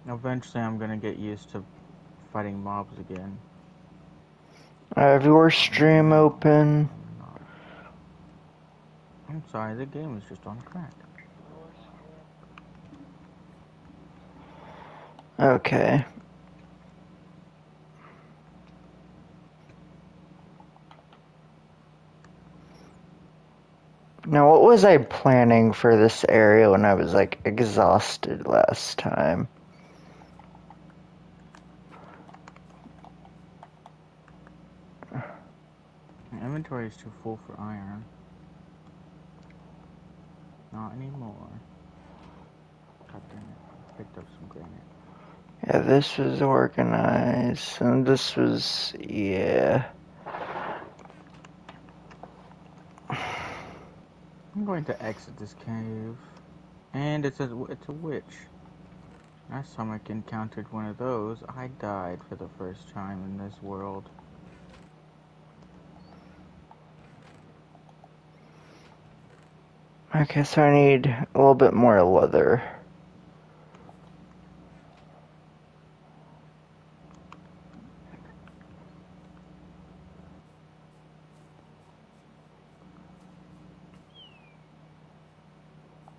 Eventually, I'm gonna get used to fighting mobs again. I have your Right stream now, open. I'm not. I'm sorry, the game is just on crack. Okay. Now, what was I planning for this area when I was, like, exhausted last time? My inventory is too full for iron. Not anymore. God damn it. Picked up some granite. Yeah, this was organized, and this was, yeah. I'm going to exit this cave. And it's a witch. Last time I encountered one of those, I died for the first time in this world. Okay, so I need a little bit more leather.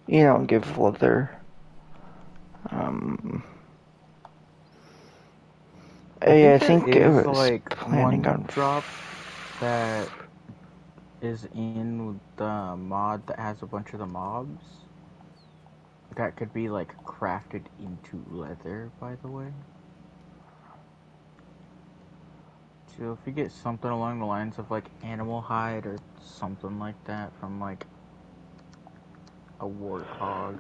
You don't give leather. I Yeah, I think there think it is was like planning one on. drop that is in the mod that has a bunch of the mobs. That could be like crafted into leather, by the way. So if you get something along the lines of like animal hide or something like that from like a warthog.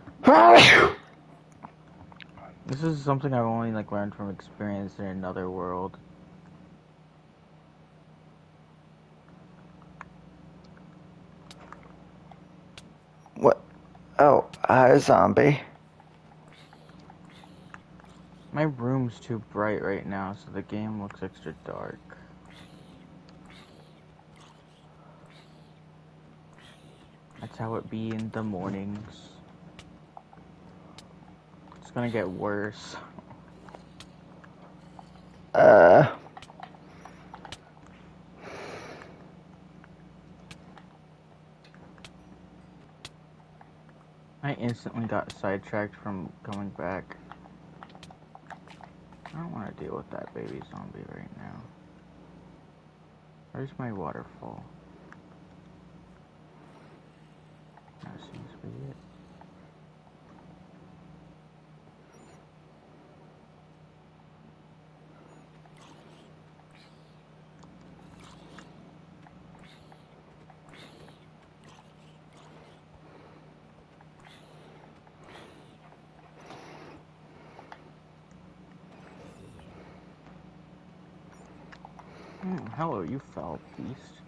This is something I've only like learned from experience in another world. What? Oh, hi, zombie. My room's too bright right now, so the game looks extra dark. That's how it be in the mornings. It's gonna get worse. Uh, I instantly got sidetracked from coming back. I don't want to deal with that baby zombie right now. Where's my waterfall? That seems to be it. Hello, you foul beast.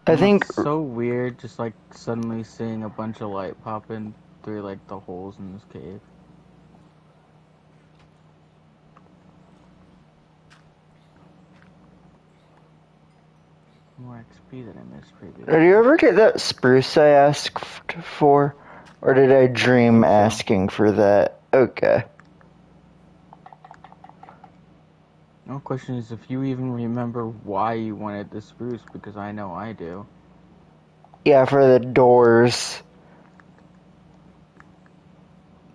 I It's think. so weird just like suddenly seeing a bunch of light pop in through like the holes in this cave. More XP than I missed Did you previously. ever get that spruce I asked for? Or did I I dream think so. asking for that? Okay. No question is if you even remember why you wanted the spruce, because I know I do. Yeah, for the doors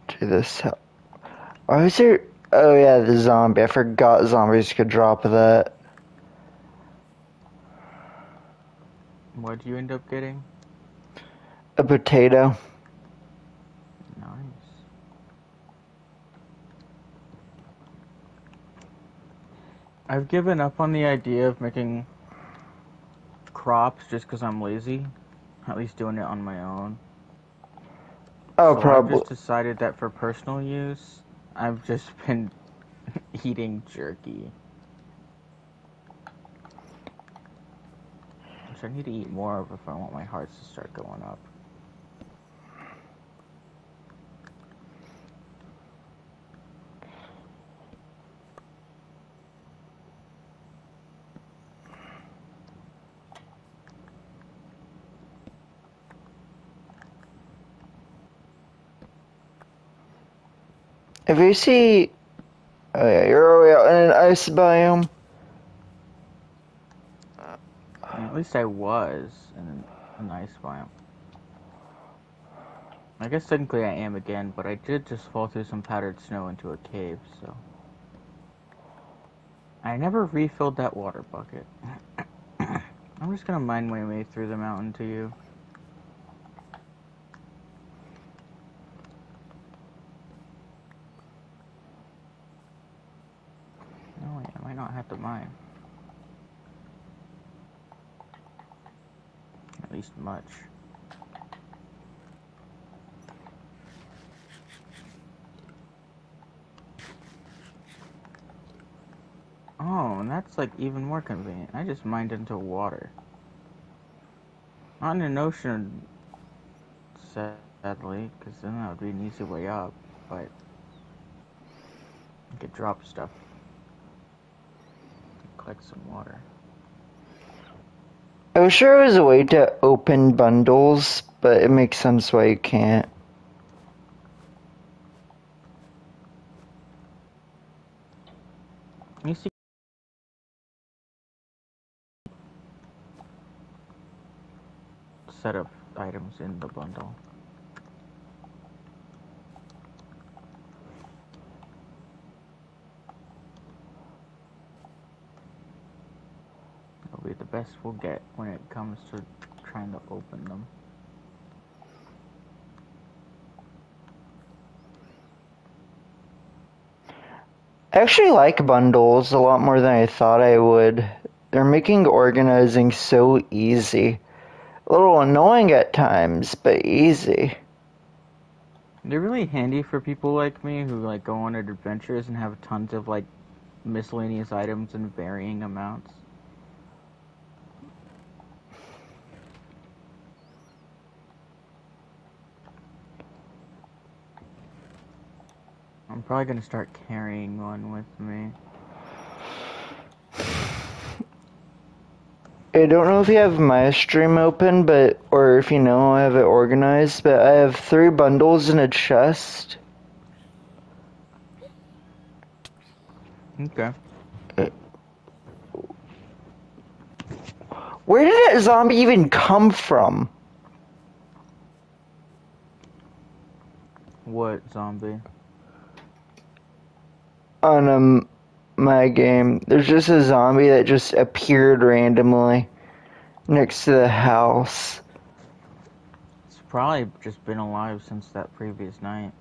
to this house. Why was there. Oh, yeah, the zombie. I forgot zombies could drop that. What'd you end up getting? A potato. Nice. I've given up on the idea of making crops just because I'm lazy. At least doing it on my own. Oh, So I've probably. just decided that for personal use, I've just been eating jerky. Which I need to eat more of if I want my hearts to start going up. If you see... Oh yeah, you're way out in an ice biome. At least I was in an ice biome. I guess technically I am again, but I did just fall through some powdered snow into a cave, so... I never refilled that water bucket. I'm just gonna mine my way through the mountain to you. No, I might not have to mine. At least much. Oh, and that's like even more convenient. I just mined into water. Not in an ocean, sadly, because then that would be an easy way up, but I could drop stuff. Collect some water. I was sure there was a way to open bundles, but it makes sense why you can't. You see set of items in the bundle. It'll be the best we'll get when it comes to trying to open them. I actually like bundles a lot more than I thought I would. They're making organizing so easy. A little annoying at times, but easy. They're really handy for people like me who like go on adventures and have tons of like miscellaneous items in varying amounts. I'm probably gonna start carrying one with me. I don't know if you have my stream open, but or if you know I have it organized, but I have 3 bundles in a chest. Okay. Where did that zombie even come from? What zombie? On my game, there's just a zombie that just appeared randomly next to the house. It's probably just been alive since that previous night.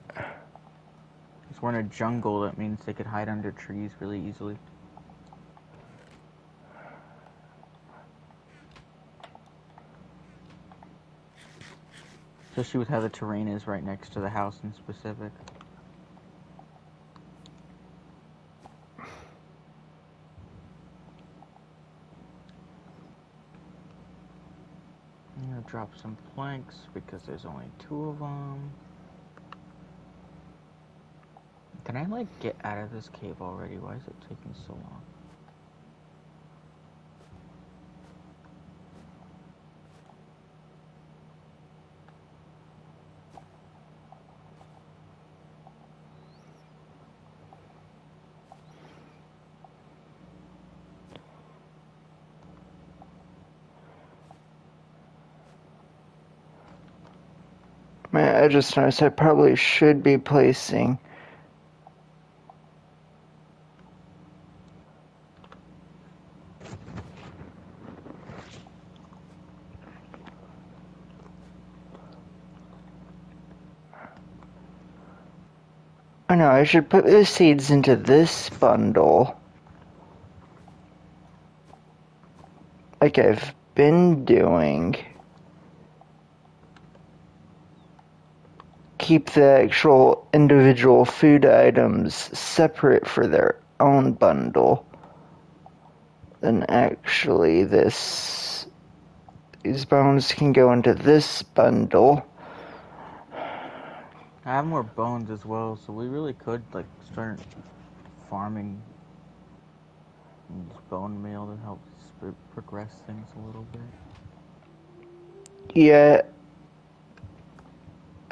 Because we're in a jungle, that means they could hide under trees really easily. Especially with how the terrain is right next to the house in specific. I'm gonna drop some planks because there's only 2 of them. Can I like get out of this cave already? Why is it taking so long? Man, I just noticed I probably should be placing I know, I should put the seeds into this bundle. Like I've been doing. Keep the actual individual food items separate for their own bundle. Then actually these bones can go into this bundle. I have more bones as well, so we really could like start farming bone meal to help progress things a little bit. Yeah,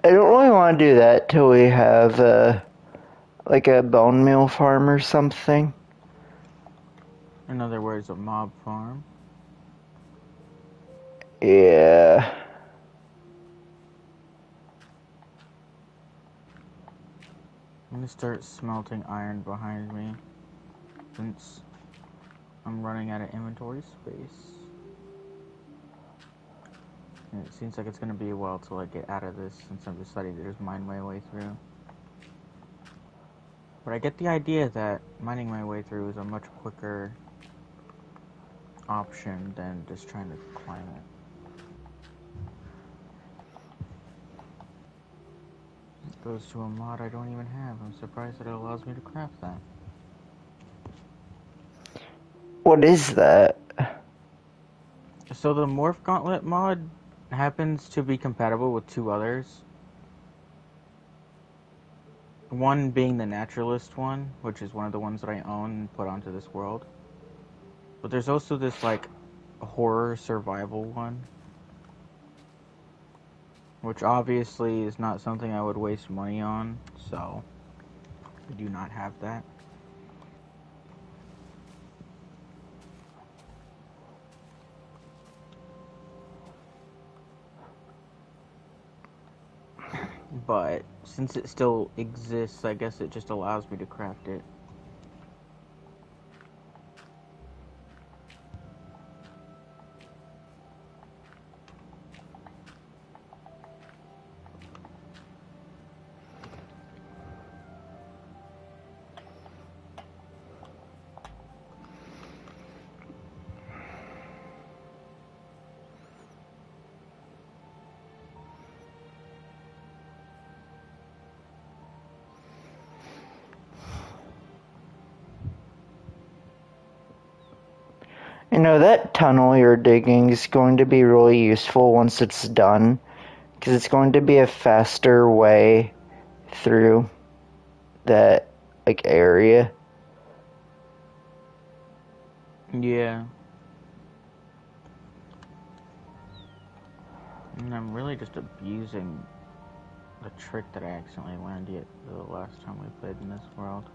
I don't really want to do that till we have like a bone meal farm or something. In other words, a mob farm. Yeah. I'm gonna start smelting iron behind me, since I'm running out of inventory space. And it seems like it's gonna be a while till I get out of this, since I'm deciding to just mine my way through. But I get the idea that mining my way through is a much quicker option than just trying to climb it. It goes to a mod I don't even have. I'm surprised that it allows me to craft that. What is that? So the Morph Gauntlet mod happens to be compatible with two others. One being the Naturalist one, which is one of the ones that I own and put onto this world. But there's also this, like, horror survival one, which obviously is not something I would waste money on, so I do not have that. But since it still exists, I guess it just allows me to craft it. You know, that tunnel you're digging is going to be really useful once it's done, because it's going to be a faster way through that, like, area. Yeah. And I'm really just abusing the trick that I accidentally learned the last time we played in this world.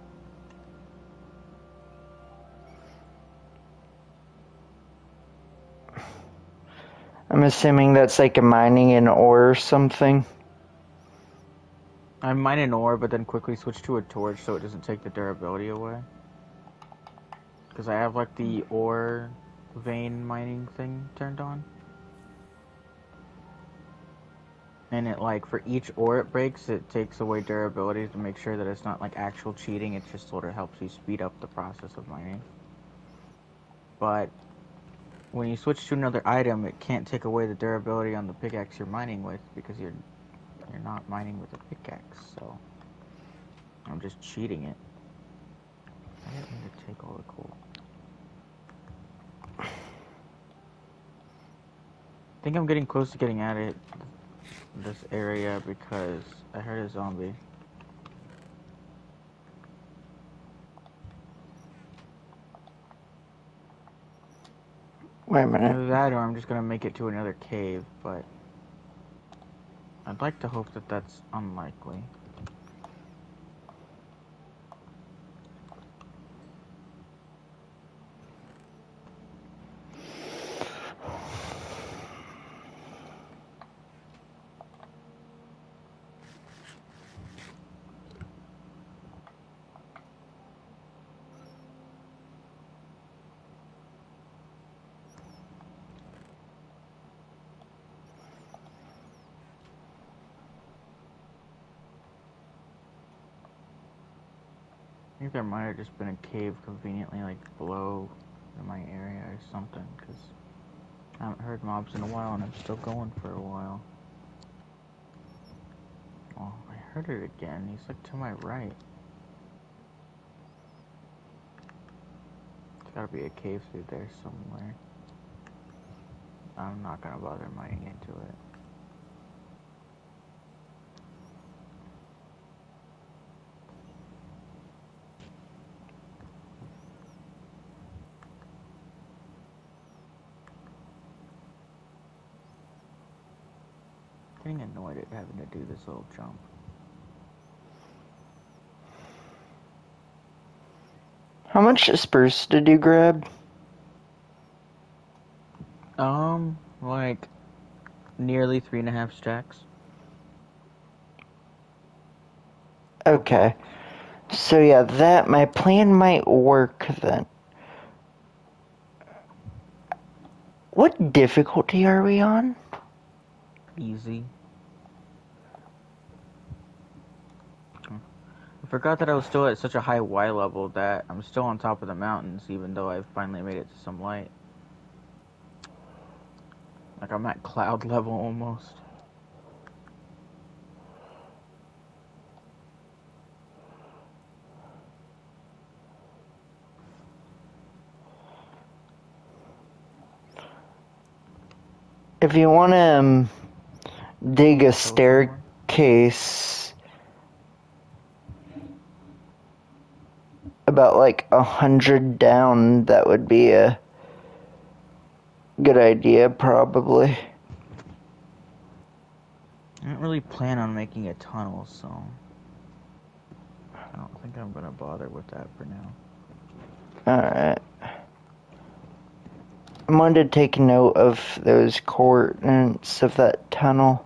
I'm assuming that's like a mining an ore or something. I mine an ore, but then quickly switch to a torch so it doesn't take the durability away. Because I have, like, the ore vein mining thing turned on. And it, like, for each ore it breaks, it takes away durability to make sure that it's not, like, actual cheating. It just sort of helps you speed up the process of mining. But when you switch to another item, it can't take away the durability on the pickaxe you're mining with, because you're not mining with a pickaxe, so I'm just cheating it. I didn't mean to take all the coal. I think I'm getting close to getting out of this area because I heard a zombie. Wait a minute. Either that or I'm just gonna make it to another cave, but I'd like to hope that that's unlikely. I think there might have just been a cave conveniently, like, below in my area or something, because I haven't heard mobs in a while and I'm still going for a while. Oh, I heard it again. He's, like, to my right. There's gotta be a cave through there somewhere. I'm not gonna bother mining into it. Getting annoyed at having to do this little jump. How much spruce did you grab? Like nearly 3.5 stacks. Okay. So yeah, my plan might work then. What difficulty are we on? Easy. I forgot that I was still at such a high Y level that I'm still on top of the mountains, even though I've finally made it to some light. Like I'm at cloud level almost. If you want to dig a staircase about like 100 down, that would be a good idea, probably. I don't really plan on making a tunnel, so I don't think I'm gonna bother with that for now. Alright. I'm going to take note of those coordinates of that tunnel.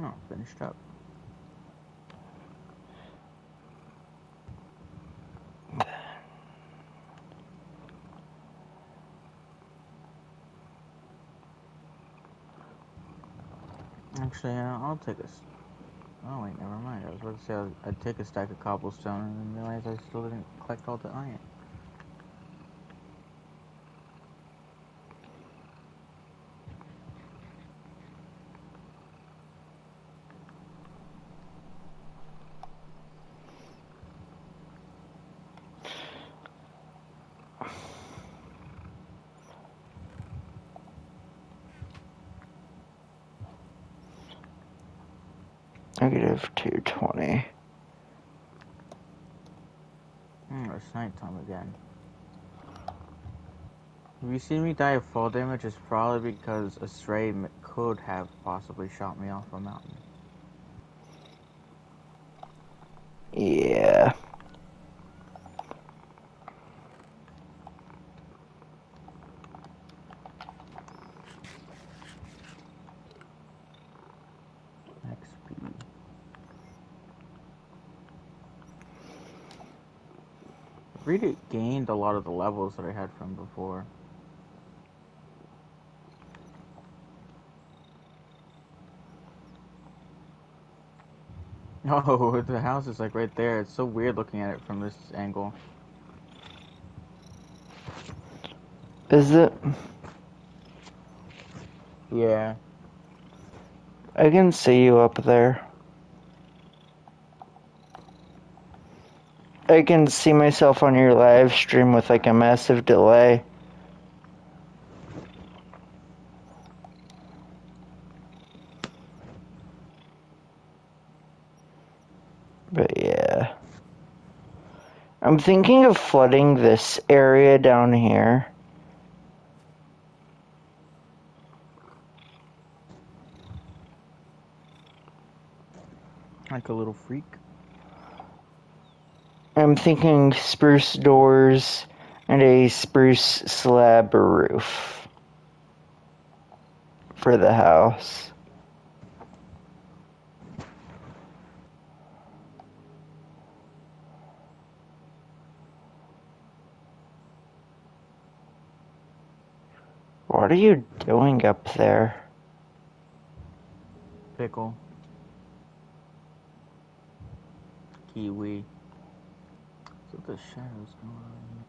Oh, finished up. Actually, I'll take a... Oh, wait, never mind. I was about to say I'd take a stack of cobblestone and then realize I still didn't collect all the iron. Negative 220. It's nighttime again. If you see me die of fall damage, it's probably because a stray could have possibly shot me off a mountain. Yeah. XP. I really gained a lot of the levels that I had from before. Oh, the house is like right there. It's so weird looking at it from this angle. Is it? Yeah. I can see you up there. I can see myself on your live stream with like a massive delay. But yeah. I'm thinking of flooding this area down here. Like a little freak. I'm thinking spruce doors and a spruce slab roof for the house. What are you doing up there? Pickle. Kiwi. So the shadows going on here.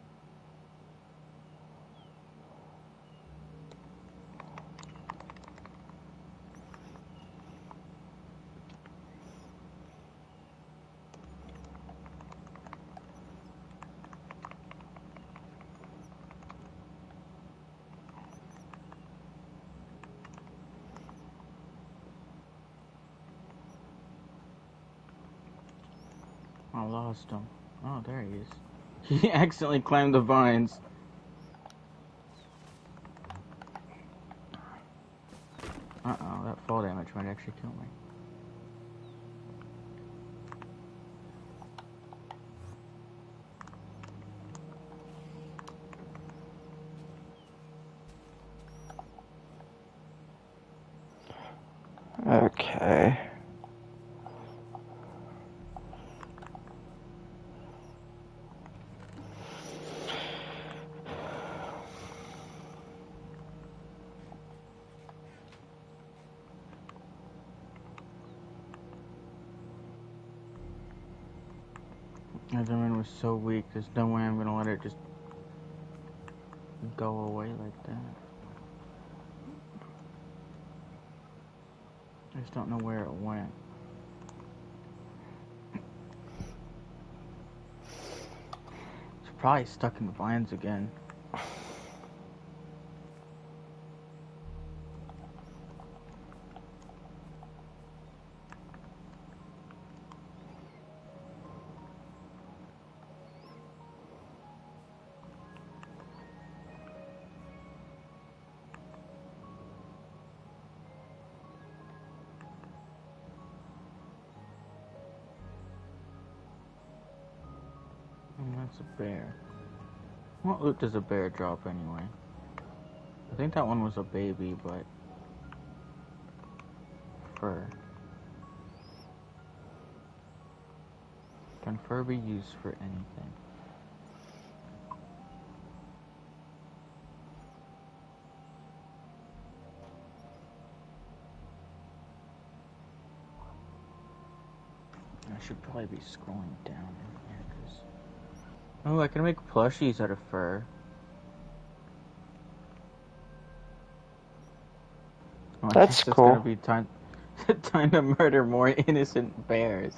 I lost him. Oh, there he is. He accidentally climbed the vines. Uh-oh, that fall damage might actually kill me. Okay. Enderman was so weak, there's no way I'm gonna let it just go away like that. I just don't know where it went. It's probably stuck in the vines again. And that's a bear. What loot does a bear drop anyway? I think that one was a baby, but fur. Can fur be used for anything? I should probably be scrolling down in here, cause... Oh, I can make plushies out of fur. Oh, I That's guess it's gonna cool. be time to murder more innocent bears.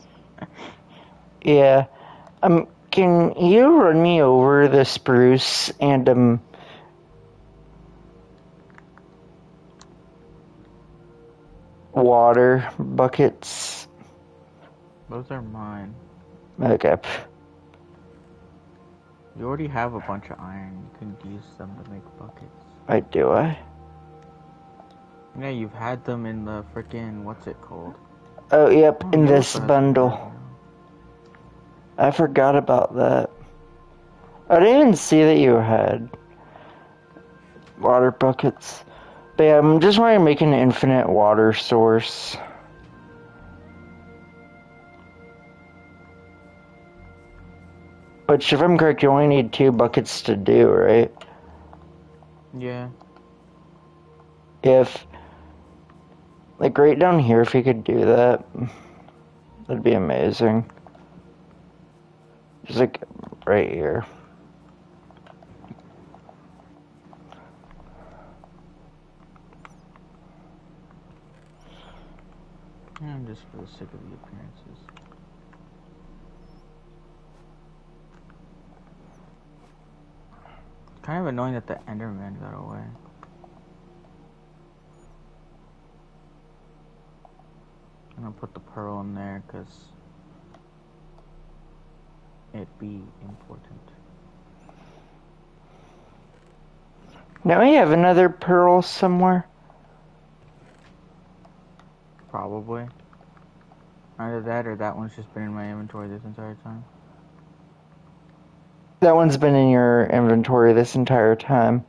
Yeah. Can you run me over the spruce and water buckets? Those are mine. Okay. You already have a bunch of iron. You can use them to make buckets. I? Yeah, you've had them in the frickin' what's it called? Oh, yep, Oh, in you this also have some iron bundle. now. I forgot about that. I didn't even see that you had water buckets. But yeah, I'm just trying to make an infinite water source. Which, if I'm correct, you only need 2 buckets to do, right? Yeah. If, like, right down here, if you could do that, that'd be amazing. Just, like, right here. And just for the sake of the appearances. Kind of annoying that the Enderman got away. I'm gonna put the pearl in there because it be important. Now we have another pearl somewhere. Probably. Either that or that one's just been in my inventory this entire time. That one's been in your inventory this entire time.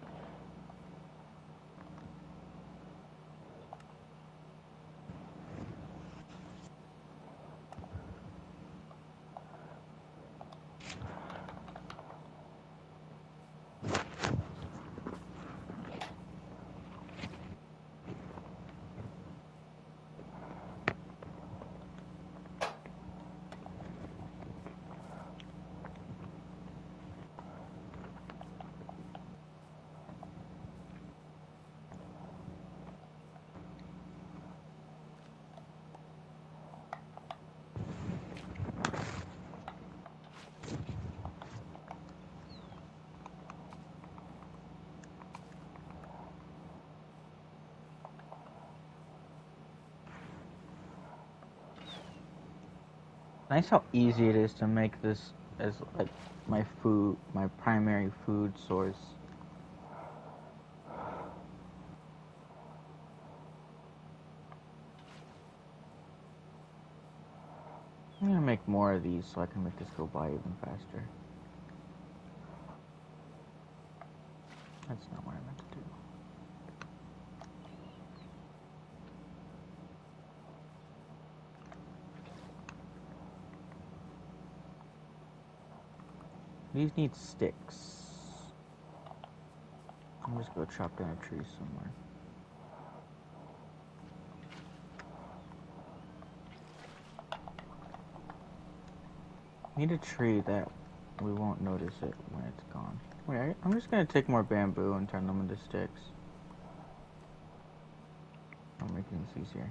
Nice how easy it is to make this as like my food, my primary food source. I'm gonna make more of these so I can make this go by even faster. That's not what I meant to do. These need sticks. I'm just gonna chop down a tree somewhere. Need a tree that we won't notice it when it's gone. Wait, I'm just gonna take more bamboo and turn them into sticks. I'm making this easier.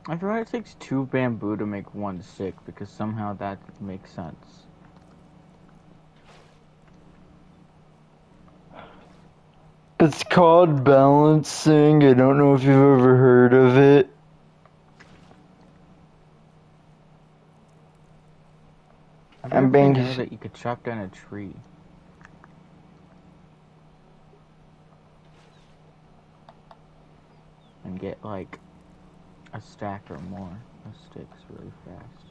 I feel like it takes 2 bamboo to make 1 stick because somehow that makes sense. It's called balancing. I don't know if you've ever heard of it. I didn't know that you could chop down a tree. And get like a stack or more of sticks really fast.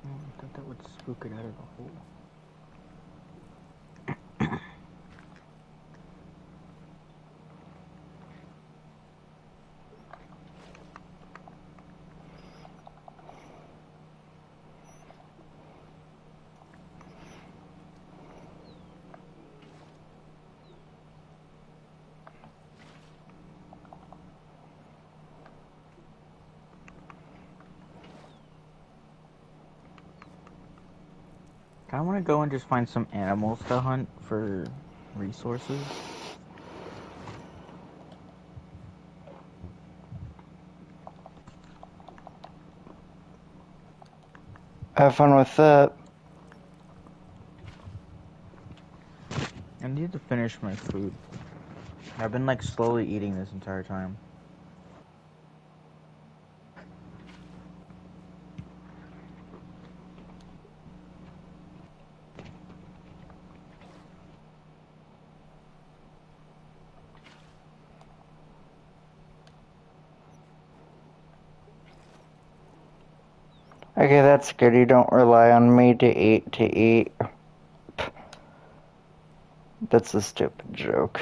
I thought that would spook it out of the hole. I want to go and just find some animals to hunt for resources. Have fun with that. I need to finish my food. I've been like slowly eating this entire time. Okay, that's good. You don't rely on me to eat. That's a stupid joke.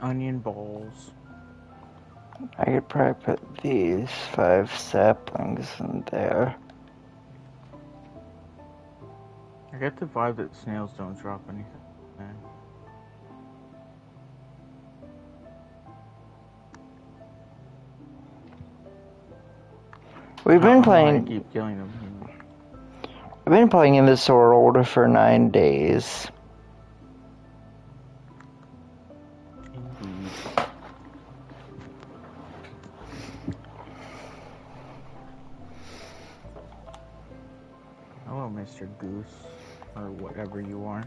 onion balls. I could probably put these 5 saplings in there. I get the vibe that snails don't drop anything. We've been I playing. keep killing them. I've been playing in this world for 9 days. Indeed. Hello, Mr. Goose, or whatever you are.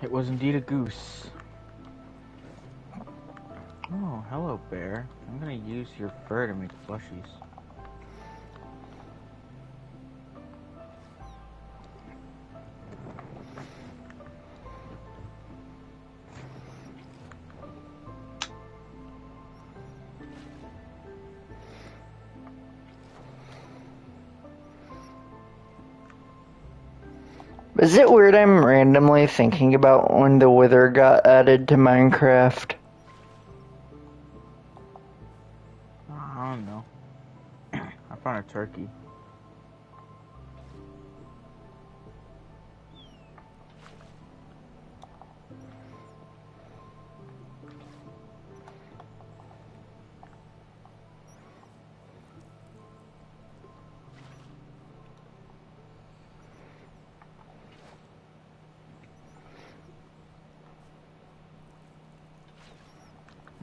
It was indeed a goose. Oh, hello, bear. I'm gonna use your fur to make plushies. Is it weird I'm randomly thinking about when the Wither got added to Minecraft? I don't know. I found a turkey.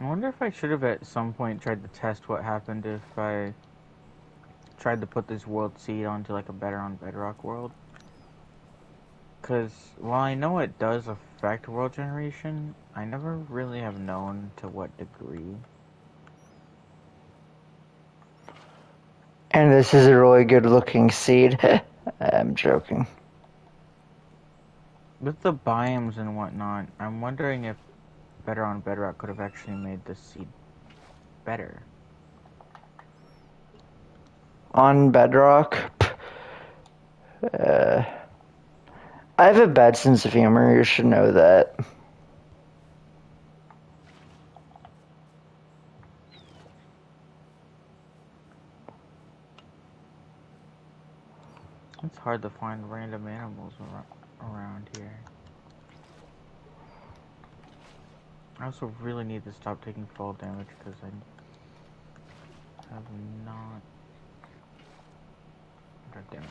I wonder if I should have at some point tried to test what happened if I tried to put this world seed onto like a better on Bedrock world. Because while I know it does affect world generation, I never really have known to what degree. And this is a really good looking seed. I'm joking. With the biomes and whatnot, I'm wondering if better on Bedrock could have actually made this seed better. On Bedrock? I have a bad sense of humor, you should know that. It's hard to find random animals around here. I also really need to stop taking fall damage because I have not... God damn it.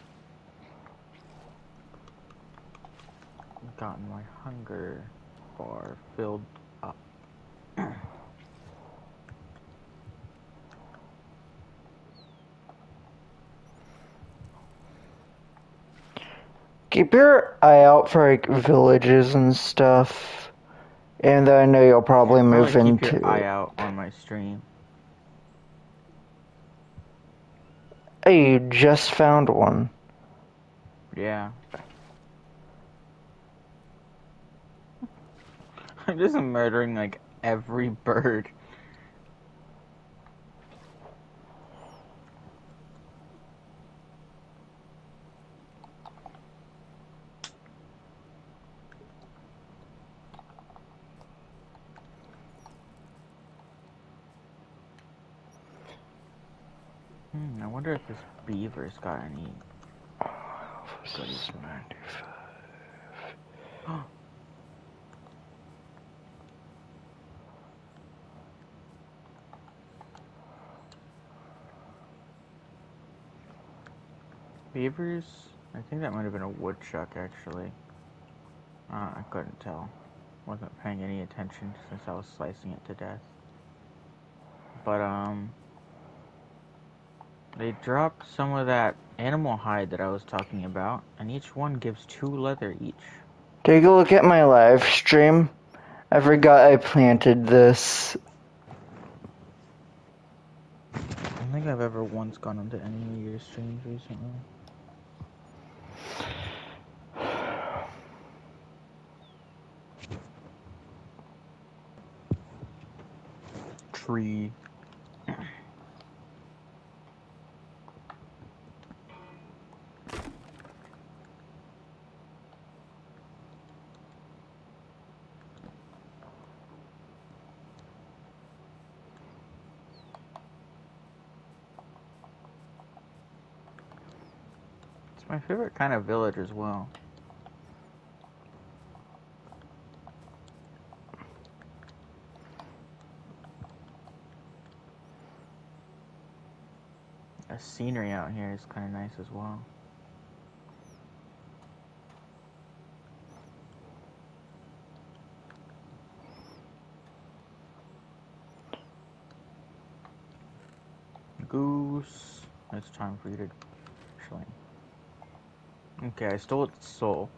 Gotten my hunger bar filled up. Keep your eye out for like villages and stuff. And I know you'll probably move keep into your eye it. out on my stream. Hey, you just found one. Yeah. I'm just murdering like every bird. I wonder if this beaver's got any goodies in there. Beavers? I think that might have been a woodchuck actually. I couldn't tell. Wasn't paying any attention since I was slicing it to death. But they dropped some of that animal hide that I was talking about, and each one gives 2 leather each. Take a look at my live stream. I forgot I planted this. I don't think I've ever once gone onto any of your streams recently. Tree. My favorite kind of village as well. The scenery out here is kind of nice as well. Goose. It's time for you to slay. Okay, I stole its soul.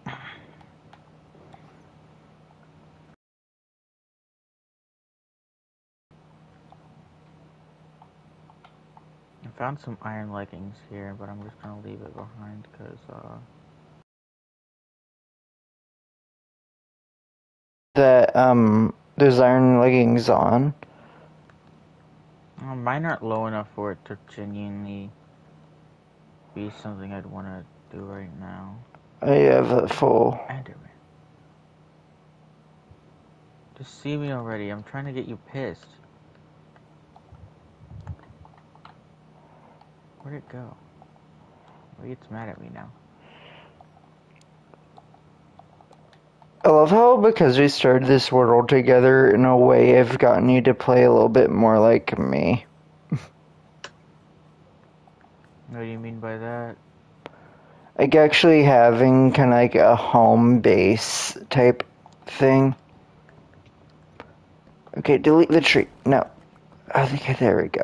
I found some iron leggings here, but I'm just gonna leave it behind because That those iron leggings on. mine aren't low enough for it to genuinely be something I'd want to do right now. I have a full. Enderman. Just see me already. I'm trying to get you pissed. Where'd it go? Maybe it's mad at me now. I love how, because we started this world together, in a way I've gotten you to play a little bit more like me. What do you mean by that? Like actually having kind of like a home base type thing. Okay, delete the tree. No. Okay, there we go.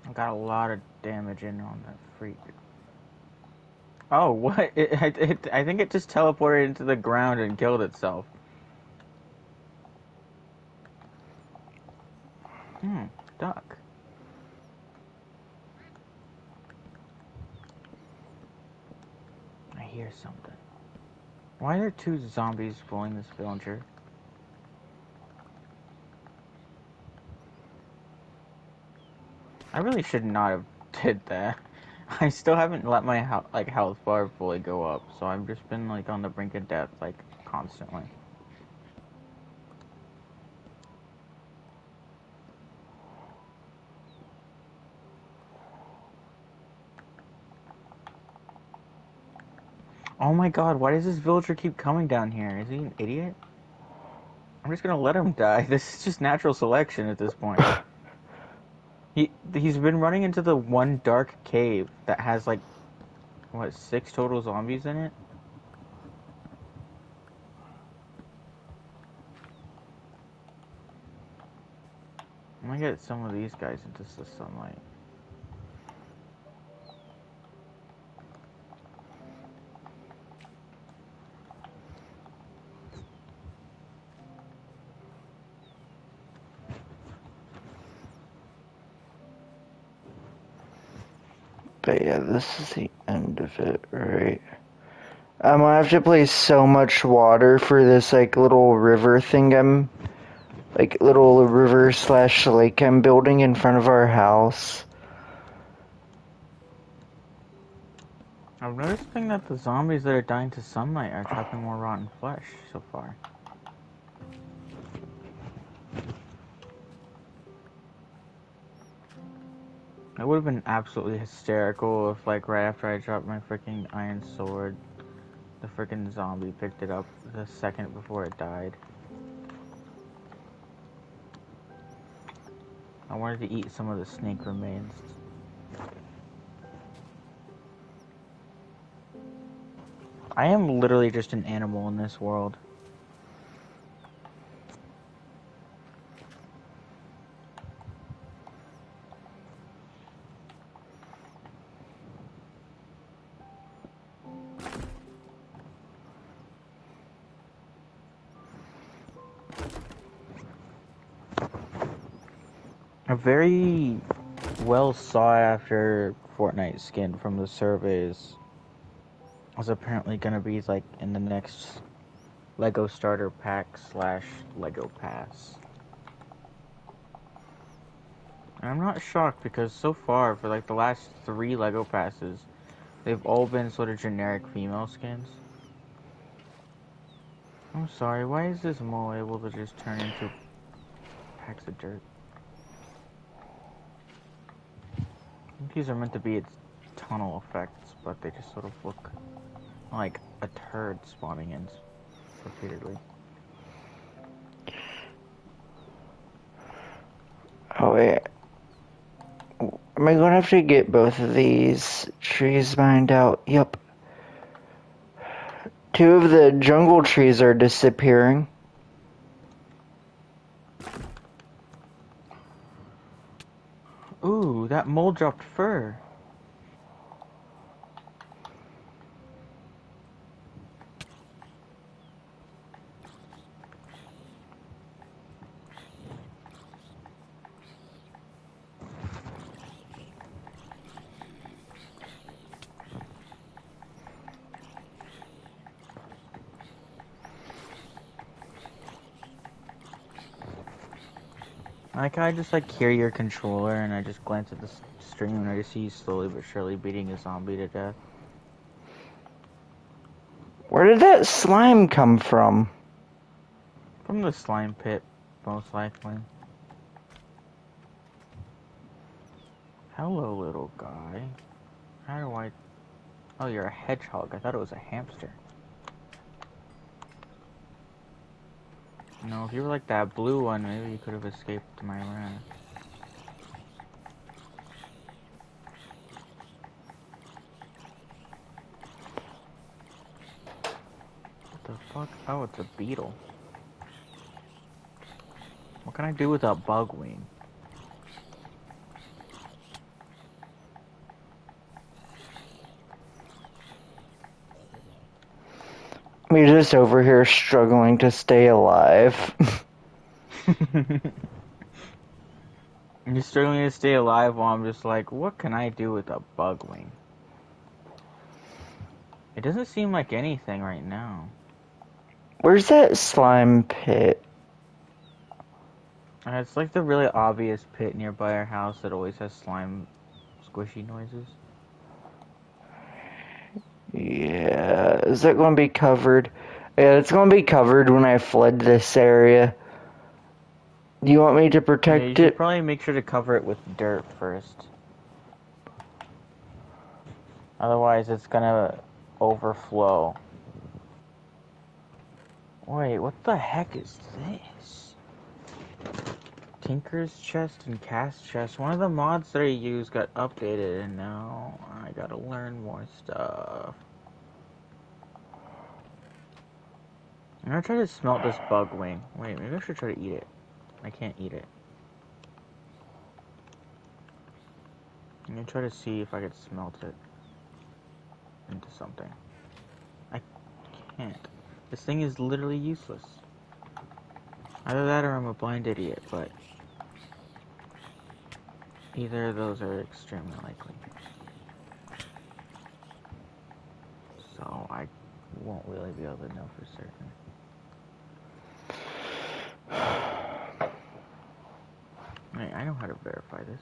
I got a lot of damage in on that freak. Oh, what? I think it just teleported into the ground and killed itself. Duck. I hear something. Why are there two zombies fooling this villager? I really should not have did that. I still haven't let my health bar fully go up, so I've just been like on the brink of death like constantly. Oh my god, why does this villager keep coming down here? Is he an idiot? I'm just gonna let him die. This is just natural selection at this point. He's been running into the one dark cave that has like what 6 total zombies in it. I'm gonna get some of these guys into the sunlight. But yeah, this is the end of it, right? I'm gonna have to place so much water for this like little river thing like little river slash lake I'm building in front of our house. I'm noticing that the zombies that are dying to sunlight are dropping more rotten flesh so far. It would have been absolutely hysterical if, like, right after I dropped my freaking iron sword, the freaking zombie picked it up the second before it died. I wanted to eat some of the snake remains. I am literally just an animal in this world. A very well sought after Fortnite skin from the surveys is apparently gonna be like in the next Lego Starter Pack / Lego Pass. And I'm not shocked because so far for like the last 3 Lego Passes, they've all been sort of generic female skins. I'm sorry, why is this mole able to just turn into packs of dirt? I think these are meant to be its tunnel effects, but they just sort of look like a turd spawning in repeatedly. Oh wait. Am I going to have to get both of these trees mined out? Yep. 2 of the jungle trees are disappearing. Ooh, that mole dropped fur. Like, I just, like, hear your controller, and I just glance at the stream, and I just see you slowly but surely beating a zombie to death. Where did that slime come from? From the slime pit, most likely. Hello, little guy. How do I... Oh, you're a hedgehog. I thought it was a hamster. No, if you were like that blue one, maybe you could have escaped my wrath. What the fuck? Oh, it's a beetle. What can I do with a bug wing? We're just over here struggling to stay alive. You're struggling to stay alive while I'm just like, what can I do with a bug wing? It doesn't seem like anything right now. Where's that slime pit? It's like the really obvious pit nearby our house that always has slime squishy noises. Yeah, is that going to be covered? Yeah, it's going to be covered when I flood this area. Do you want me to Yeah, you protect should it? probably make sure to cover it with dirt first. Otherwise, it's gonna overflow. Wait, what the heck is this? Tinker's chest and cast chest. One of the mods that I used got updated, and now I gotta learn more stuff. I'm gonna try to smelt this bug wing. Wait, maybe I should try to eat it. I can't eat it. I'm gonna try to see if I could smelt it into something. I can't. This thing is literally useless. Either that or I'm a blind idiot, but either of those are extremely likely. So I won't really be able to know for certain. Wait, I know how to verify this.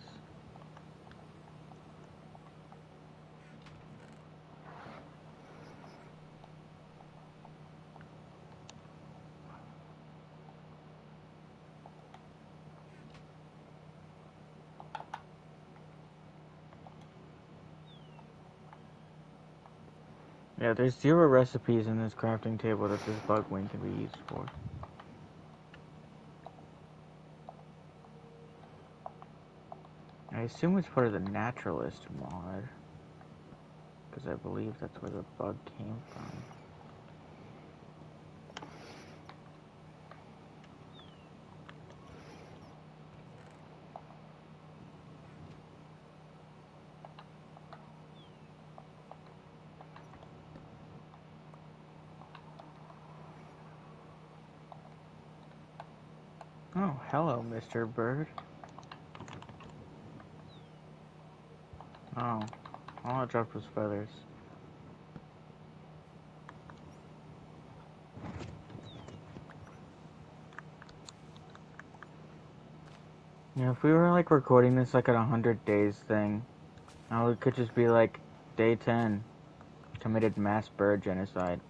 Yeah, there's 0 recipes in this crafting table that this bug wing can be used for. I assume it's part of the naturalist mod, because I believe that's where the bug came from. Oh, hello, Mr. Bird. Oh, all I dropped was feathers. Yeah, if we were like recording this like at 100 days thing, it could just be like day 10, committed mass bird genocide.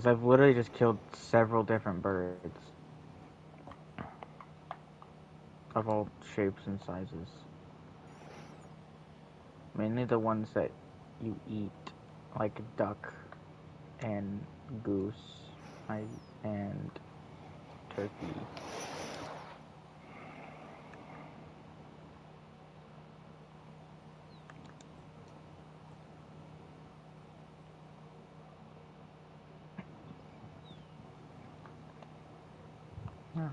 Because I've literally just killed several different birds. Of all shapes and sizes. Mainly the ones that you eat. Like duck and goose and turkey. Yeah.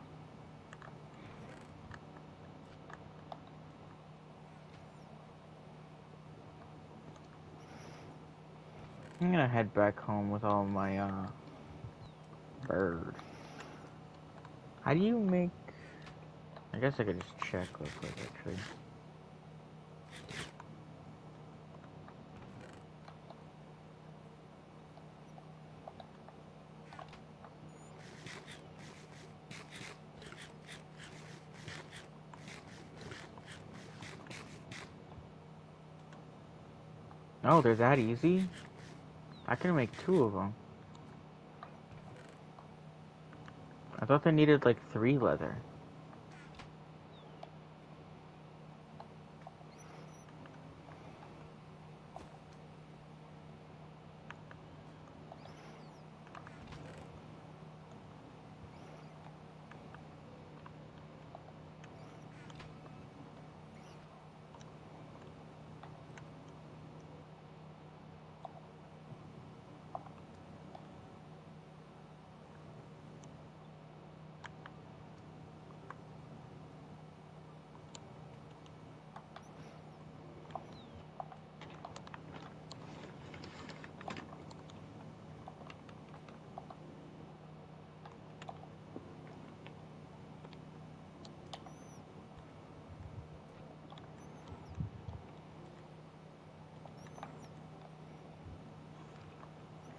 I'm gonna head back home with all my bird. How do you make... I guess I could just check real quick actually. Oh, they're that easy? I can make 2 of them. I thought they needed like 3 leather.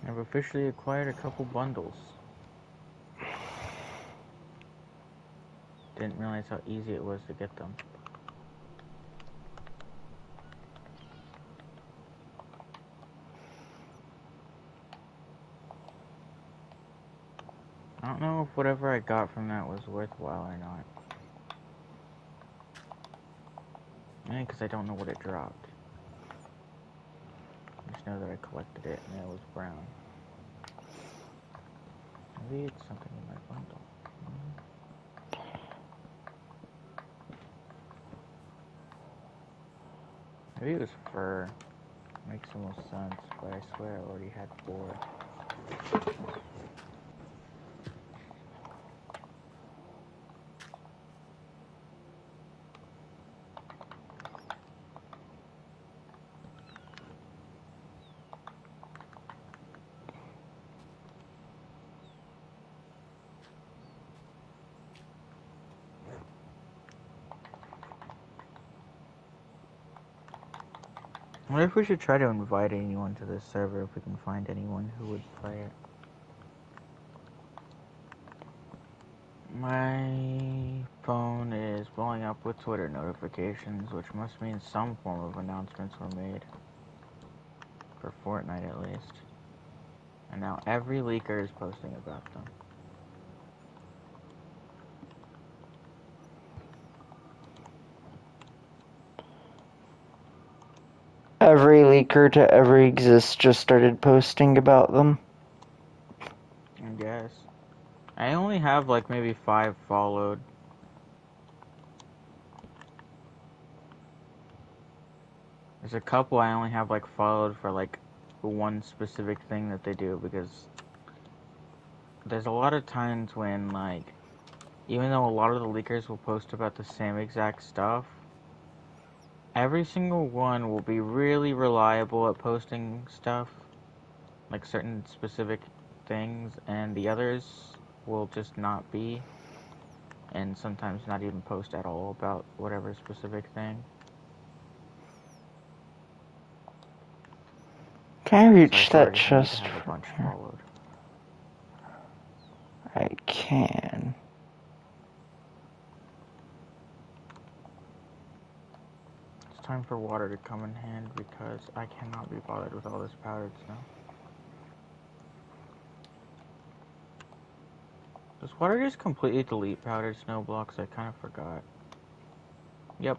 I've officially acquired a couple bundles. Didn't realize how easy it was to get them. I don't know if whatever I got from that was worthwhile or not. Mainly because I don't know what it dropped. I just know that I collected it and it was brown. Maybe it's something in my bundle. Maybe it was fur. Makes the most sense, but I swear I already had 4. I wonder if we should try to invite anyone to this server if we can find anyone who would play it. My phone is blowing up with Twitter notifications, which must mean some form of announcements were made. For Fortnite at least. And now every leaker is posting about them. Every leaker to ever exist just started posting about them. I guess. I only have like maybe 5 followed. There's a couple I only have like followed for like one specific thing that they do, because there's a lot of times when like, even though a lot of the leakers will post about the same exact stuff, every single one will be really reliable at posting stuff, like certain specific things, and the others will just not be, and sometimes not even post at all about whatever specific thing. Can I So I reach sort that of just need to chest have a bunch from here? followed. I can. It's time for water to come in hand because I cannot be bothered with all this powdered snow. Does water just completely delete powdered snow blocks? I kind of forgot. Yep.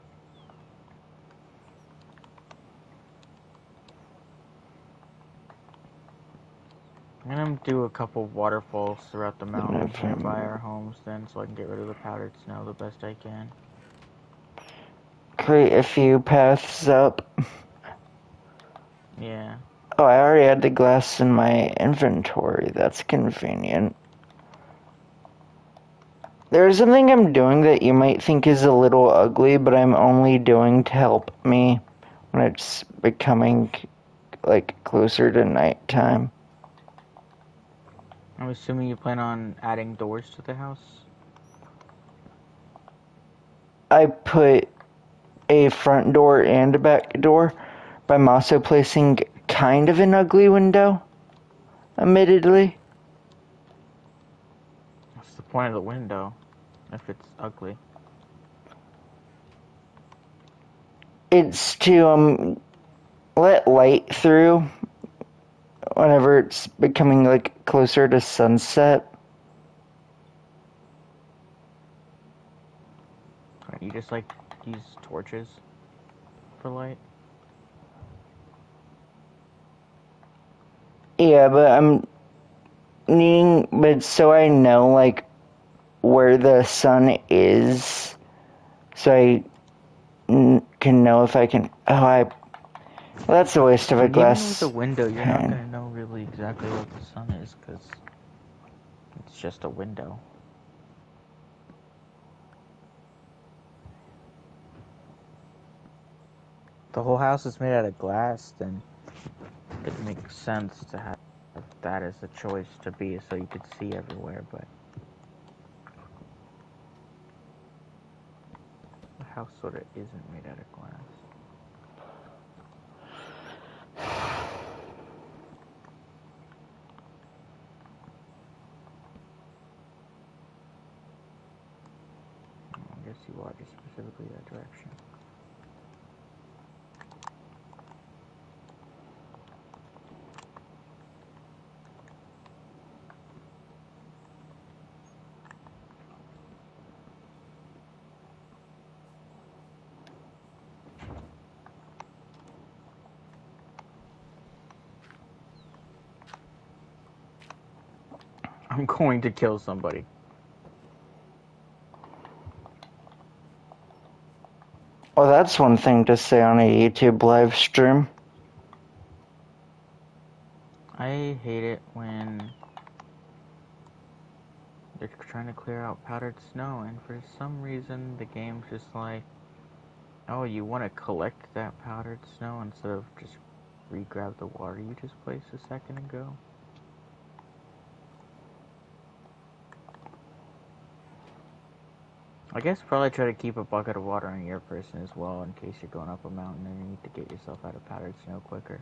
I'm gonna do a couple waterfalls throughout the mountains nearby our homes then, so I can get rid of the powdered snow the best I can. Create a few paths up. Yeah. Oh, I already had the glass in my inventory. That's convenient. There's something I'm doing that you might think is a little ugly, but I'm only doing to help me when it's becoming, like, closer to nighttime. I'm assuming you plan on adding doors to the house? I put a front door and a back door, but I'm also placing kind of an ugly window, admittedly. What's the point of the window if it's ugly? It's to let light through whenever it's becoming like closer to sunset. You just like use torches for light? Yeah, but I'm needing, but so I know like where the sun is, so I can know if I can. Well, that's a waste of a Even with a glass window, you're not pane. gonna know really exactly what the sun is, because it's just a window. The whole house is made out of glass, then it makes sense to have that as a choice to be so you could see everywhere, but the house sort of isn't made out of glass. I guess you are just specifically that direction. I'm going to kill somebody. Well, that's one thing to say on a YouTube live stream. I hate it when they're trying to clear out powdered snow, and for some reason the game's just like, oh, you want to collect that powdered snow instead of just re-grab the water you just placed a second ago. I guess probably try to keep a bucket of water on your person as well in case you're going up a mountain and you need to get yourself out of powdered snow quicker.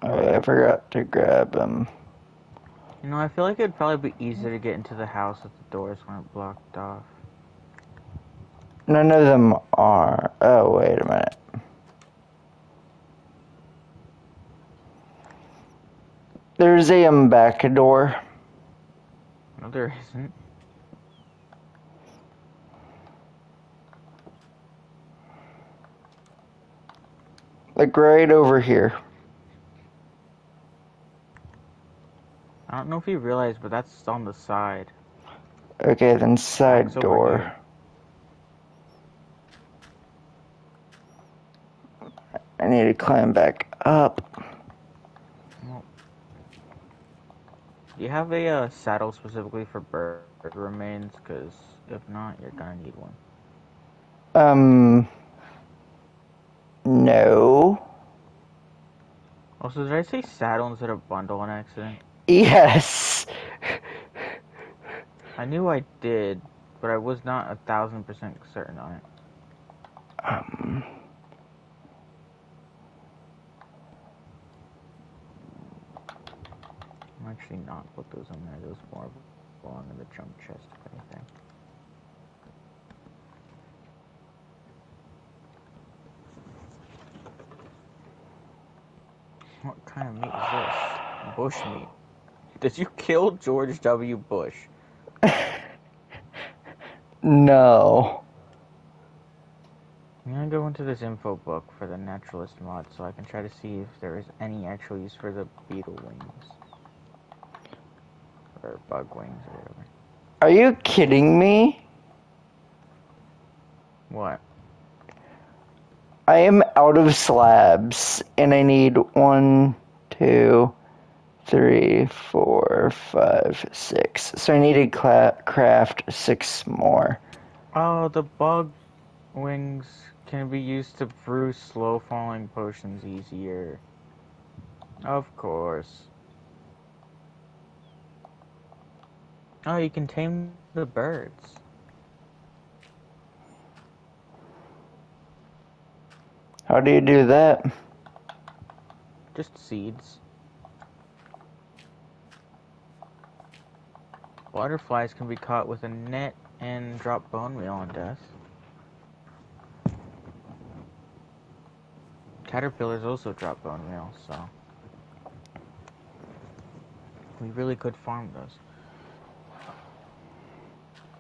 I forgot to grab them. You know, I feel like it'd probably be easier to get into the house if the doors weren't blocked off. None of them are. Oh, wait a minute. There's a back door. No, there isn't. Like right over here. I don't know if you realize, but that's on the side. Okay, then side Back's over door. here. I need to climb back up. Well, do you have a saddle specifically for bird remains? Because if not, you're gonna need one. No. Also, did I say saddle instead of bundle on accident? Yes. I knew I did, but I was not 1,000% certain on it. Um, I'm actually not put those in there. Those more belong in the junk chest, if anything. What kind of meat is this? Bushmeat. Did you kill George W. Bush? No. I'm gonna go into this info book for the naturalist mod so I can try to see if there is any actual use for the beetle wings. Or bug wings or whatever. Are you kidding me? What? I am out of slabs, and I need 1, 2, 3, 4, 5, 6. So I need to craft 6 more. Oh, the bug wings can be used to brew slow-falling potions easier. Of course. Oh, you can tame the birds. How do you do that? Just seeds. Butterflies can be caught with a net and drop bone meal on death. Caterpillars also drop bone meal, so we really could farm those.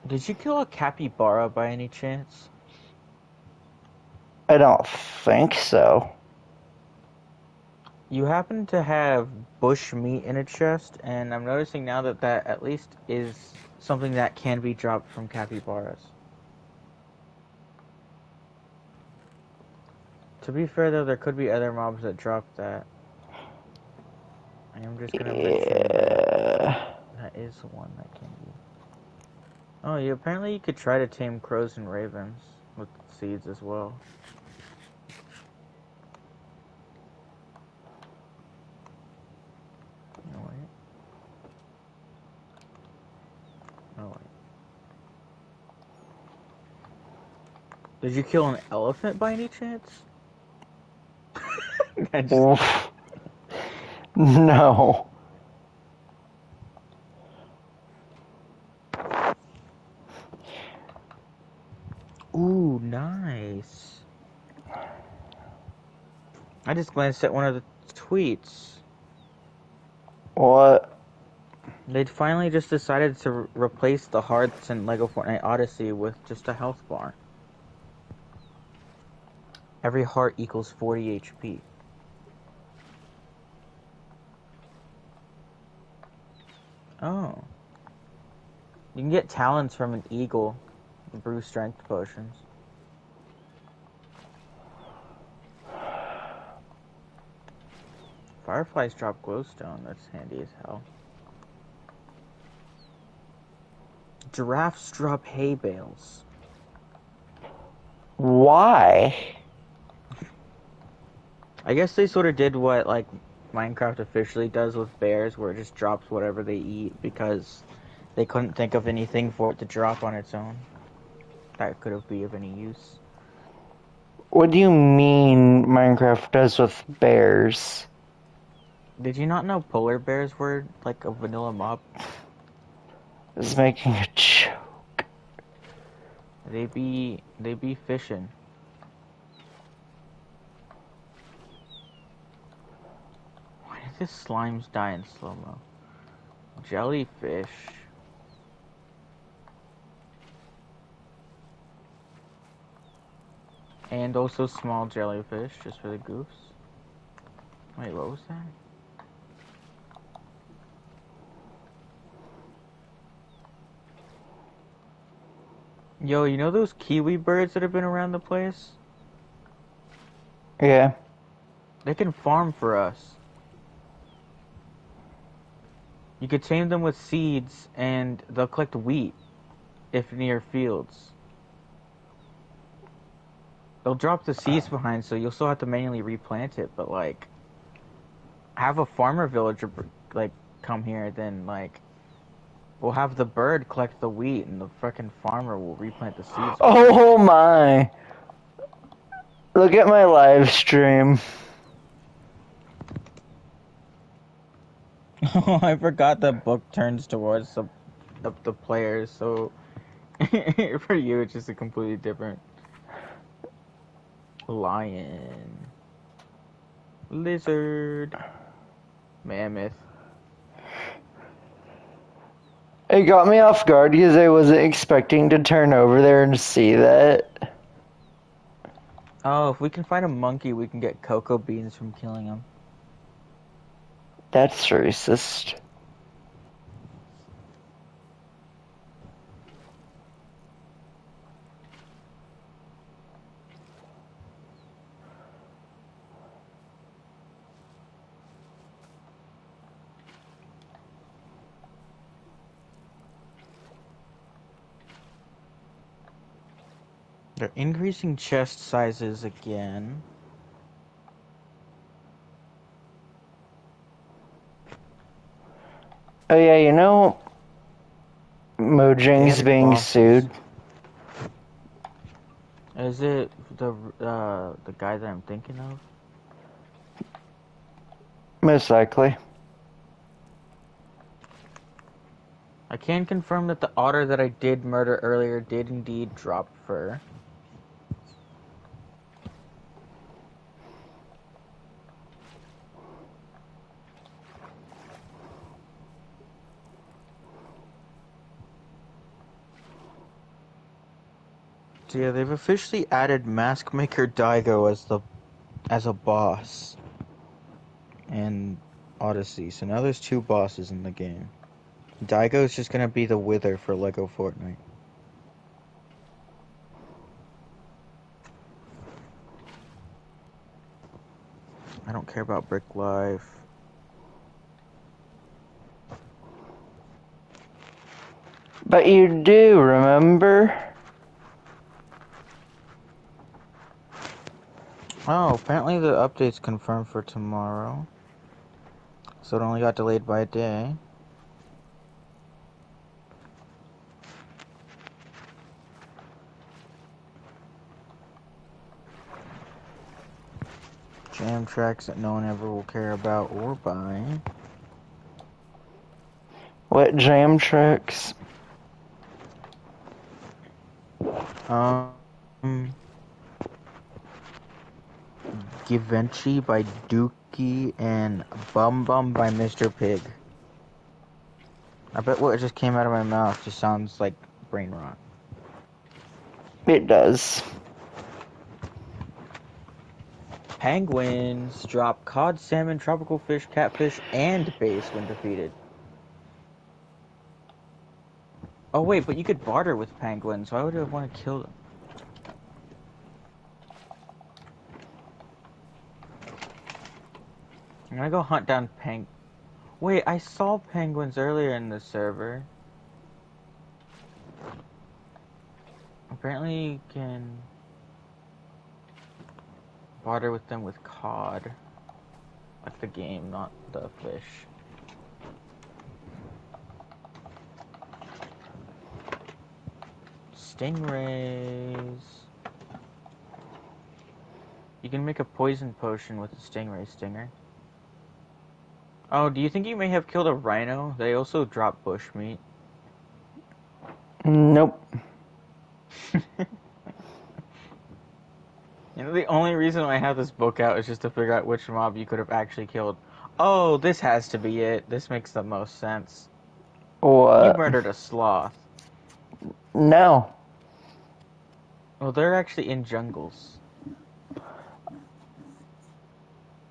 Did you kill a capybara by any chance? I don't think so. You happen to have bush meat in a chest, and I'm noticing now that that at least is something that can be dropped from capybaras. To be fair though, there could be other mobs that drop that. I am just gonna mention that Yeah. that is one that can be. Oh, apparently you could try to tame crows and ravens with seeds as well. No, wait. Oh, wait. Did you kill an elephant by any chance? I just... Oof. No. Ooh, nice. I just glanced at one of the tweets. What? They'd finally just decided to replace the hearts in LEGO Fortnite Odyssey with just a health bar. Every heart equals 40 HP. Oh. You can get talents from an eagle and brew strength potions. Fireflies drop glowstone, that's handy as hell. Giraffes drop hay bales. Why? I guess they sort of did what, like, Minecraft officially does with bears, where it just drops whatever they eat, because they couldn't think of anything for it to drop on its own that could be of any use. What do you mean Minecraft does with bears? Did you not know polar bears were, like, a vanilla mob? Is making a joke. They be fishing. Why did this slimes die in slow-mo? Jellyfish. And also small jellyfish, just for the goofs. Wait, what was that? Yo, you know those kiwi birds that have been around the place? Yeah. They can farm for us. You could tame them with seeds, and they'll collect wheat if near fields. They'll drop the seeds behind, so you'll still have to manually replant it, but, like, have a farmer villager, like, come here, then, like, we'll have the bird collect the wheat, and the frickin' farmer will replant the seeds. Oh my! Look at my live stream. Oh, I forgot the book turns towards the players, so for you it's just a completely different lion, lizard, mammoth. It got me off guard because I wasn't expecting to turn over there and see that. Oh, if we can find a monkey, we can get cocoa beans from killing him. That's racist. They're increasing chest sizes again. Oh yeah, you know, They Mojang's added being bosses. sued. Is it the guy that I'm thinking of? Most likely. I can confirm that the otter that I did murder earlier did indeed drop fur. So yeah, they've officially added Mask Maker Daigo as a boss in Odyssey. So now there's two bosses in the game. Daigo is just gonna be the Wither for Lego Fortnite. I don't care about Brick Life. But you do, remember? Oh, apparently the update's confirmed for tomorrow. So it only got delayed by a day. Jam tracks that no one ever will care about or buy. What jam tracks? Givenchy by Dookie and Bum Bum by Mr. Pig. I bet what just came out of my mouth just sounds like brain rot. It does. Penguins drop cod, salmon, tropical fish, catfish, and bass when defeated. Oh wait, but you could barter with penguins. Why would I want to kill them? I'm gonna go hunt down Wait, I saw penguins earlier in the server. Apparently you can barter with them with cod. Like the game, not the fish. Stingrays. You can make a poison potion with a stingray stinger. Oh, do you think you may have killed a rhino? They also drop bushmeat. Nope. You know, the only reason I have this book out is just to figure out which mob you could have actually killed. Oh, this has to be it. This makes the most sense. You What? murdered a sloth. No. Well, they're actually in jungles.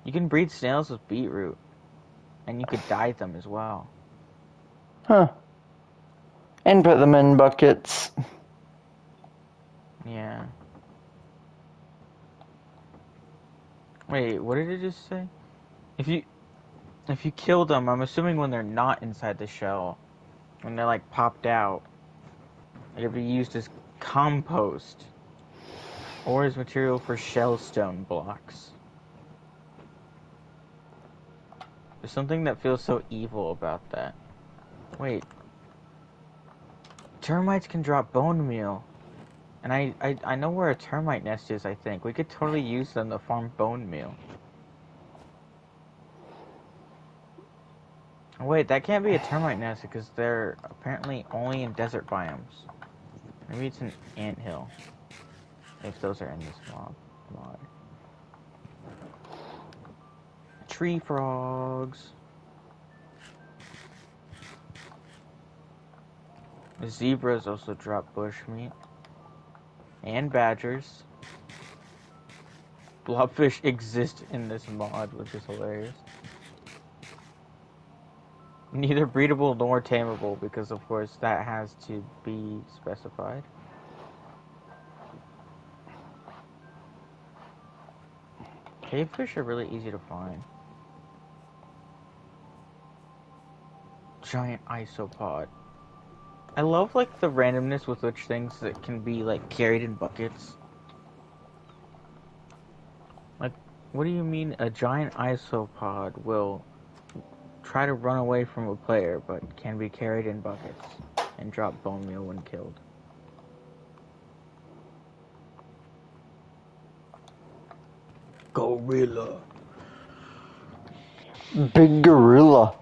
You can breed snails with beetroot. And you could dye them as well. Huh. And put them in buckets. Yeah. Wait, what did it just say? If you kill them, I'm assuming when they're not inside the shell, when they're like popped out, it'll be used as compost or as material for shellstone blocks. There's something that feels so evil about that. Wait. Termites can drop bone meal. And I know where a termite nest is, I think. We could totally use them to farm bone meal. Wait, that can't be a termite nest because they're apparently only in desert biomes. Maybe it's an anthill. If those are in this mod. Tree frogs. Zebras also drop bushmeat. And badgers. Blobfish exist in this mod, which is hilarious. Neither breedable nor tameable, because of course that has to be specified. Cavefish are really easy to find. Giant isopod. I love like the randomness with which things that can be like carried in buckets. Like, what do you mean a giant isopod will try to run away from a player but can be carried in buckets and drop bone meal when killed? Gorilla. Big gorilla.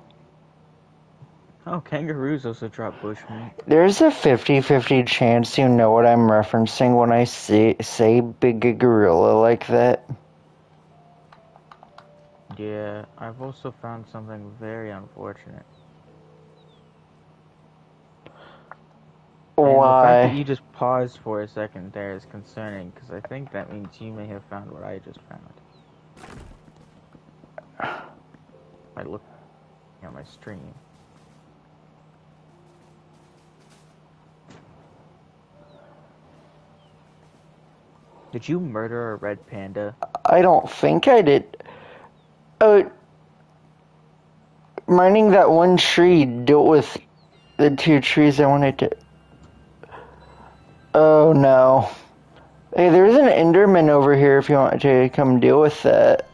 Oh, kangaroos also drop bushmeat. There's a 50-50 chance you know what I'm referencing when I say big gorilla like that. Yeah, I've also found something very unfortunate. And the fact that Why? you just paused for a second there is concerning, because I think that means you may have found what I just found. By looking at my stream. Did you murder a red panda? I don't think I did. Oh, mining that one tree dealt with the two trees I wanted to... Oh no. Hey, there's an Enderman over here if you want to come deal with that.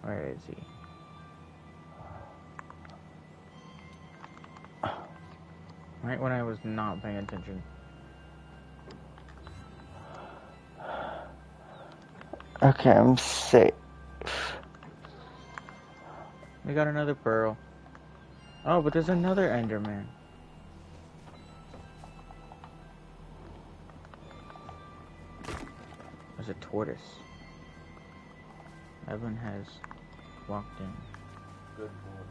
Where is he? Right when I was not paying attention. Okay, I'm safe. We got another pearl. Oh, but there's another Enderman. There's a tortoise. Evan has walked in. Good morning.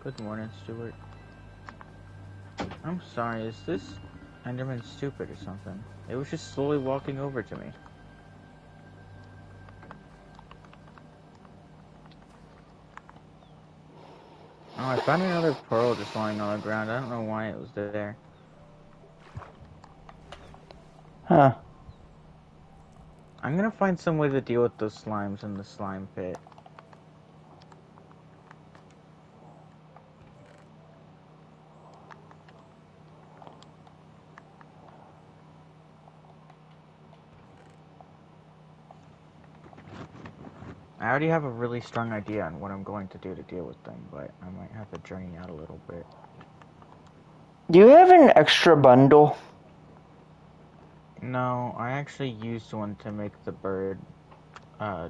Good morning, Stuart. I'm sorry, is this Enderman stupid or something? It was just slowly walking over to me. Oh, I found another pearl just lying on the ground. I don't know why it was there. Huh. I'm gonna find some way to deal with those slimes in the slime pit. I already have a really strong idea on what I'm going to do to deal with them, but I might have to journey out a little bit. Do you have an extra bundle? No, I actually used one to make the bird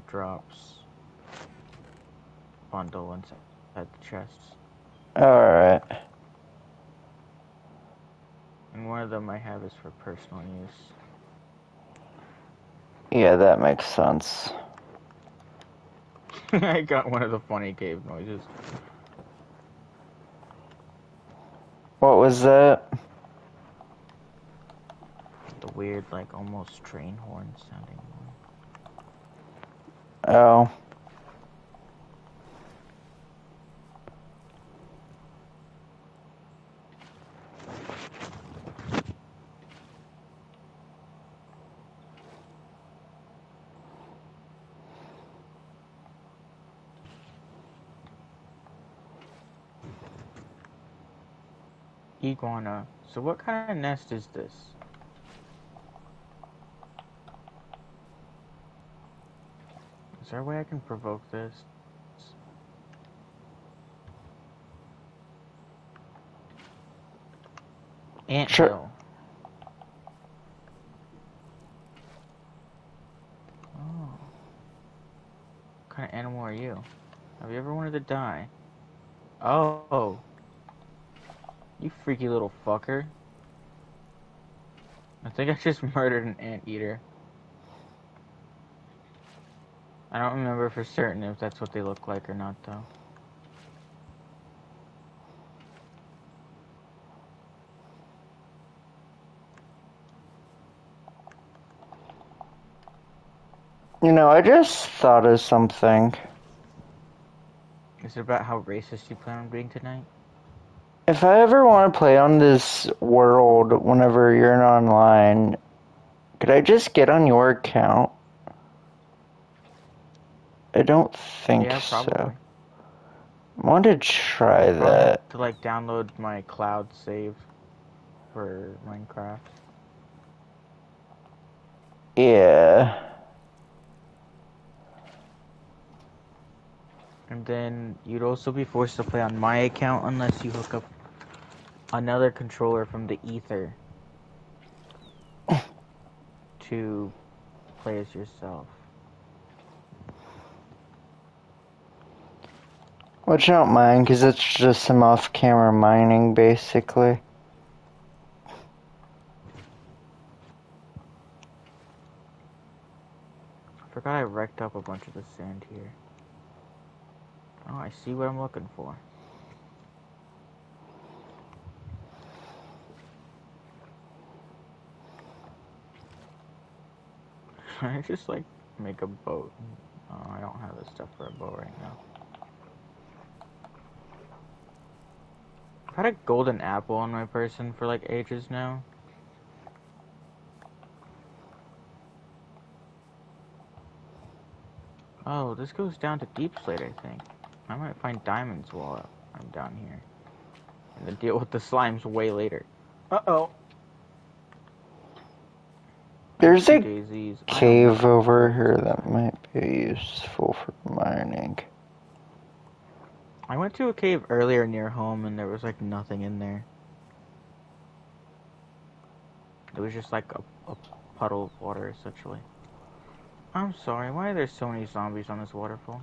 drops bundle inside the chests. Alright. And one of them I have is for personal use. Yeah, that makes sense. I got one of the funny cave noises. What was that? The weird, like, almost train horn sounding one. Oh. Iguana. So what kind of nest is this? Is there a way I can provoke this? Ant Sure. hill. Oh. What kind of animal are you? Have you ever wanted to die? Oh. You freaky little fucker. I think I just murdered an anteater. I don't remember for certain if that's what they look like or not, though. You know, I just thought of something. Is it about how racist you plan on being tonight? If I ever want to play on this world whenever you're not online, could I just get on your account? I don't think Yeah, so. probably. I want to try I'll probably that. have to like download my cloud save for Minecraft. Yeah. And then you'd also be forced to play on my account unless you hook up another controller from the Ether to play as yourself. Which I don't mind, because it's just some off-camera mining, basically. I forgot I wrecked up a bunch of the sand here. Oh, I see what I'm looking for. I just like make a boat. Oh, I don't have the stuff for a boat right now. I've had a golden apple on my person for like ages now. Oh, this goes down to Deep Slate, I think. I might find diamonds while I'm down here. And then deal with the slimes way later. Uh-oh. There's Oopsie a daisies. I cave almost over killed here some that slimes. might be useful for mining. I went to a cave earlier near home and there was like nothing in there. It was just like a puddle of water, essentially. I'm sorry, why are there so many zombies on this waterfall?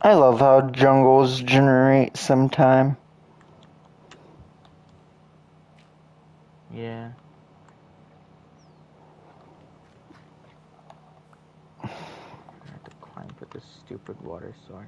I love how jungles generate some time. Yeah. I have to climb for this stupid water source.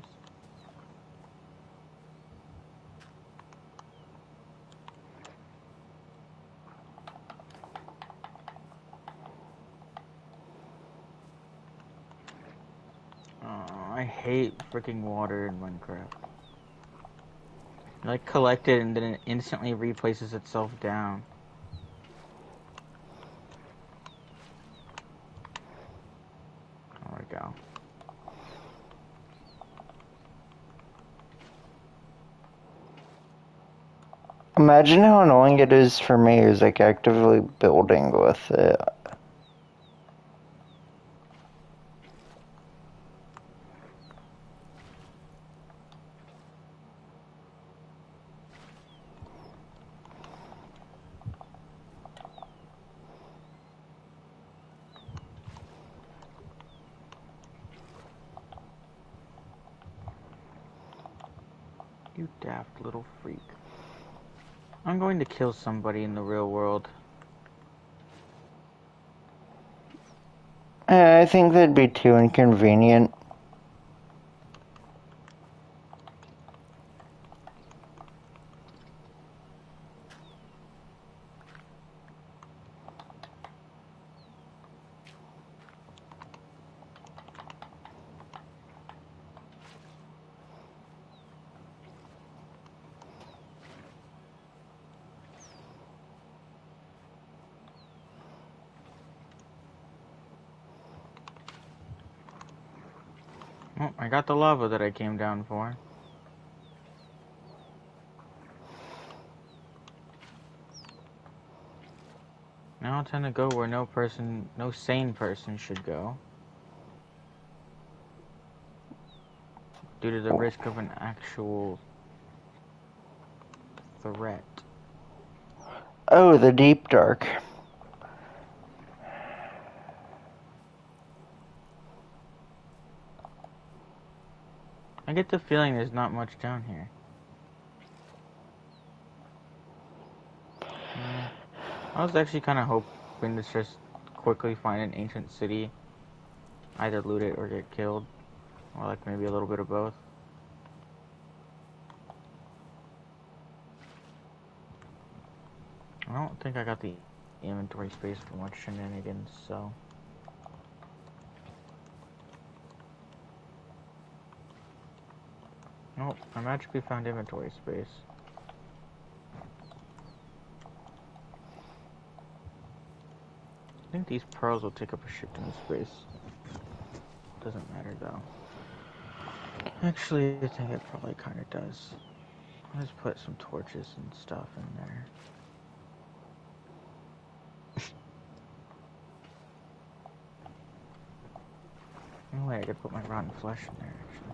Oh, I hate freaking water in Minecraft. You like collect it and then it instantly replaces itself down. There we go. Imagine how annoying it is for me who's like actively building with it. You daft little freak. I'm going to kill somebody in the real world. I think that'd be too inconvenient. Oh, I got the lava that I came down for. Now I tend to go where no sane person should go. Due to the risk of an actual threat. Oh, the deep dark. I get the feeling there's not much down here. I was actually kind of hoping to just quickly find an ancient city, either loot it or get killed, or like maybe a little bit of both. I don't think I got the inventory space for much shenanigans, so... Nope, I magically found inventory space. I think these pearls will take up a shit ton of space. Doesn't matter though. Actually, I think it probably kind of does. I'll just put some torches and stuff in there. Oh wait, I could put my rotten flesh in there actually.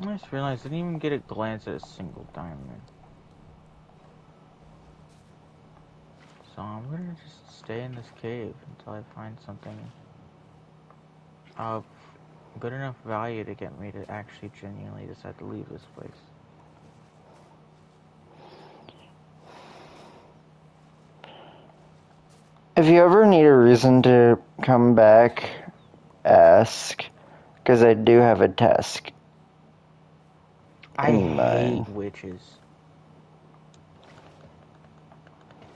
I just realized I didn't even get a glance at a single diamond. So I'm gonna just stay in this cave until I find something of good enough value to get me to actually genuinely decide to leave this place. If you ever need a reason to come back, ask. Because I do have a task. I hate witches.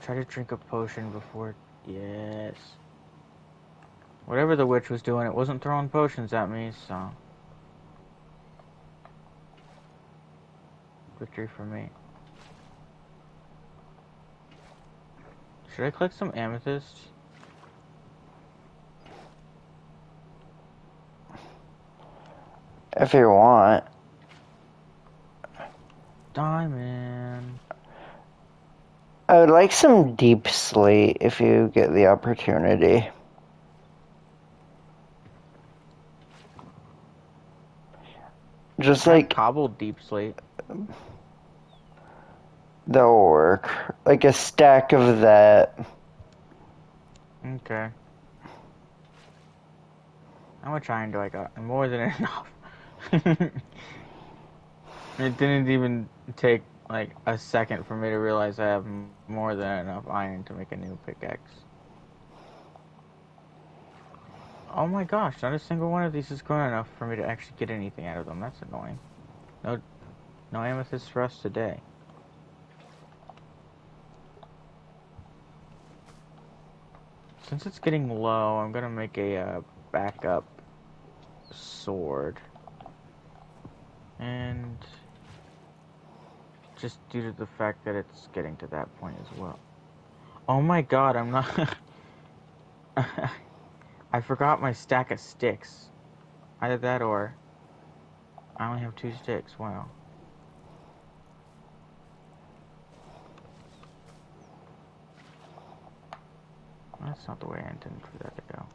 Try to drink a potion before... Yes. Whatever the witch was doing, it wasn't throwing potions at me, so... Victory for me. Should I collect some amethyst? If you want. Diamond. I would like some deep slate if you get the opportunity. Just like cobbled deep slate. That'll work. Like a stack of that. Okay. How much iron do I got? More than enough. It didn't even take like a second for me to realize I have more than enough iron to make a new pickaxe. Oh my gosh, not a single one of these is good enough for me to actually get anything out of them. That's annoying. No amethyst for us today. Since it's getting low, I'm gonna make a backup sword. And just due to the fact that it's getting to that point as well. Oh my god, I'm not... I forgot my stack of sticks. Either that or... I only have 2 sticks, wow. That's not the way I intended for that to go.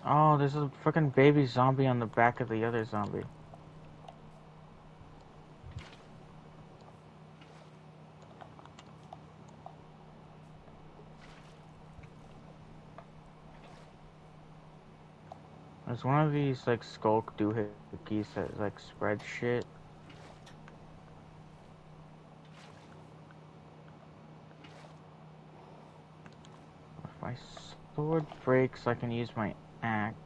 Oh, there's a freaking baby zombie on the back of the other zombie. There's one of these, like, skulk doohickeys that, like, spread shit. If my sword breaks, I can use my axe.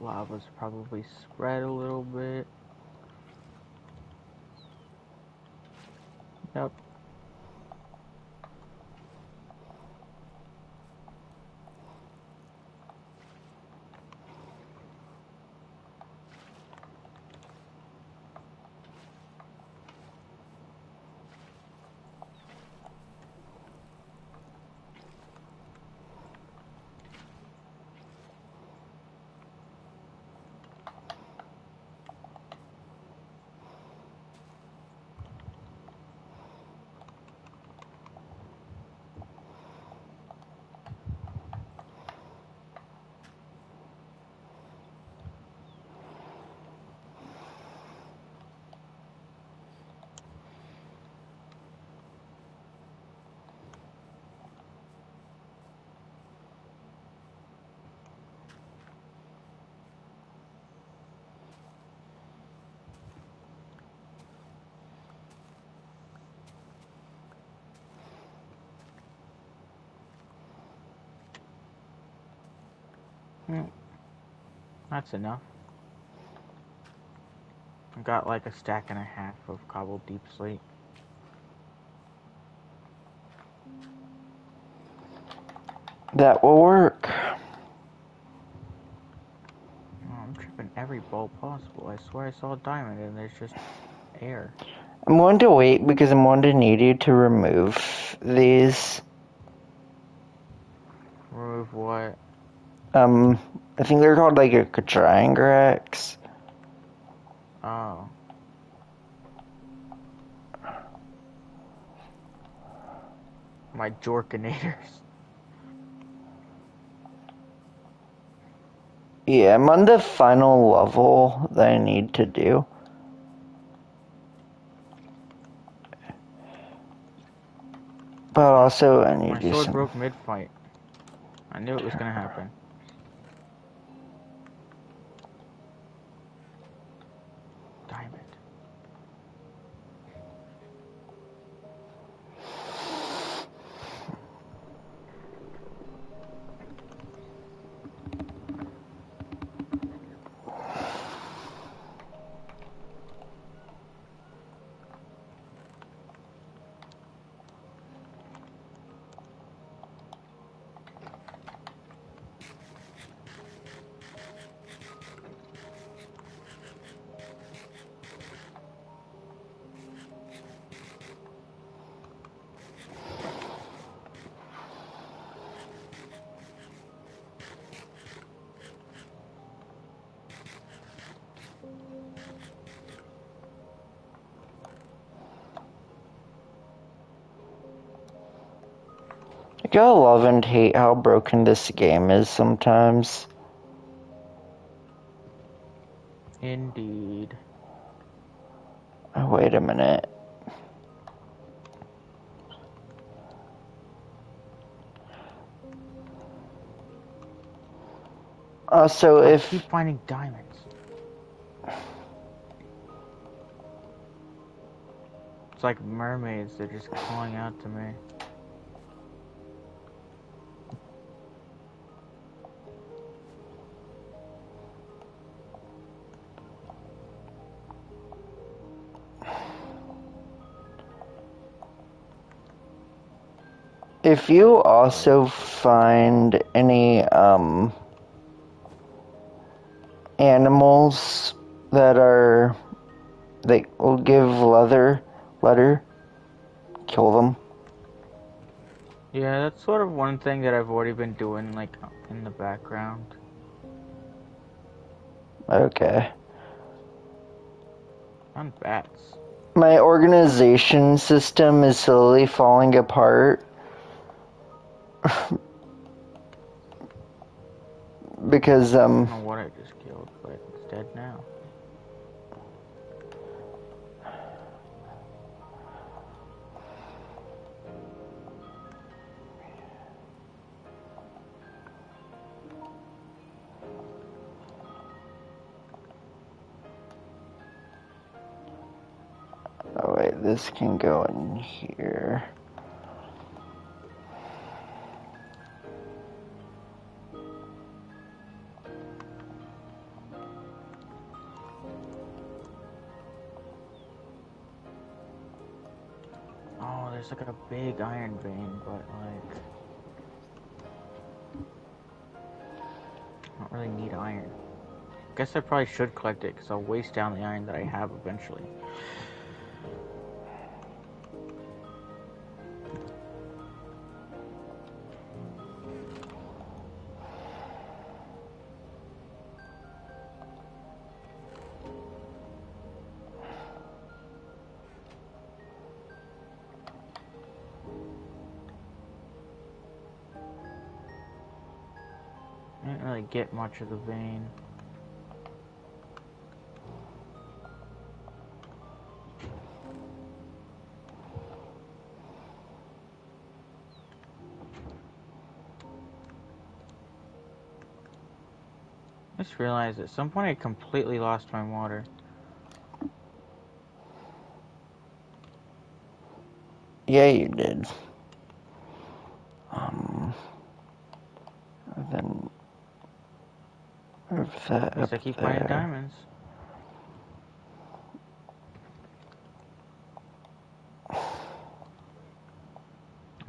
lava's probably spread a little bit. Yep. That's enough. I got like a stack and a half of cobbled deep slate. That will work. Oh, I'm tripping every bolt possible. I swear I saw a diamond and there's just air. I'm going to wait because I'm going to need you to remove these. Remove what? I think they're called like a Triangrex. Oh. My Jorkinators. Yeah, I'm on the final level that I need to do. But also, I need My to do sword some... broke mid-fight. I knew it was gonna happen. Diamond. I gotta love and hate how broken this game is sometimes. Indeed. Oh, wait a minute. Also, I if... keep finding diamonds. It's like mermaids, they're just calling out to me. If you also find any, animals that will give leather, kill them. Yeah, that's sort of one thing that I've already been doing, like, in the background. Okay. On bats. My organization system is slowly falling apart. Because, I don't know what I just killed, but it's dead now. oh wait, this can go in here. like a big iron vein, but like I don't really need iron. Guess I probably should collect it because I'll waste down the iron that I have eventually. I didn't really get much of the vein. I just realized at some point I completely lost my water. Yeah, you did. Then move that At least up I keep finding there. diamonds.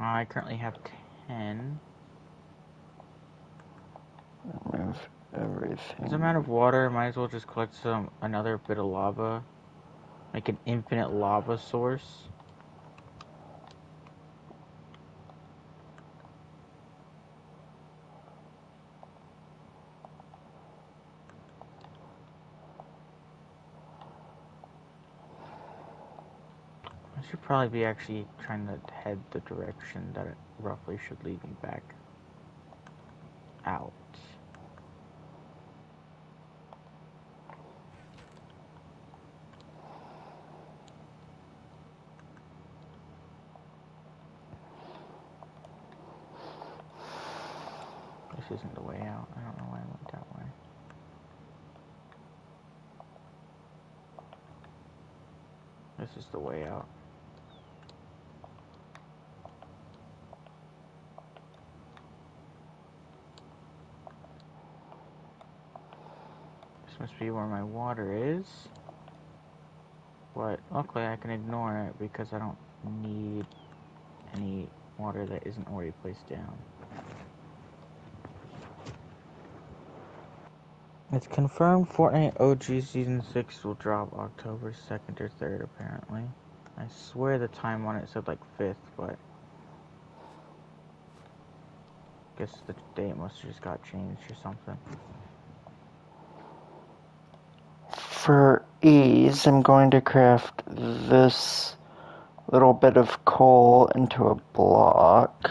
I currently have 10. Move everything. As I'm out of water, might as well just collect another bit of lava. Like an infinite lava source. I should probably be actually trying to head the direction that it roughly should lead me back out. This isn't the way out. I don't know why I went that way. This is the way out. This must be where my water is. But luckily I can ignore it because I don't need any water that isn't already placed down. It's confirmed Fortnite OG Season 6 will drop October 2nd or 3rd, apparently. I swear the time on it said like 5th, but I guess the date must have just got changed or something. For ease, I'm going to craft this little bit of coal into a block.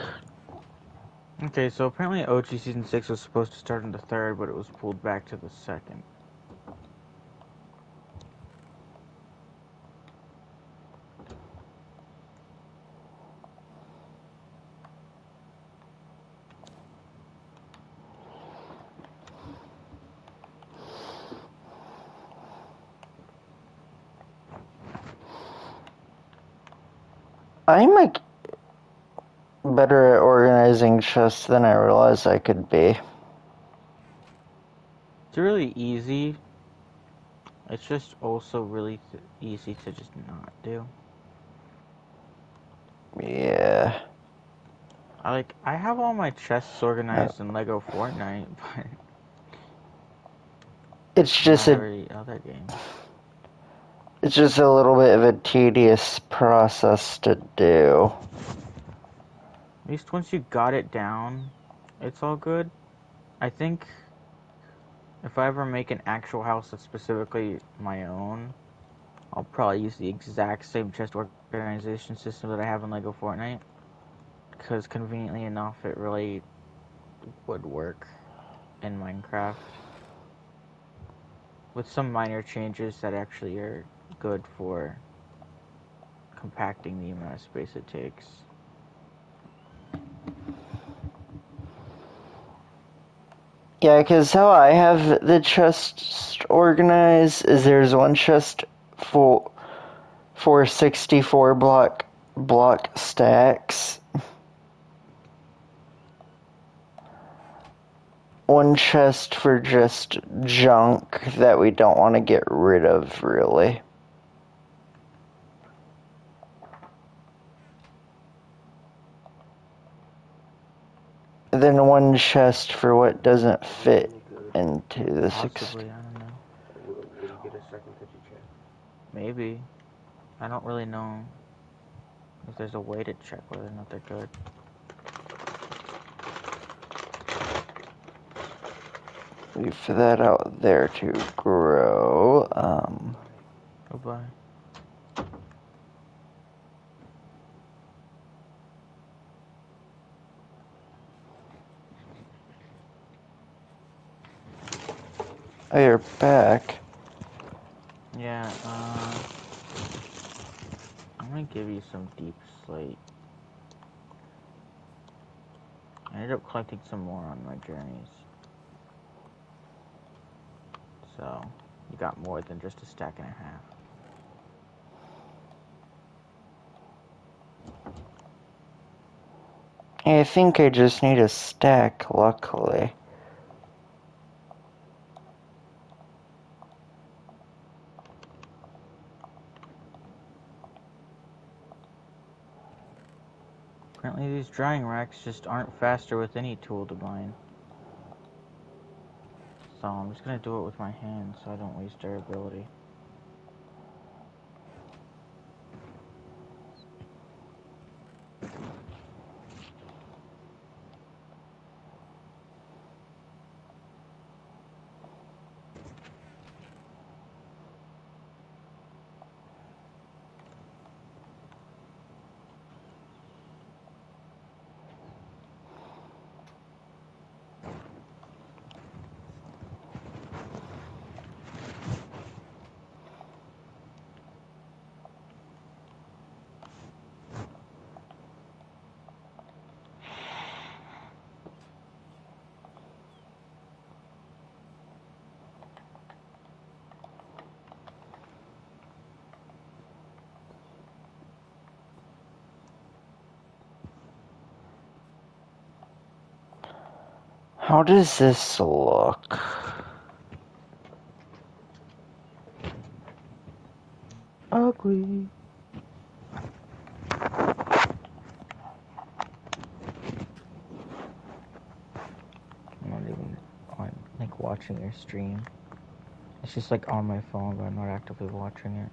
Okay, so apparently OG Season 6 was supposed to start on the 3rd, but it was pulled back to the 2nd. I'm like better at organizing chests than I realized I could be. It's really easy. It's just also really easy to just not do. Yeah. I have all my chests organized in Lego Fortnite, but It's just not every other game. It's just a little bit of a tedious process to do. At least once you got it down, it's all good. I think if I ever make an actual house that's specifically my own, I'll probably use the exact same chest organization system that I have in Lego Fortnite. Because conveniently enough, it really would work in Minecraft. With some minor changes that actually are good for compacting the amount of space it takes. Yeah, because how I have the chests organized is there's one chest for 64 block stacks. One chest for just junk that we don't want to get rid of, really. then one chest for what doesn't fit into the Possibly, I don't know. Will you get a circumcision check? Maybe. I don't really know if there's a way to check whether or not they're good. Leave that out there to grow. Goodbye. Oh, you're back. Yeah, I'm gonna give you some deep slate. I ended up collecting some more on my journeys. So, you got more than just a stack and a half. I think I just need a stack, luckily. Apparently these drying racks just aren't faster with any tool to mine. So I'm just gonna do it with my hands so I don't waste durability. How does this look? Ugly. I'm not even on like watching your stream. It's just like on my phone, but I'm not actively watching it.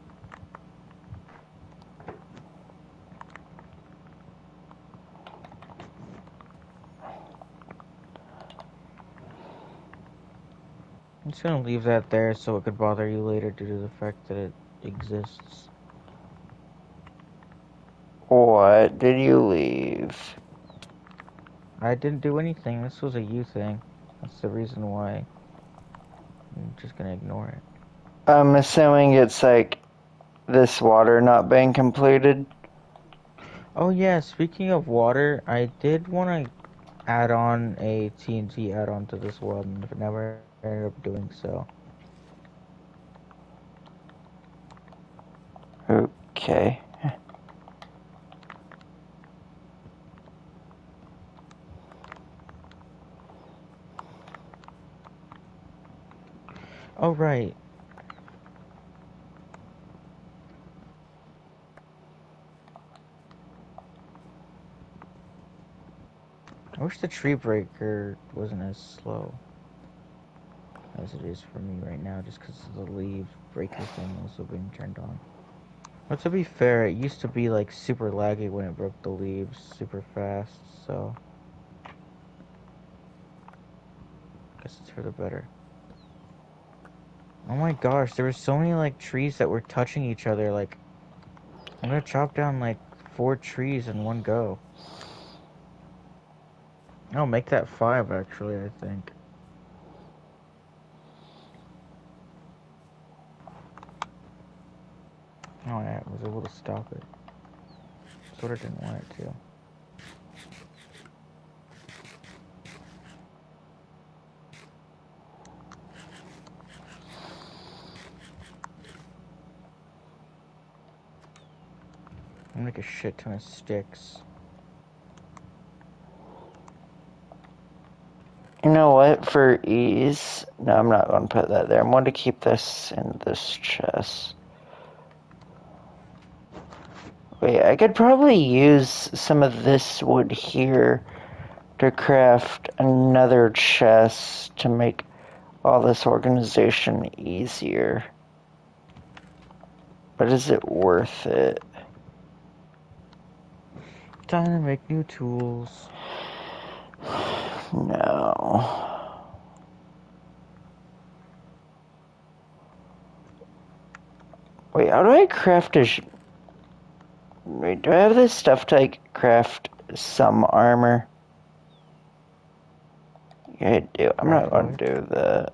I'm just gonna leave that there so it could bother you later due to the fact that it exists. What did you leave? I didn't do anything. This was a you thing. That's the reason why I'm just gonna ignore it. I'm assuming it's like this water not being completed. Oh yeah, speaking of water, I did want to add on a TNT add-on to this world and never ended up doing so. Okay. Oh right. I wish the tree breaker wasn't as slow as it is for me right now, just because of the leaf breaker thing also being turned on. But to be fair, it used to be like super laggy when it broke the leaves super fast, so I guess it's for the better. Oh my gosh, there were so many like trees that were touching each other. Like, I'm gonna chop down like 4 trees in one go. I'll make that 5 actually, I think. Oh yeah, I was able to stop it. Sort of didn't want it to. I'm gonna make a shit ton of sticks. You know what? For ease, no, I'm not going to put that there. I'm going to keep this in this chest. Wait, I could probably use some of this wood here to craft another chest to make all this organization easier. But is it worth it? Time to make new tools. No. Wait, how do I craft a... Wait, do I have this stuff to like craft some armor? Yeah, I do. I'm not going to do that.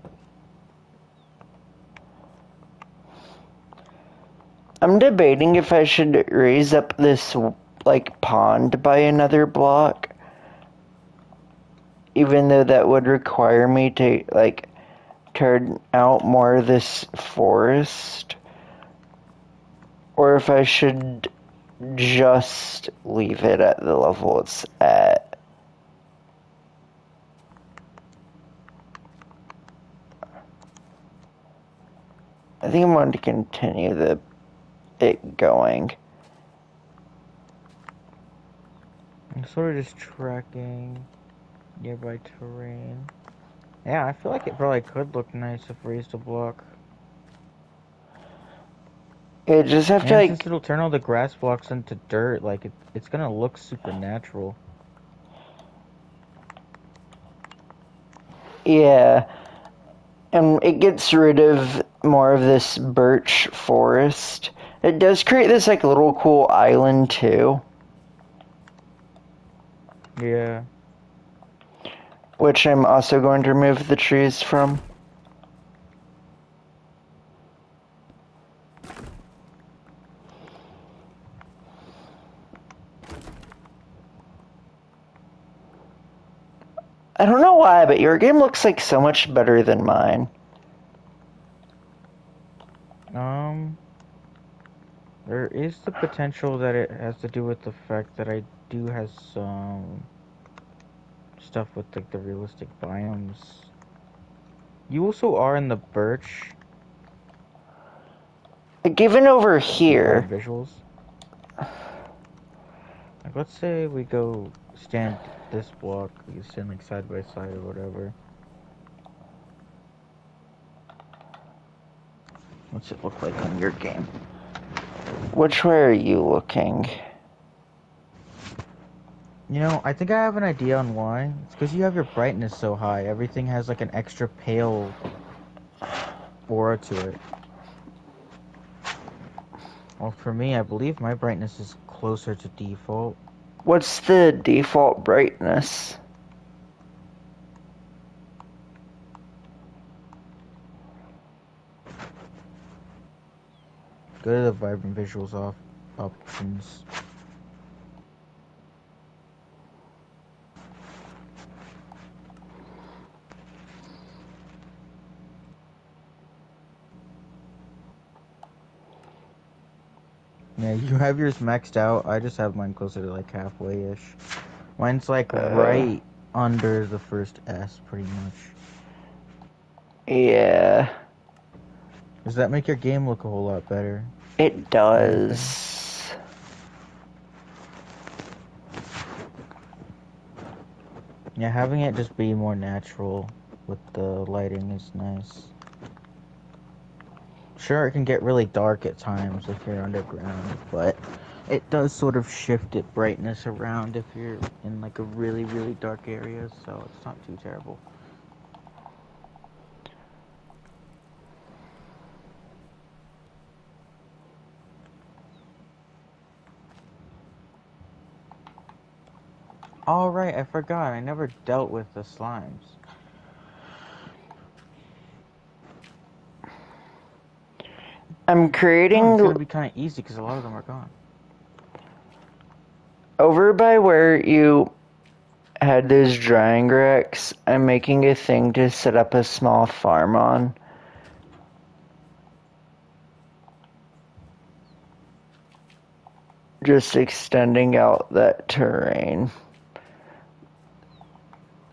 I'm debating if I should raise up this, like, pond by another block. Even though that would require me to, like, turn out more of this forest. Or if I should just leave it at the level it's at. I think I'm going to continue it going. I'm sort of just tracking nearby terrain. Yeah, I feel like it probably could look nice if raised a block. You just have to, And like... since it'll turn all the grass blocks into dirt, like, it's gonna look super natural. Yeah. And it gets rid of more of this birch forest. It does create this, like, little cool island, too. Yeah. Which I'm also going to remove the trees from. I don't know why, but your game looks like so much better than mine. There is the potential that it has to do with the fact that I do have some stuff with like the realistic biomes. You also are in the birch. Like, even over Do you have here, visuals? Like, let's say we go stand this block. We can stand like side by side or whatever. What's it look like on your game? which way are you looking? You know, I think I have an idea on why. It's because you have your brightness so high. Everything has like an extra pale aura to it. Well, for me, I believe my brightness is closer to default. What's the default brightness? Go to the vibrant visuals options. Yeah, you have yours maxed out. I just have mine closer to like halfway-ish. Mine's like right under the first S, pretty much. Yeah. Does that make your game look a whole lot better? It does. Yeah, having it just be more natural with the lighting is nice. Sure, it can get really dark at times if you're underground, but it does sort of shift its brightness around if you're in like a really, really dark area, so it's not too terrible. All right, I forgot. I never dealt with the slimes. I'm creating... Oh, it's gonna be kind of easy because a lot of them are gone. Over by where you had those drying racks, I'm making a thing to set up a small farm on. Just extending out that terrain.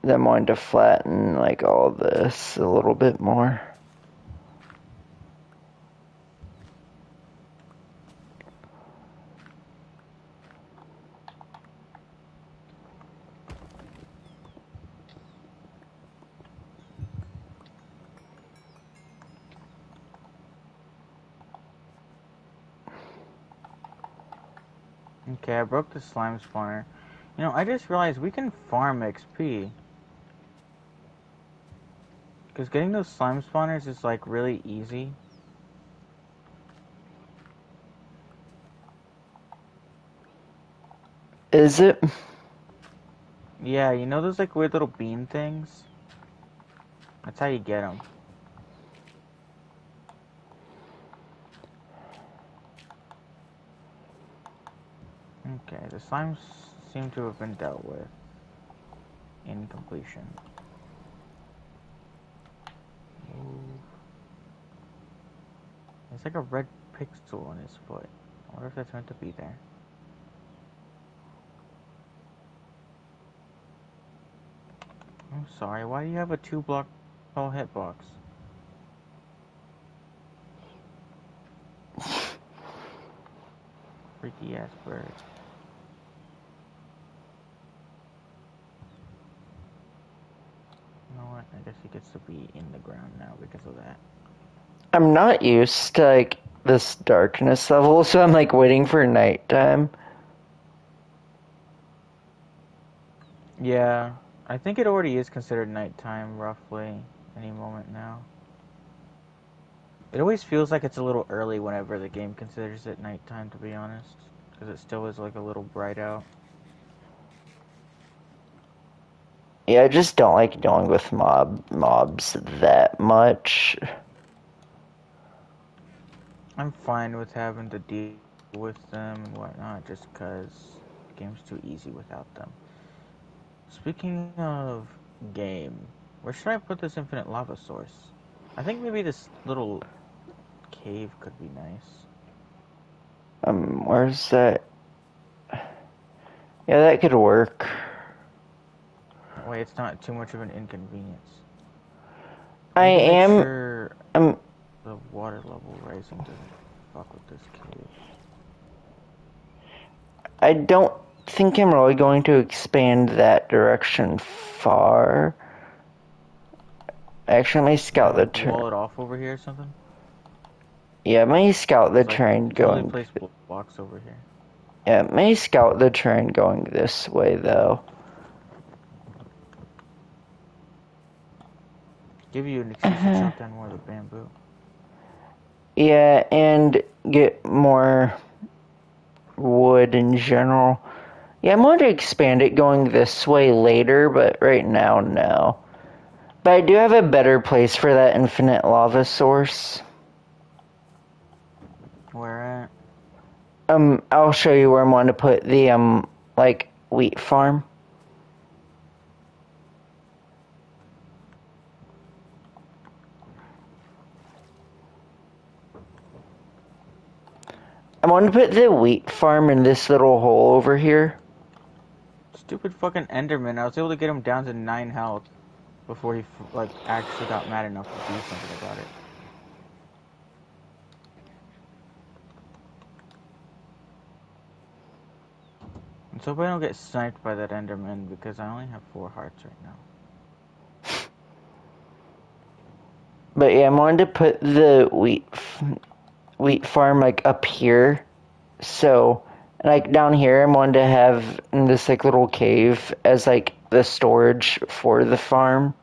Then I'm going to flatten like all this a little bit more. Okay, I broke the slime spawner. You know, I just realized we can farm XP. Because getting those slime spawners is, like, really easy. Is it? Yeah, you know those, like, weird little bean things? That's how you get them. Okay, the slimes seem to have been dealt with in completion. Move. There's like a red pixel on his foot. I wonder if that's meant to be there. I'm sorry, why do you have a 2-block tall hitbox? Freaky ass bird. You know what? I guess he gets to be in the ground now because of that. I'm not used to, like, this darkness level, so I'm, like, waiting for nighttime. Yeah, I think it already is considered nighttime, roughly, any moment now. It always feels like it's a little early whenever the game considers it nighttime, to be honest. Because it still is, like, a little bright out. Yeah, I just don't like dealing with mobs that much. I'm fine with having to deal with them and whatnot, just because the game's too easy without them. Speaking of game, where should I put this infinite lava source? I think maybe this little cave could be nice. Where's that? Yeah, that could work. That way it's not too much of an inconvenience. I need to make am, sure um, the water level rising doesn't fuck with this cave. I don't think I'm really going to expand that direction far. Actually, I may scout the Like, wall it off over here or something? Yeah, I may scout the Like, terrain totally going. place blocks over here. Yeah, I may scout the terrain going this way though. Give you an excuse to chop down more of the bamboo. Yeah, and get more wood in general. Yeah, I'm going to expand it going this way later, but right now, no. But I do have a better place for that infinite lava source. Where at? I'll show you where I'm going to put the, like, wheat farm. I'm going to put the wheat farm in this little hole over here. Stupid fucking Enderman. I was able to get him down to 9 health before he, like, actually got mad enough to do something about it. Let's hope I don't get sniped by that Enderman because I only have 4 hearts right now. But yeah, I'm going to put the wheat farm like up here. So, like down here, I'm going to have in this like little cave as like the storage for the farm.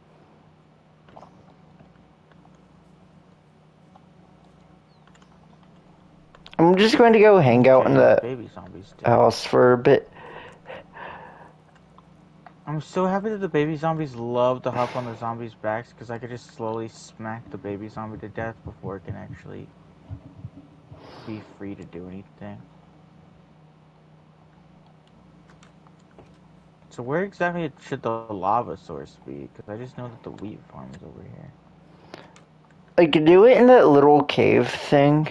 I'm just going to go hang out in the baby zombies do. house for a bit. I'm so happy that the baby zombies love to hop on the zombies' backs because I could just slowly smack the baby zombie to death before it can actually be free to do anything. So where exactly should the lava source be? Because I just know that the wheat farm is over here. Like, do it in that little cave thing.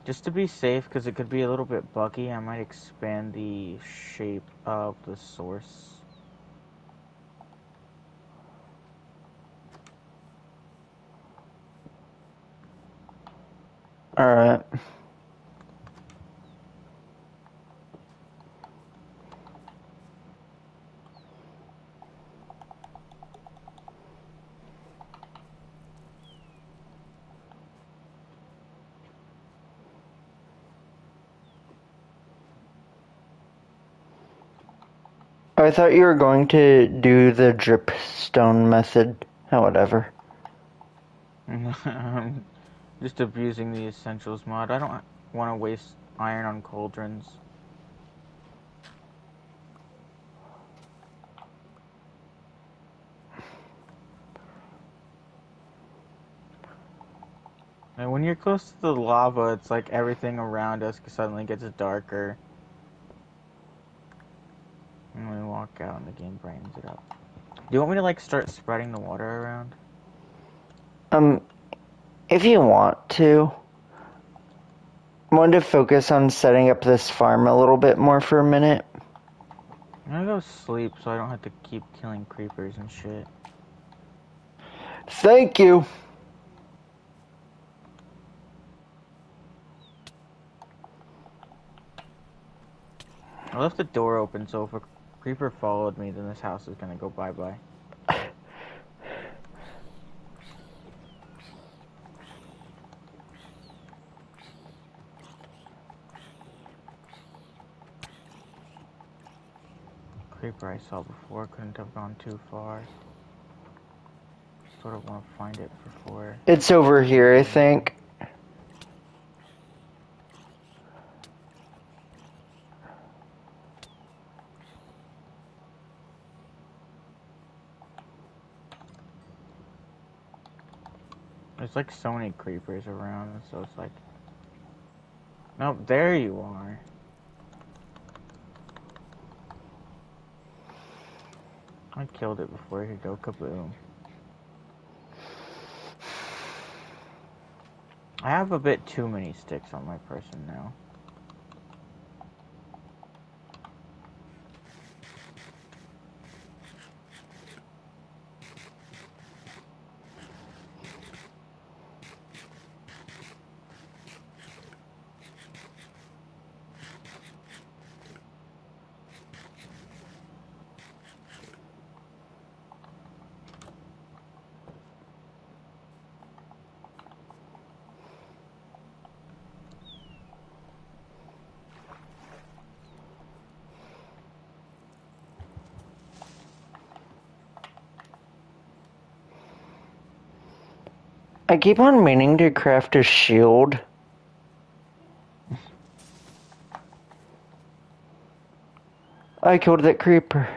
Just to be safe, because it could be a little bit buggy, I might expand the shape of the source. Alright. I thought you were going to do the dripstone method. However. I'm just abusing the essentials mod. I don't want to waste iron on cauldrons. And when you're close to the lava, it's like everything around us suddenly gets darker. And we walk out and the game brightens it up. Do you want me to like start spreading the water around? If you want to. I wanted to focus on setting up this farm a little bit more for a minute. I'm gonna go sleep so I don't have to keep killing creepers and shit. Thank you. I left the door open so if a creeper followed me, then this house is gonna go bye-bye. Creeper I saw before couldn't have gone too far. Sort of want to find it before. It's over here, I think. There's like so many creepers around, so it's like... Nope, there you are. I killed it before it could go kaboom. I have a bit too many sticks on my person now. I keep on meaning to craft a shield. I killed that creeper.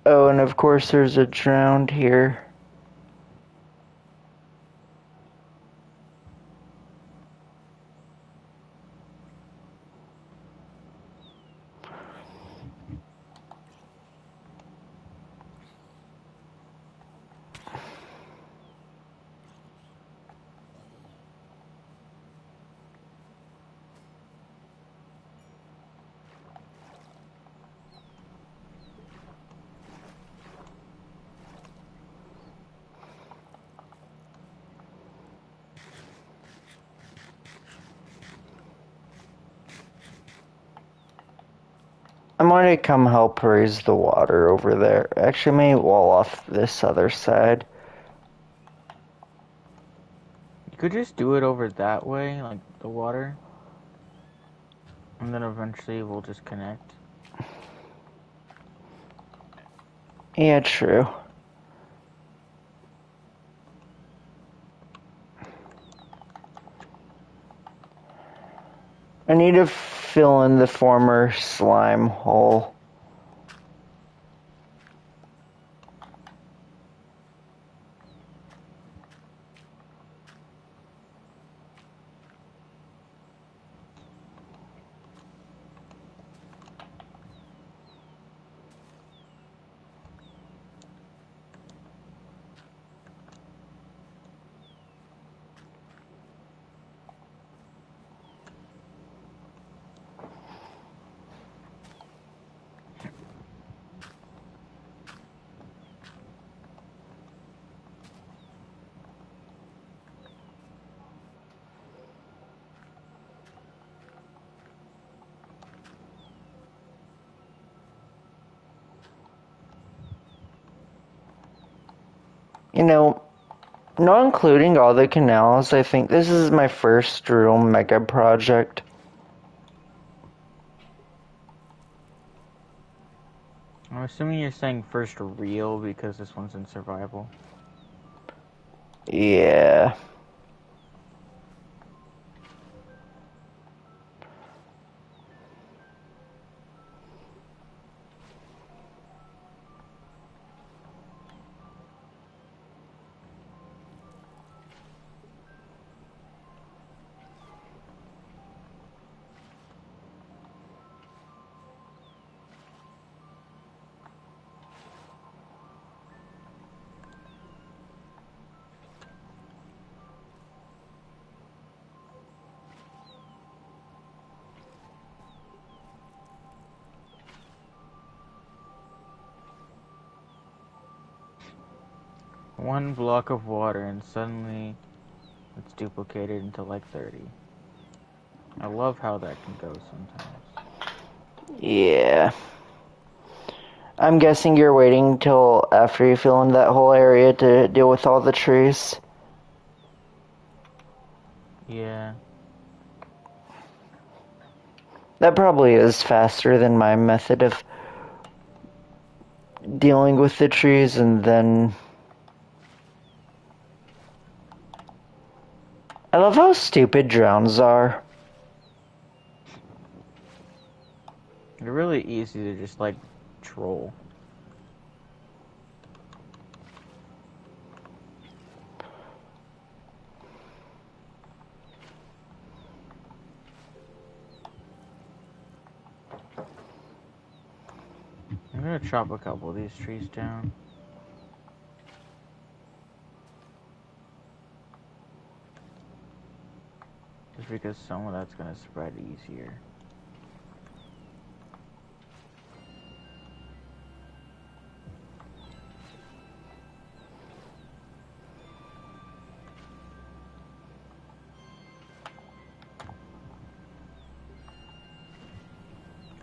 Oh, and of course there's a drowned here. I'm going to come help raise the water over there. Actually, maybe wall off this other side. You could just do it over that way, like the water. And then eventually we'll just connect. Yeah, true. I need to fill in the former slime hole. You know, not including all the canals, I think this is my first real mega project. I'm assuming you're saying first real because this one's in survival. Yeah. One block of water and suddenly it's duplicated into like 30. I love how that can go sometimes. Yeah. I'm guessing you're waiting till after you fill in that whole area to deal with all the trees. Yeah. That probably is faster than my method of dealing with the trees, and then I love how stupid drowns are. They're really easy to just like troll. I'm gonna chop a couple of these trees down. Just because some of that's gonna spread easier.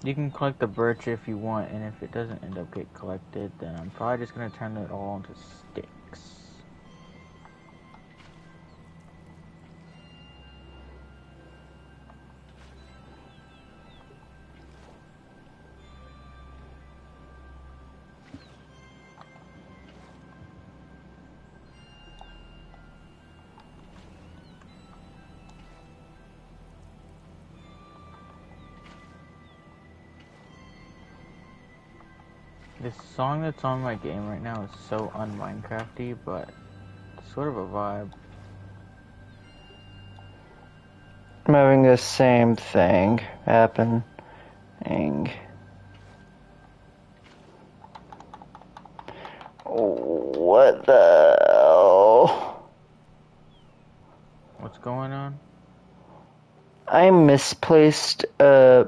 You can collect the birch if you want, and if it doesn't end up get collected, then I'm probably just gonna turn it all into sticks. This song that's on my game right now is so un-Minecrafty, but it's sort of a vibe. I'm having the same thing happening. What the hell? What's going on? I misplaced a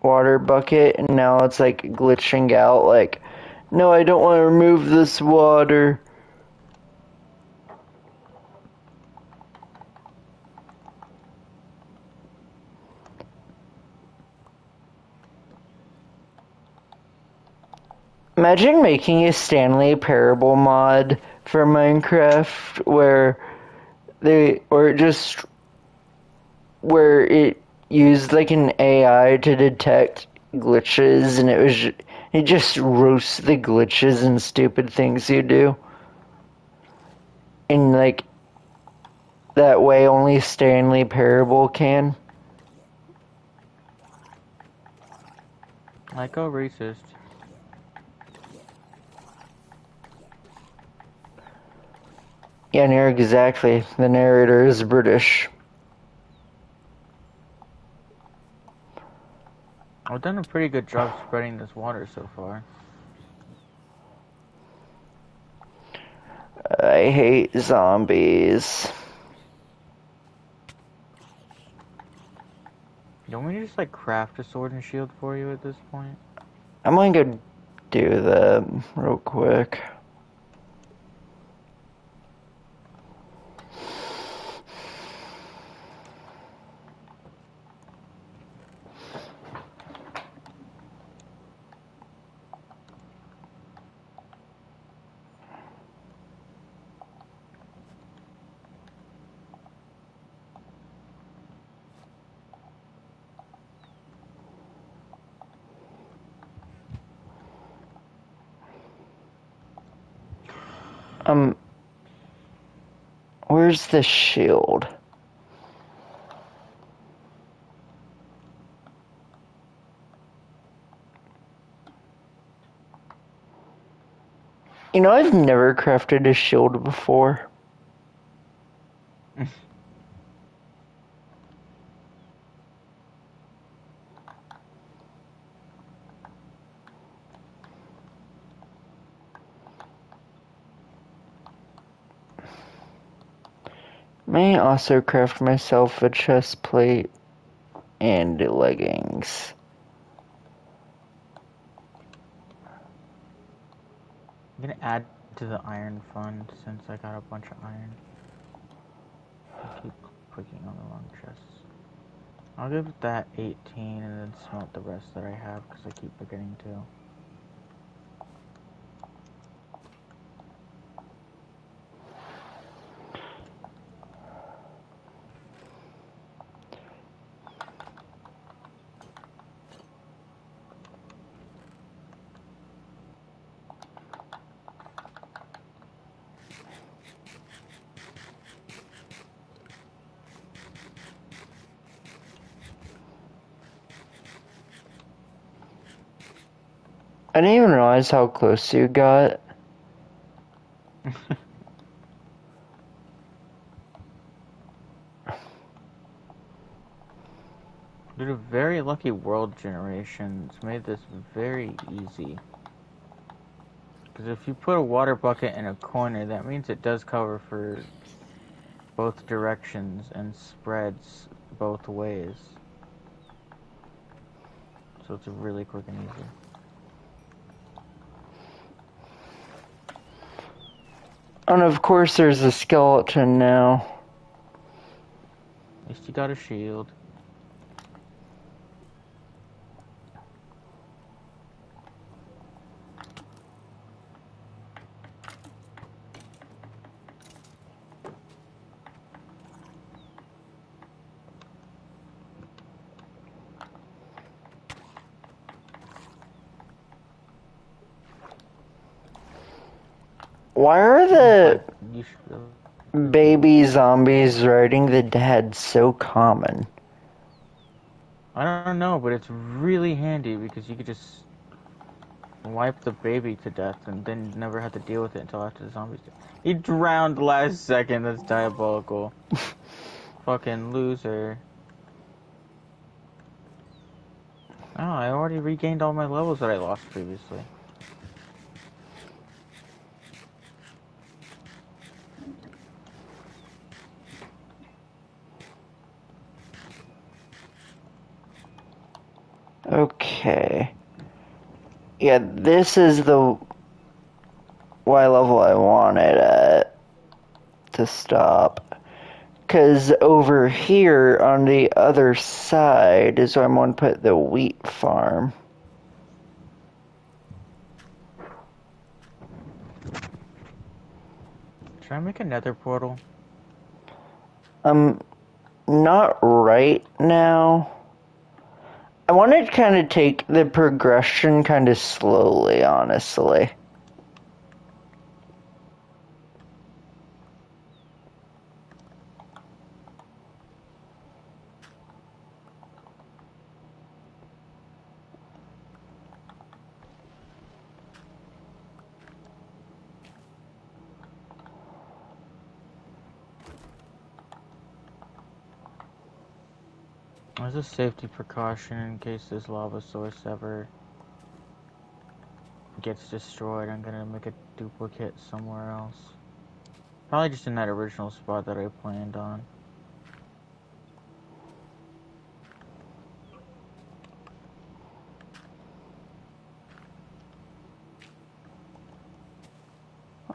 water bucket and now it's like glitching out like, no, I don't want to remove this water. Imagine making a Stanley Parable mod for Minecraft where it used like an AI to detect glitches, and it just roasts the glitches and stupid things you do. And like that way only Stanley Parable can. Like, oh, racist. Yeah, near exactly. The narrator is British. I've done a pretty good job spreading this water so far. I hate zombies. You want me to just like craft a sword and shield for you at this point? I'm gonna go do that real quick. Where's the shield? You know, I've never crafted a shield before. May also craft myself a chest plate and leggings. I'm gonna add to the iron fund since I got a bunch of iron. I keep clicking on the wrong chests. I'll give that 18 and then smelt the rest that I have because I keep forgetting to. I didn't even realize how close you got. Due to very lucky world generations, made this very easy. Because if you put a water bucket in a corner, that means it does cover for both directions and spreads both ways. So it's really quick and easy. And of course there's a skeleton now. At least you got a shield. Why are the You should baby zombies riding the dad so common? I don't know, but it's really handy because you could just wipe the baby to death and then never have to deal with it until after the zombies do. He drowned last second, that's diabolical. Fucking loser. Oh, I already regained all my levels that I lost previously. Okay. Yeah, this is the Y level I wanted at to stop. Because over here on the other side is where I'm going to put the wheat farm. Should I make another portal? Not right now. I want to kind of take the progression kind of slowly, honestly. As a safety precaution in case this lava source ever gets destroyed, I'm gonna make a duplicate somewhere else. Probably just in that original spot that I planned on.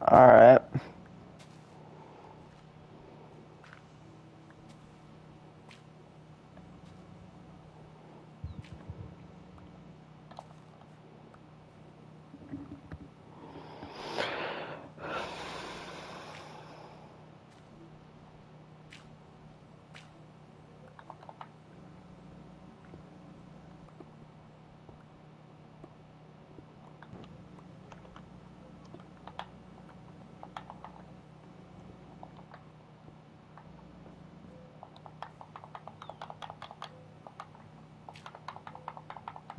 Alright.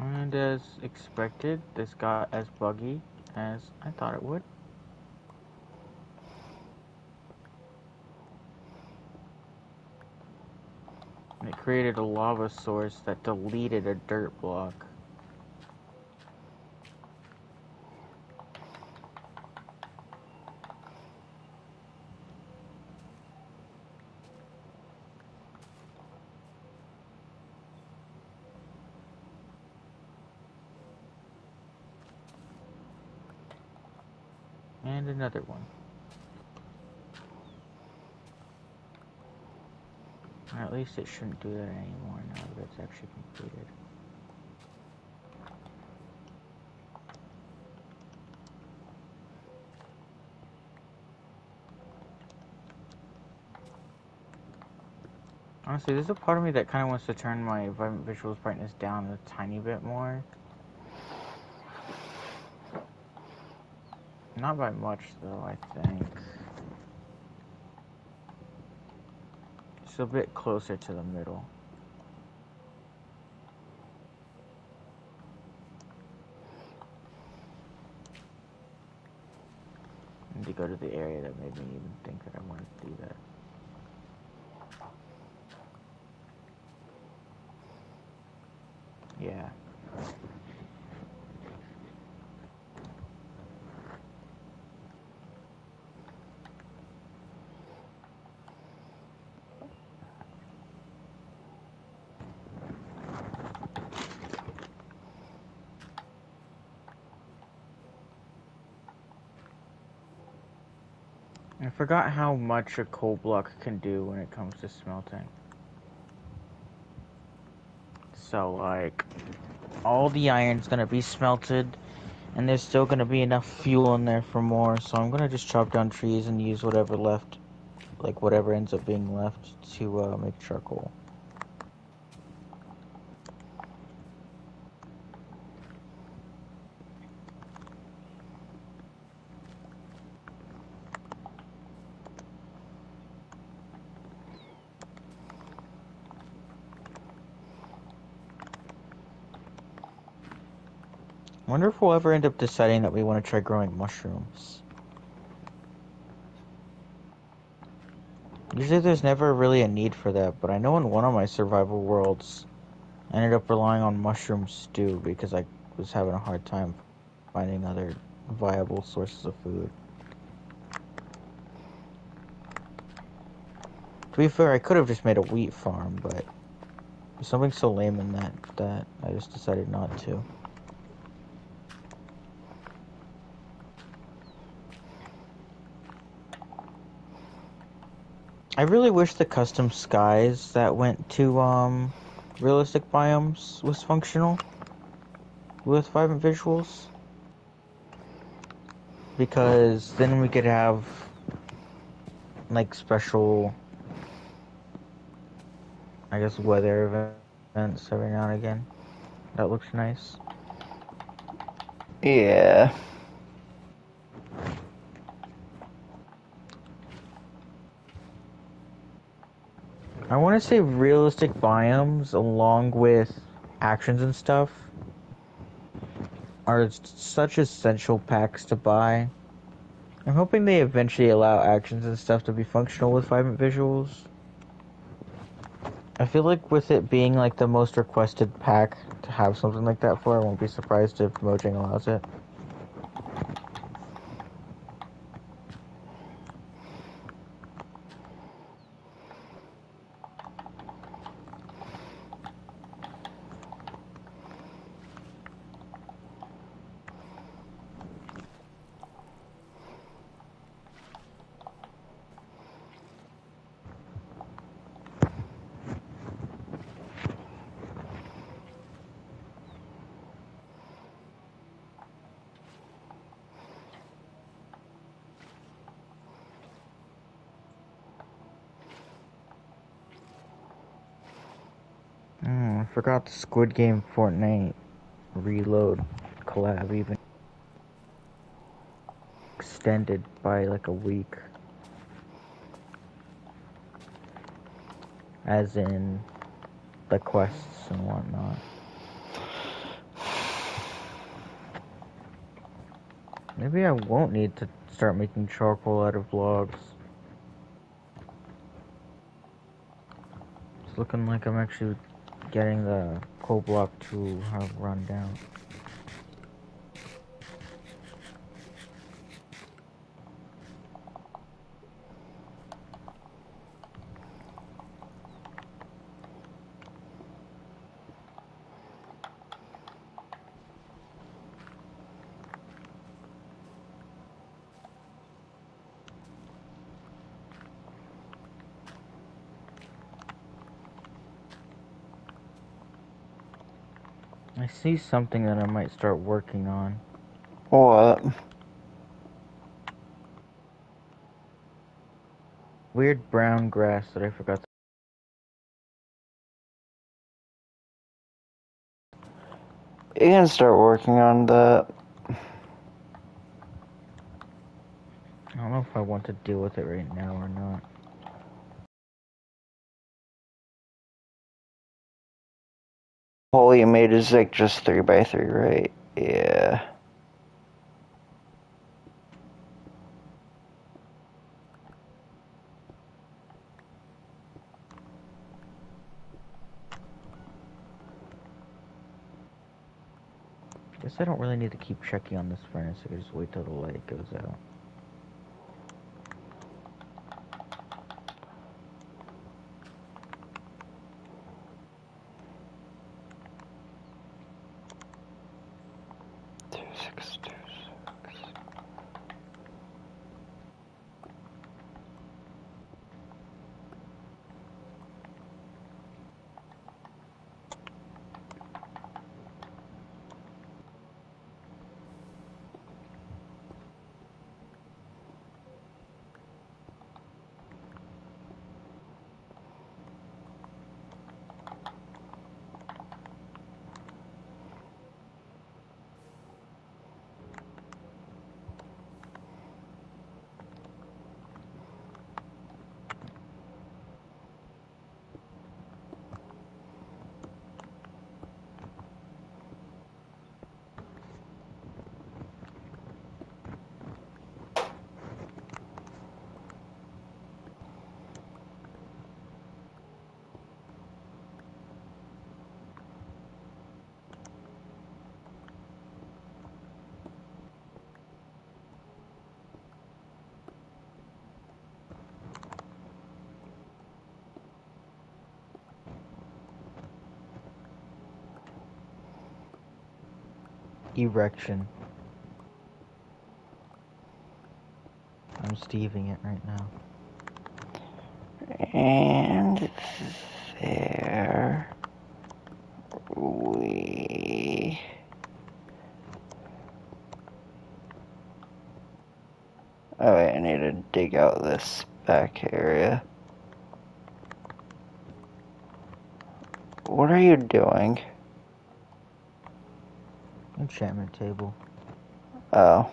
And as expected, this got as buggy as I thought it would. And it created a lava source that deleted a dirt block. And another one. Or at least it shouldn't do that anymore now that it's actually completed. Honestly, there's a part of me that kind of wants to turn my Vibrant Visuals brightness down a tiny bit more. Not by much, though, I think. Just a bit closer to the middle. And to go to the area that made me even think that I wanted to do that. Yeah. I forgot how much a coal block can do when it comes to smelting. So, like, all the iron's gonna be smelted, and there's still gonna be enough fuel in there for more, so I'm gonna just chop down trees and use whatever left, like, whatever ends up being left to, make charcoal. Wonder if we'll ever end up deciding that we want to try growing mushrooms. Usually there's never really a need for that, but I know in one of my survival worlds, I ended up relying on mushroom stew because I was having a hard time finding other viable sources of food. To be fair, I could have just made a wheat farm, but there's something so lame in that I just decided not to. I really wish the custom skies that went to realistic biomes was functional with Vibrant Visuals, because then we could have like special, I guess, weather events every now and again. That looks nice. Yeah. I want to say realistic biomes along with actions and stuff are such essential packs to buy. I'm hoping they eventually allow actions and stuff to be functional with Vibrant Visuals. I feel like with it being like the most requested pack to have something like that for, I won't be surprised if Mojang allows it. I forgot the Squid Game Fortnite Reload collab even extended by like a week. As in the quests and whatnot. Maybe I won't need to start making charcoal out of logs. It's looking like I'm actually getting the coal block to run down. I see something that I might start working on. What? Weird brown grass that I forgot to... You can start working on that. I don't know if I want to deal with it right now or not. Hole you made is like just 3x3, right? Yeah. Guess I don't really need to keep checking on this furnace. I can just wait till the light goes out. Erection. I'm Steving it right now. And there we... Oh wait, I need to dig out this back area. What are you doing? Enchantment table. Oh.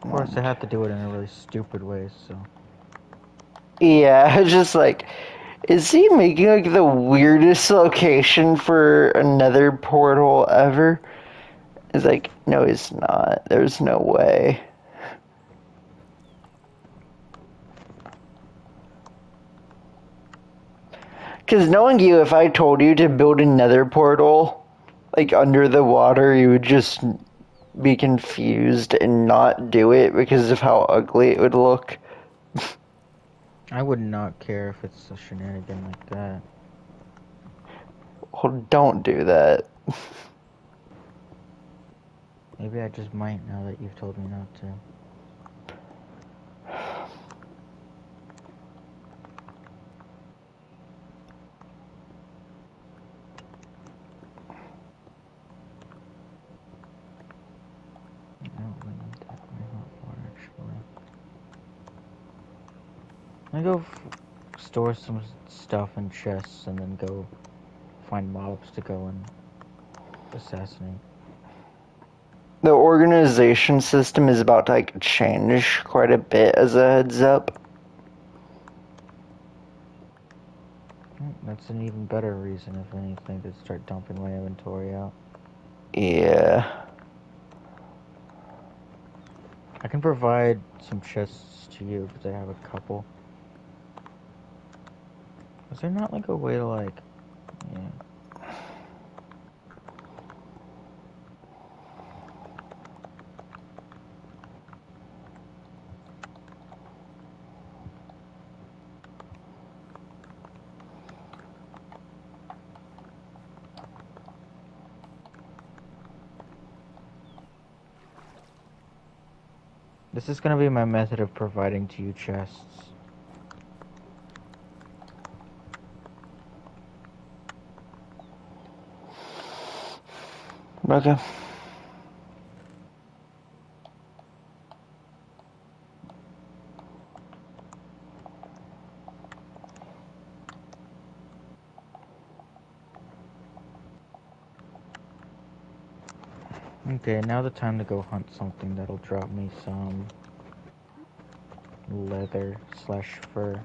Of course, I have to do it in a really stupid way, so... Yeah, just like... Is he making like the weirdest location for another portal ever? It's like, no he's not. There's no way. Because knowing you, if I told you to build another portal, like under the water, you would just be confused and not do it because of how ugly it would look. I would not care if it's a shenanigan like that. Well, don't do that. Maybe I just might now that you've told me not to. I don't really need that very hot water, actually. I go store some stuff in chests and then go find mobs to go and assassinate. The organization system is about to like change quite a bit as a heads up. That's an even better reason, if anything, to start dumping my inventory out. Yeah. I can provide some chests to you, because I have a couple. Is there not, like, a way to, like... Yeah. This is gonna be my method of providing to you chests. Okay. Okay, now the time to go hunt something that'll drop me some leather slash fur.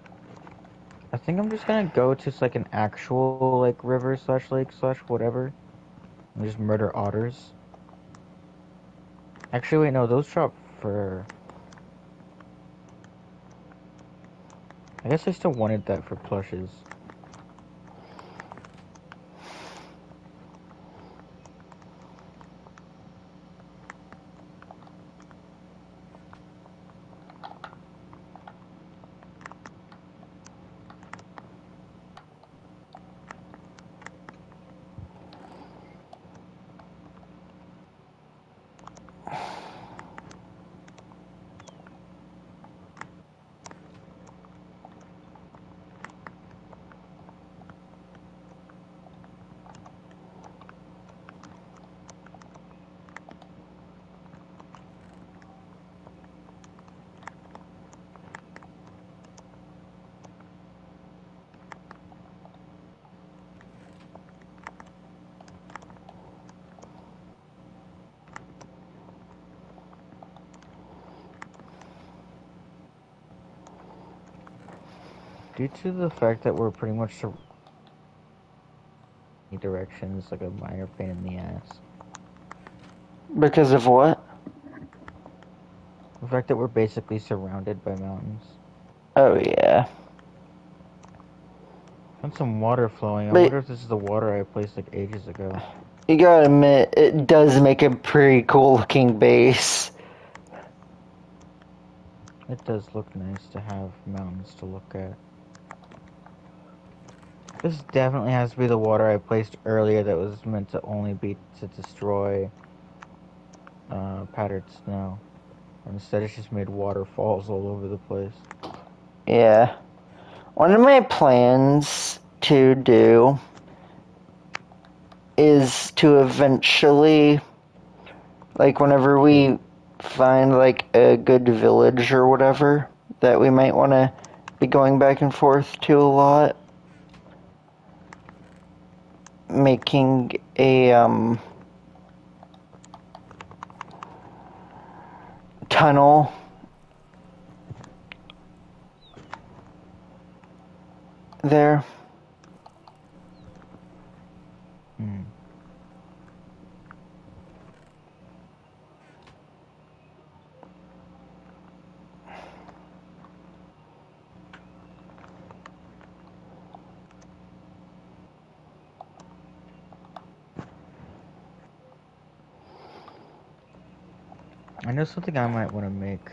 I think I'm just gonna go to like an actual like river slash lake slash whatever and just murder otters. Actually, wait, no, those drop fur. I guess I still wanted that for plushes. Due to the fact that we're pretty much directions, like a minor pain in the ass. Because of what? The fact that we're basically surrounded by mountains. Oh, yeah. Found some water flowing. I But wonder if this is the water I placed like ages ago. you gotta admit, it does make a pretty cool looking base. It does look nice to have mountains to look at. This definitely has to be the water I placed earlier that was meant to only be to destroy powdered snow. Instead it's just made waterfalls all over the place. Yeah. One of my plans to do is to eventually, like, whenever we find, like, a good village or whatever, that we might want to be going back and forth to a lot, making a, tunnel there. Hmm. I know something I might want to make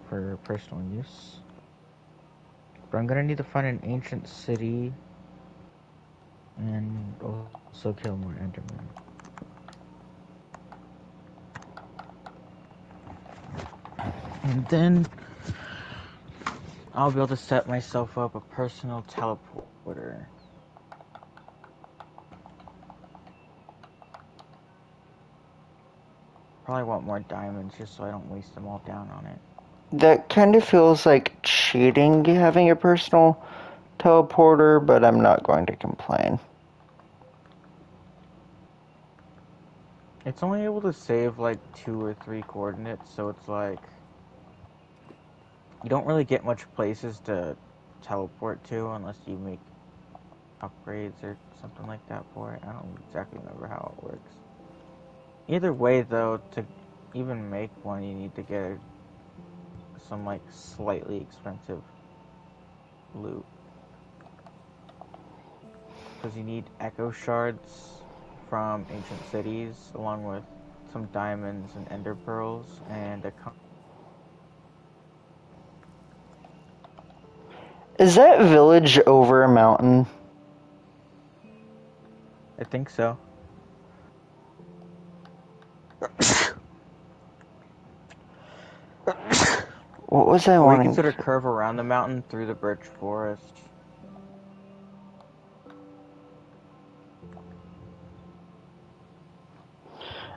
for personal use. But I'm gonna need to find an ancient city and also kill more Endermen. And then I'll be able to set myself up a personal teleporter. Probably want more diamonds just so I don't waste them all down on it. That kind of feels like cheating having a personal teleporter, but I'm not going to complain. It's only able to save like 2 or 3 coordinates, so it's like you don't really get much places to teleport to unless you make upgrades or something like that for it. I don't exactly remember how it works. Either way, though, to even make one, you need to get some like slightly expensive loot. Because you need echo shards from ancient cities, along with some diamonds and ender pearls, and a Is that village over a mountain? I think so. What was I Or you wanting can sort of to... curve around the mountain through the birch forest.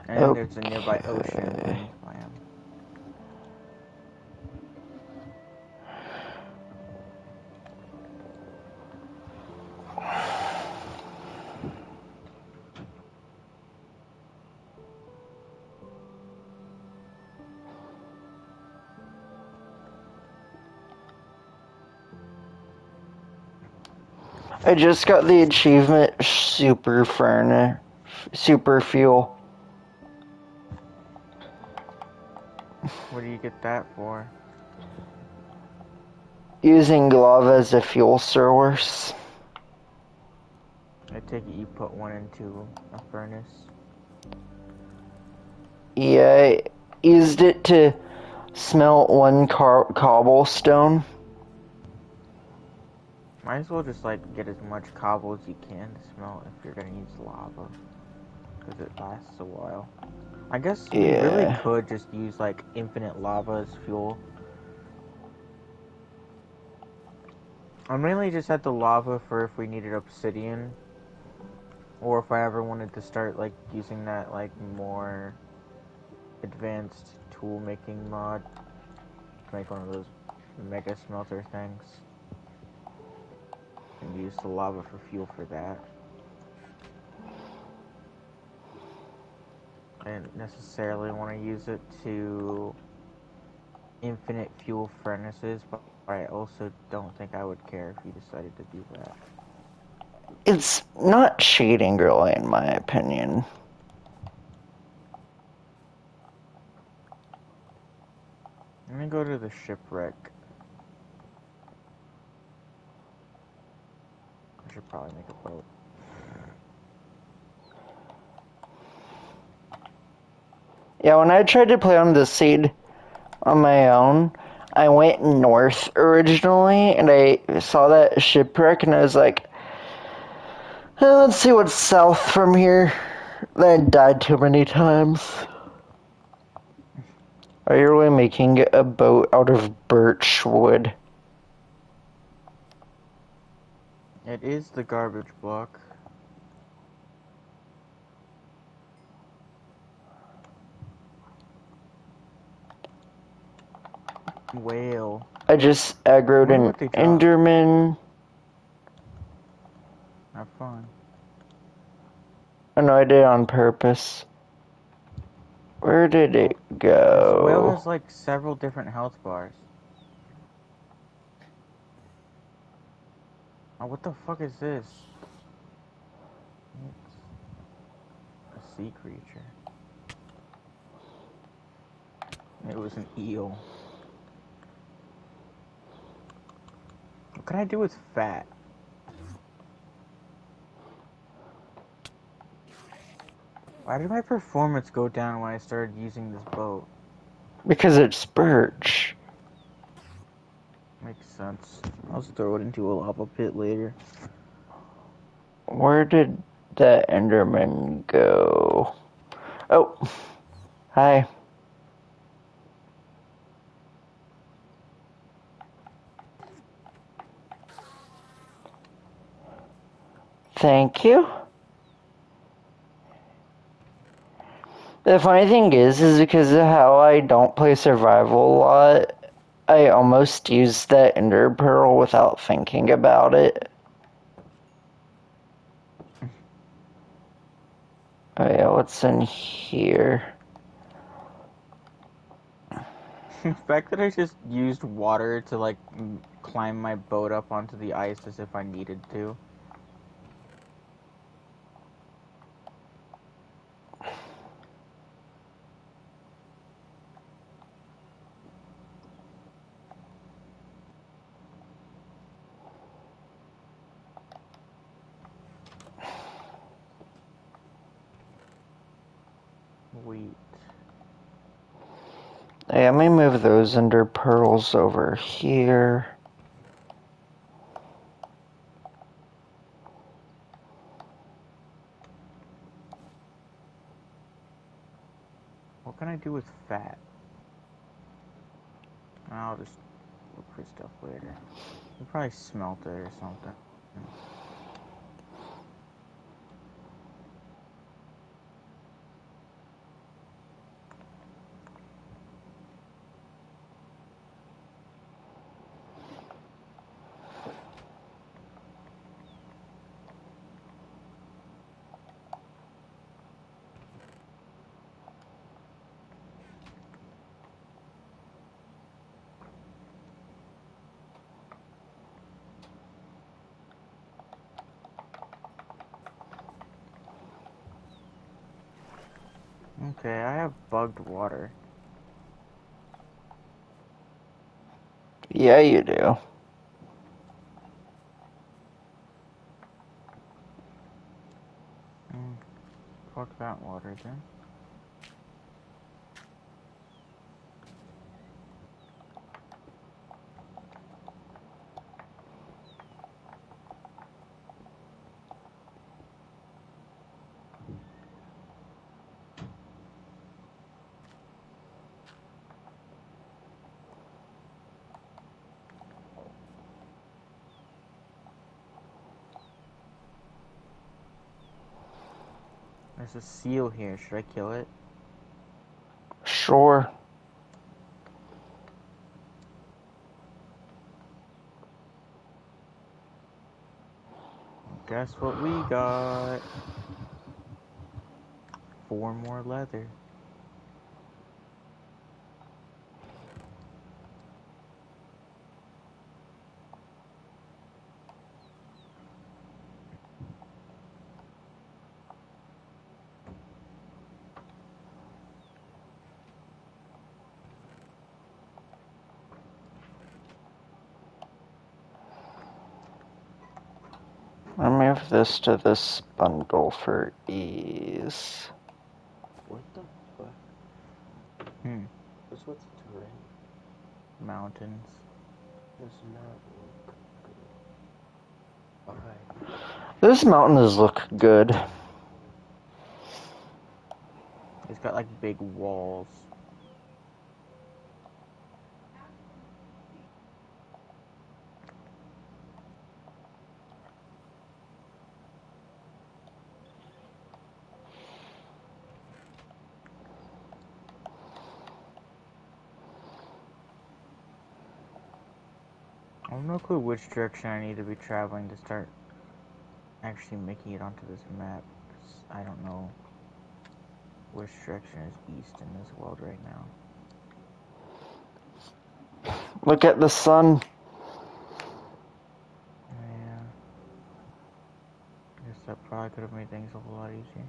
And there's a nearby ocean beneath biome. I just got the achievement super fuel. What do you get that for? Using lava as a fuel source. I take it you put one into a furnace. Yeah, I used it to smelt one cobblestone. Might as well just like get as much cobble as you can to smelt if you're gonna use lava, because it lasts a while. I guess we really could just use like infinite lava as fuel. I mainly just had the lava for if we needed obsidian, or if I ever wanted to start like using that like more advanced tool making mod to make one of those mega smelter things. And use the lava for fuel for that. I didn't necessarily want to use it to infinite fuel furnaces, but I also don't think I would care if you decided to do that. It's not cheating, really, in my opinion. Let me go to the shipwreck. I should probably make a boat. Yeah, when I tried to play on the seed on my own, I went north originally, and I saw that shipwreck, and I was like, let's see what's south from here. Then I died too many times. Are you really making a boat out of birch wood? It is the garbage block. Whale. I just aggroed an Enderman. Have fun. Oh no, I did it on purpose. Where did it go? This whale has like several different health bars. Oh, what the fuck is this? It's a sea creature. It was an eel. What can I do with fat? Why did my performance go down when I started using this boat? Because it's birch. Makes sense. I'll just throw it into a lava pit later. Where did that Enderman go? Oh, hi. Thank you. The funny thing is because of how I don't play survival a lot, I almost used that ender pearl without thinking about it. Oh yeah, what's in here? The fact that I just used water to like climb my boat up onto the ice as if I needed to. Sweet. Hey, let me move those ender pearls over here. What can I do with fat? I'll just look for stuff later. We'll probably smelt it or something. Okay, I have bugged water. Yeah, you do. Fuck that water then. There's a seal here. Should I kill it? Sure. Guess what we got? 4 more leather. I'll move this to this bundle for ease. What the fuck? What's the terrain? Mountains. Does not look good. Why? This mountain does look good. It's got like big walls. I have no clue which direction I need to be traveling to start actually making it onto this map. 'Cause I don't know which direction is east in this world right now. Look at the sun. Yeah. I guess that probably could have made things a whole lot easier.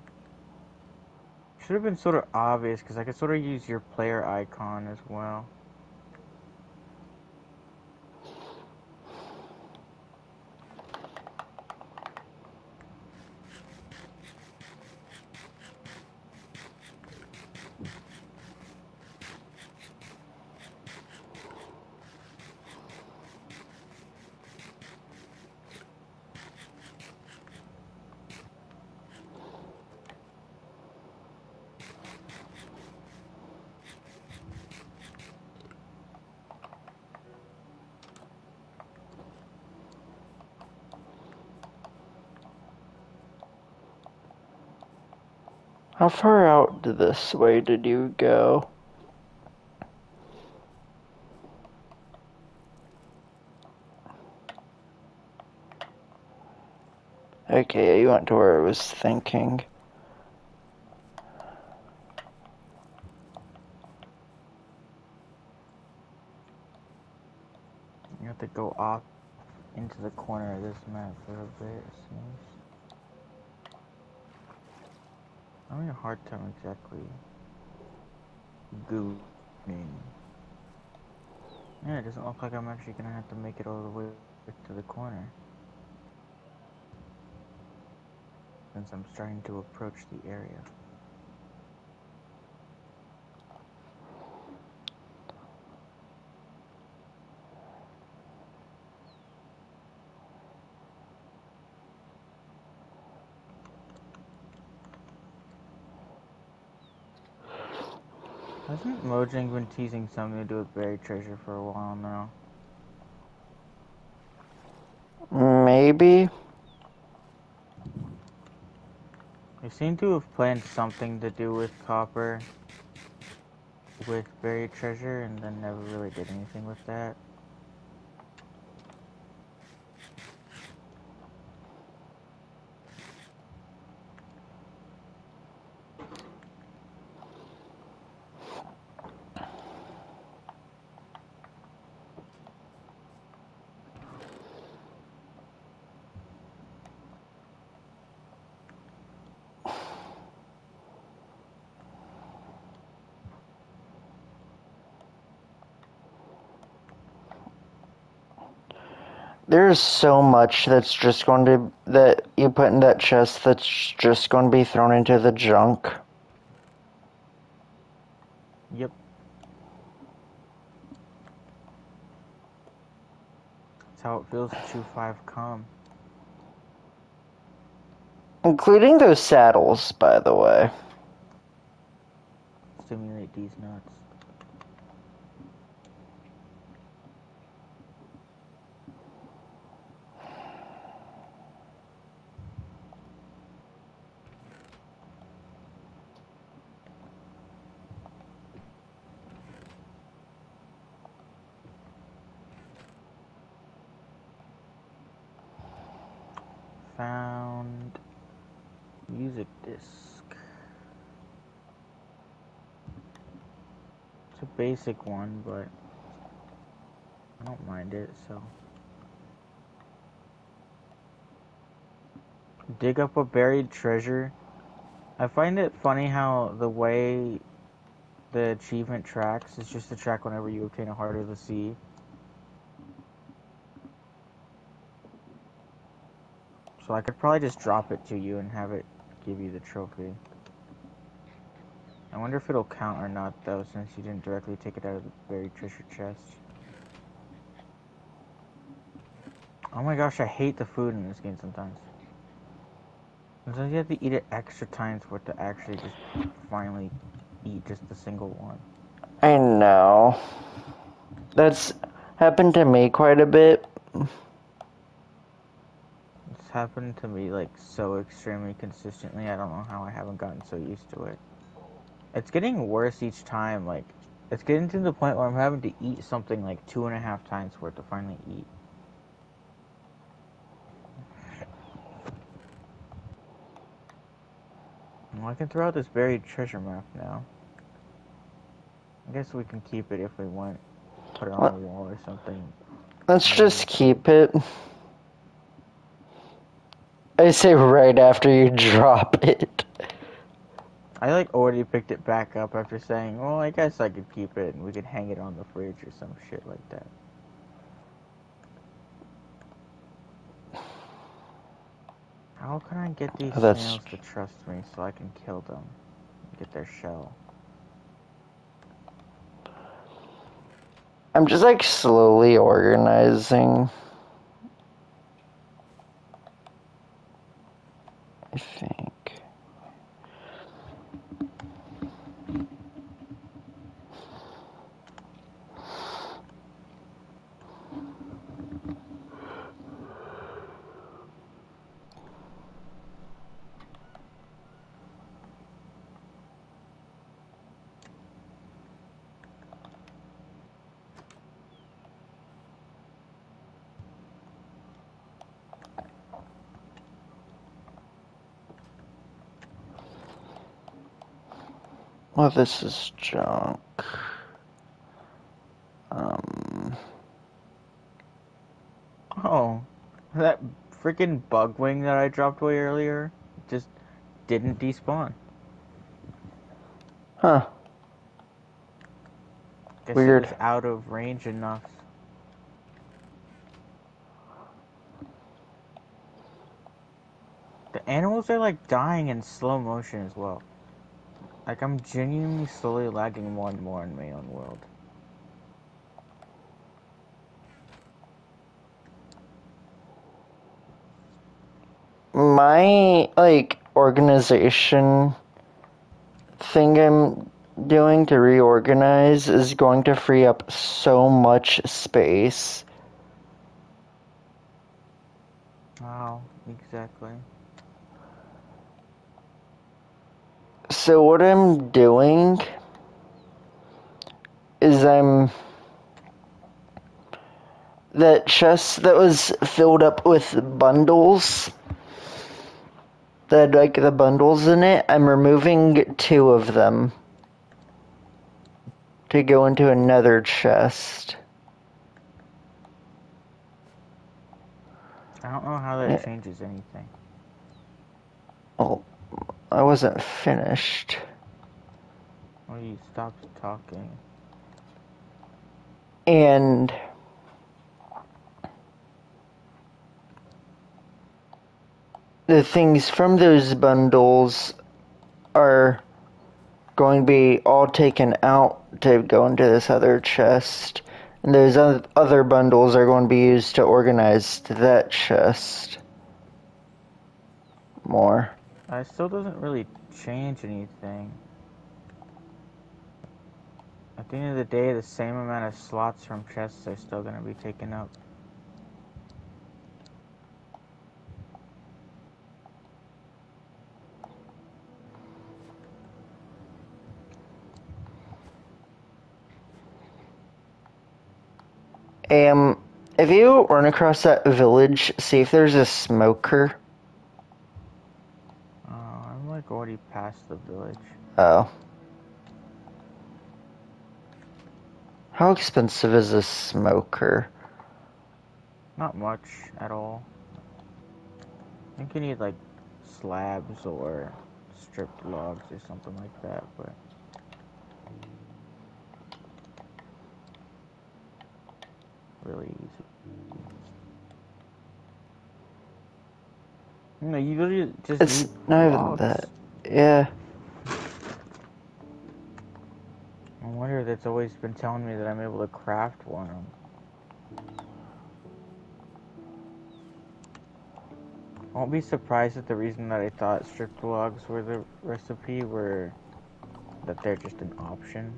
Should have been sort of obvious because I could sort of use your player icon as well. How far out this way did you go? Okay, you went to where I was thinking. You have to go off into the corner of this map for a bit, it seems. I'm having a hard time exactly gooning. Yeah, it doesn't look like I'm actually gonna have to make it all the way to the corner. Since I'm starting to approach the area. Hasn't Mojang been teasing something to do with buried treasure for a while now? Maybe. They seem to have planned something to do with copper, with buried treasure, and then never really did anything with that. There's so much that's just going to, that you put in that chest that's just going to be thrown into the junk. Yep. That's how it feels to chew 5 cum. Including those saddles, by the way. Stimulate these nuts. Found music disc. It's a basic one, but I don't mind it, so. Dig up a buried treasure. I find it funny how the way the achievement tracks is just to track whenever you obtain a Heart of the Sea. So I could probably just drop it to you and have it give you the trophy. I wonder if it'll count or not, though, since you didn't directly take it out of the buried treasure chest. Oh my gosh, I hate the food in this game sometimes. Sometimes you have to eat it extra times for it to actually just finally eat just a single one. I know. That's happened to me quite a bit. It's happened to me like so extremely consistently. I don't know how I haven't gotten so used to it. It's getting worse each time. Like, it's getting to the point where I'm having to eat something like 2.5 times for it to finally eat. Well, I can throw out this buried treasure map now. I guess we can keep it if we want. Put it on the wall or something. Let's just keep it. I say right after you drop it. I like already picked it back up after saying, well, I guess I could keep it and we could hang it on the fridge or some shit like that. How can I get these snails to trust me so I can kill them and get their shell? I'm just like slowly organizing. I think. Well, this is junk. Oh, that freaking bug wing that I dropped away earlier just didn't despawn. Huh. Guess Weird. it was out of range enough. The animals are like dying in slow motion as well. Like I'm genuinely slowly lagging more and more in my own world. My, like, organization thing I'm doing to reorganize is going to free up so much space. Wow, exactly. So what I'm doing is that chest that was filled up with bundles, that had like the bundles in it, I'm removing 2 of them to go into another chest. I don't know how that changes anything. Oh, I wasn't finished. Well, you stopped talking. And the things from those bundles are going to be all taken out to go into this other chest. And those other bundles are going to be used to organize that chest more. It still doesn't really change anything. At the end of the day, the same amount of slots from chests are still going to be taken up. If you run across that village, see if there's a smoker. I'm like already past the village. Oh. How expensive is a smoker? Not much at all. I think you need like slabs or stripped logs or something like that, but really easy. No, you literally just It's need not even logs. that. Yeah. I wonder if it's always been telling me that I'm able to craft one. I won't be surprised if the reason that I thought stripped logs were the recipe were that they're just an option.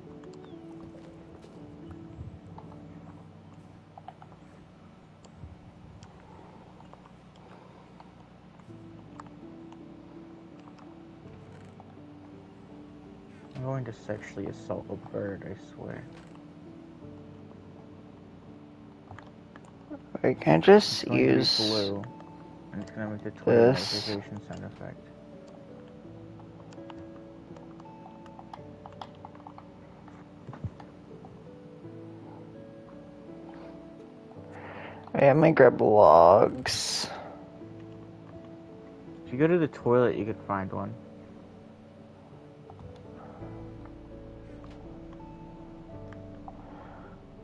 I'm going to sexually assault a bird, I swear. Wait, can I just It's going to be use blue, and it's going to make the Twitter this? notification sound effect. Wait, I'm gonna grab logs. If you go to the toilet, you could find one.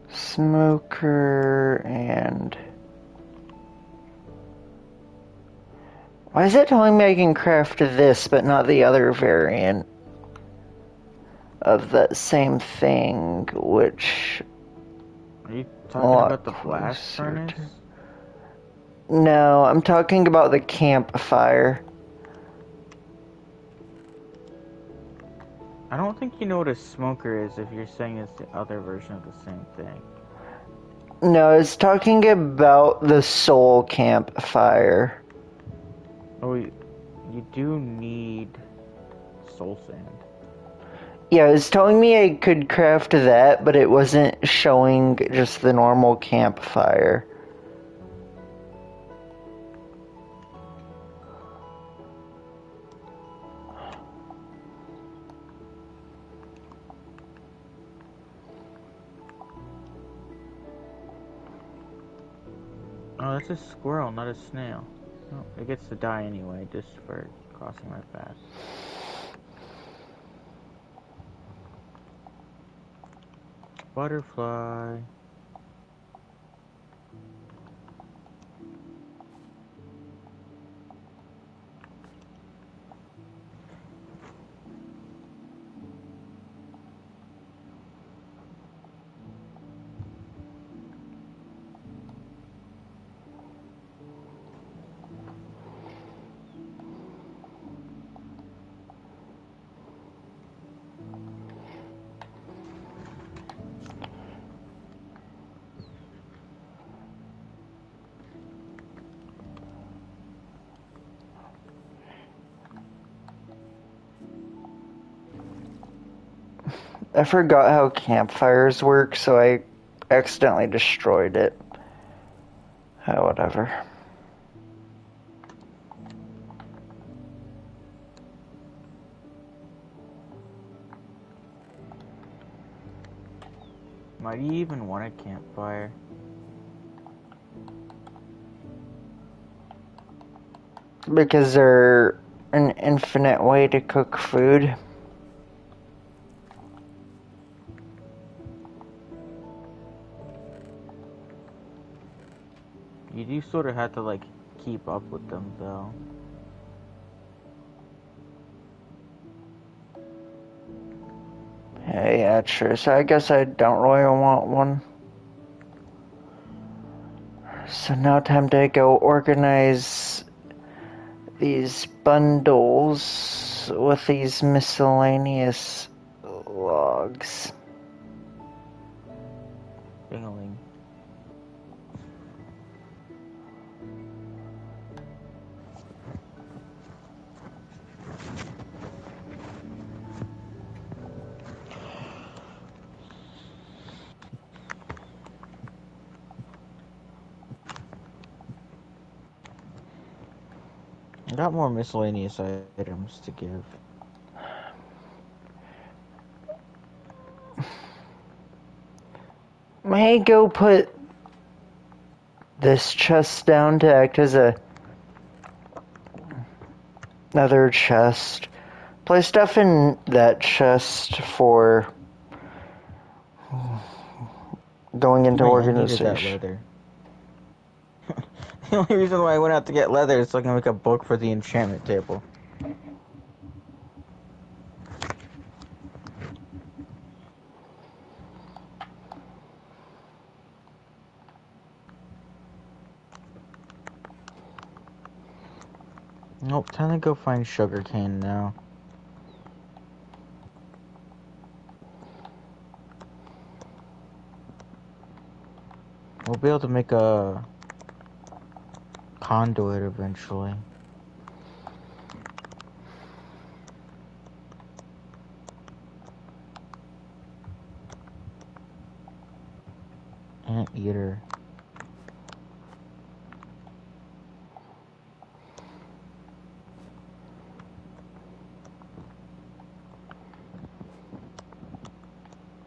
Smoker and... Why is it telling me I can craft this, but not the other variant of that same thing, which... Are you a talking lot about the blast closer furnace? to... No, I'm talking about the campfire. I don't think you know what a smoker is if you're saying it's the other version of the same thing. No, it's talking about the soul campfire. Oh, you do need soul sand. Yeah, it was telling me I could craft that, but it wasn't showing just the normal campfire. Oh, that's a squirrel, not a snail. Oh, it gets to die anyway, just for crossing my path. Butterfly. I forgot how campfires work, so I accidentally destroyed it. Oh, whatever. Why do you even want a campfire? Because they're an infinite way to cook food. You do sort of have to, like, keep up with them, though. Yeah, true. So I guess I don't really want one. So now time to go organize these bundles with these miscellaneous logs. Ding-a-ling. I got more miscellaneous items to give. May I go put this chest down to act as another chest. Place stuff in that chest for going into I needed that organization. leather. The only reason why I went out to get leather is so I can make a book for the enchantment table. Nope, time to go find sugarcane now. We'll be able to make a conduit eventually. Anteater.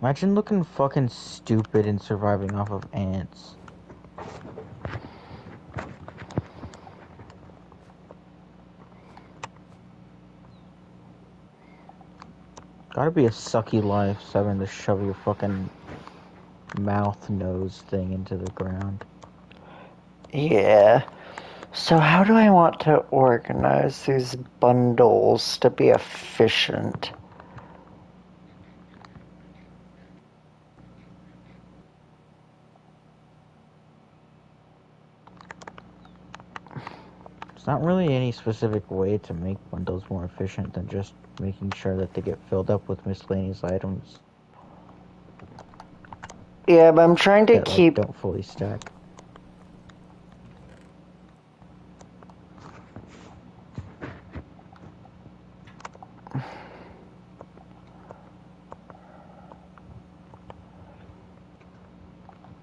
Imagine looking fucking stupid and surviving off of ants. Gotta be a sucky life, having to shove your fucking mouth nose thing into the ground. Yeah. So how do I want to organize these bundles to be efficient? There's not really any specific way to make bundles more efficient than just making sure that they get filled up with miscellaneous items Yeah, but I'm trying to that, like, keep... don't fully stack.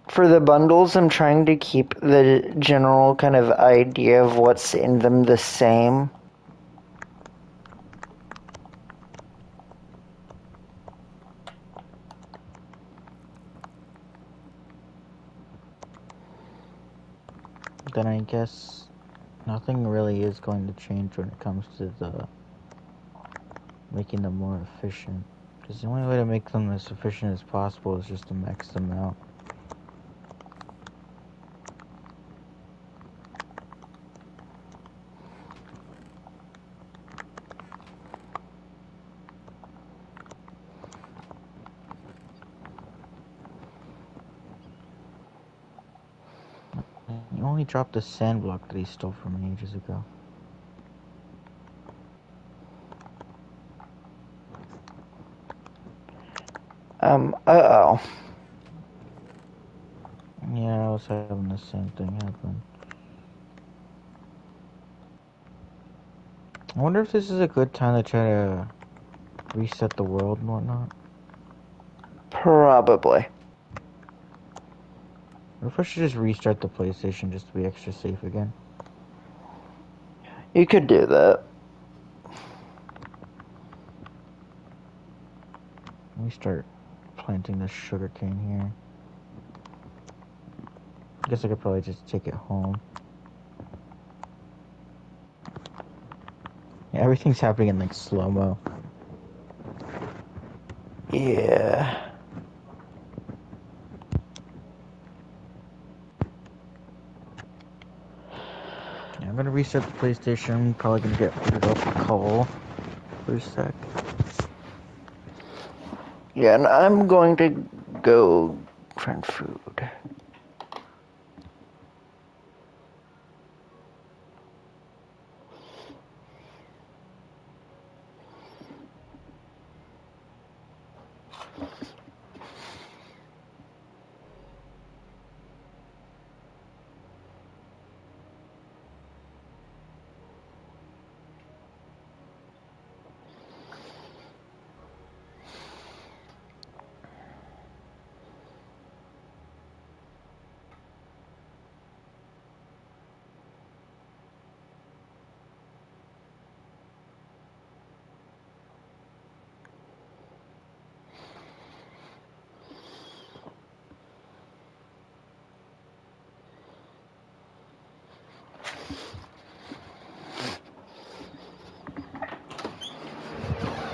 For the bundles, I'm trying to keep the general kind of idea of what's in them the same. Then I guess nothing really is going to change when it comes to the making them more efficient. Because the only way to make them as efficient as possible is just to max them out. You only dropped the sand block that he stole from me ages ago. Uh-oh. Yeah, I was having the same thing happen. I wonder if this is a good time to try to reset the world and whatnot. Probably. What if I should just restart the PlayStation just to be extra safe again? You could do that. Let me start planting the sugar cane here. I guess I could probably just take it home. Yeah, everything's happening in like slow-mo. Yeah. Yeah, I'm gonna restart the PlayStation. Probably gonna get rid of the call for a sec. Yeah, and I'm going to go find food.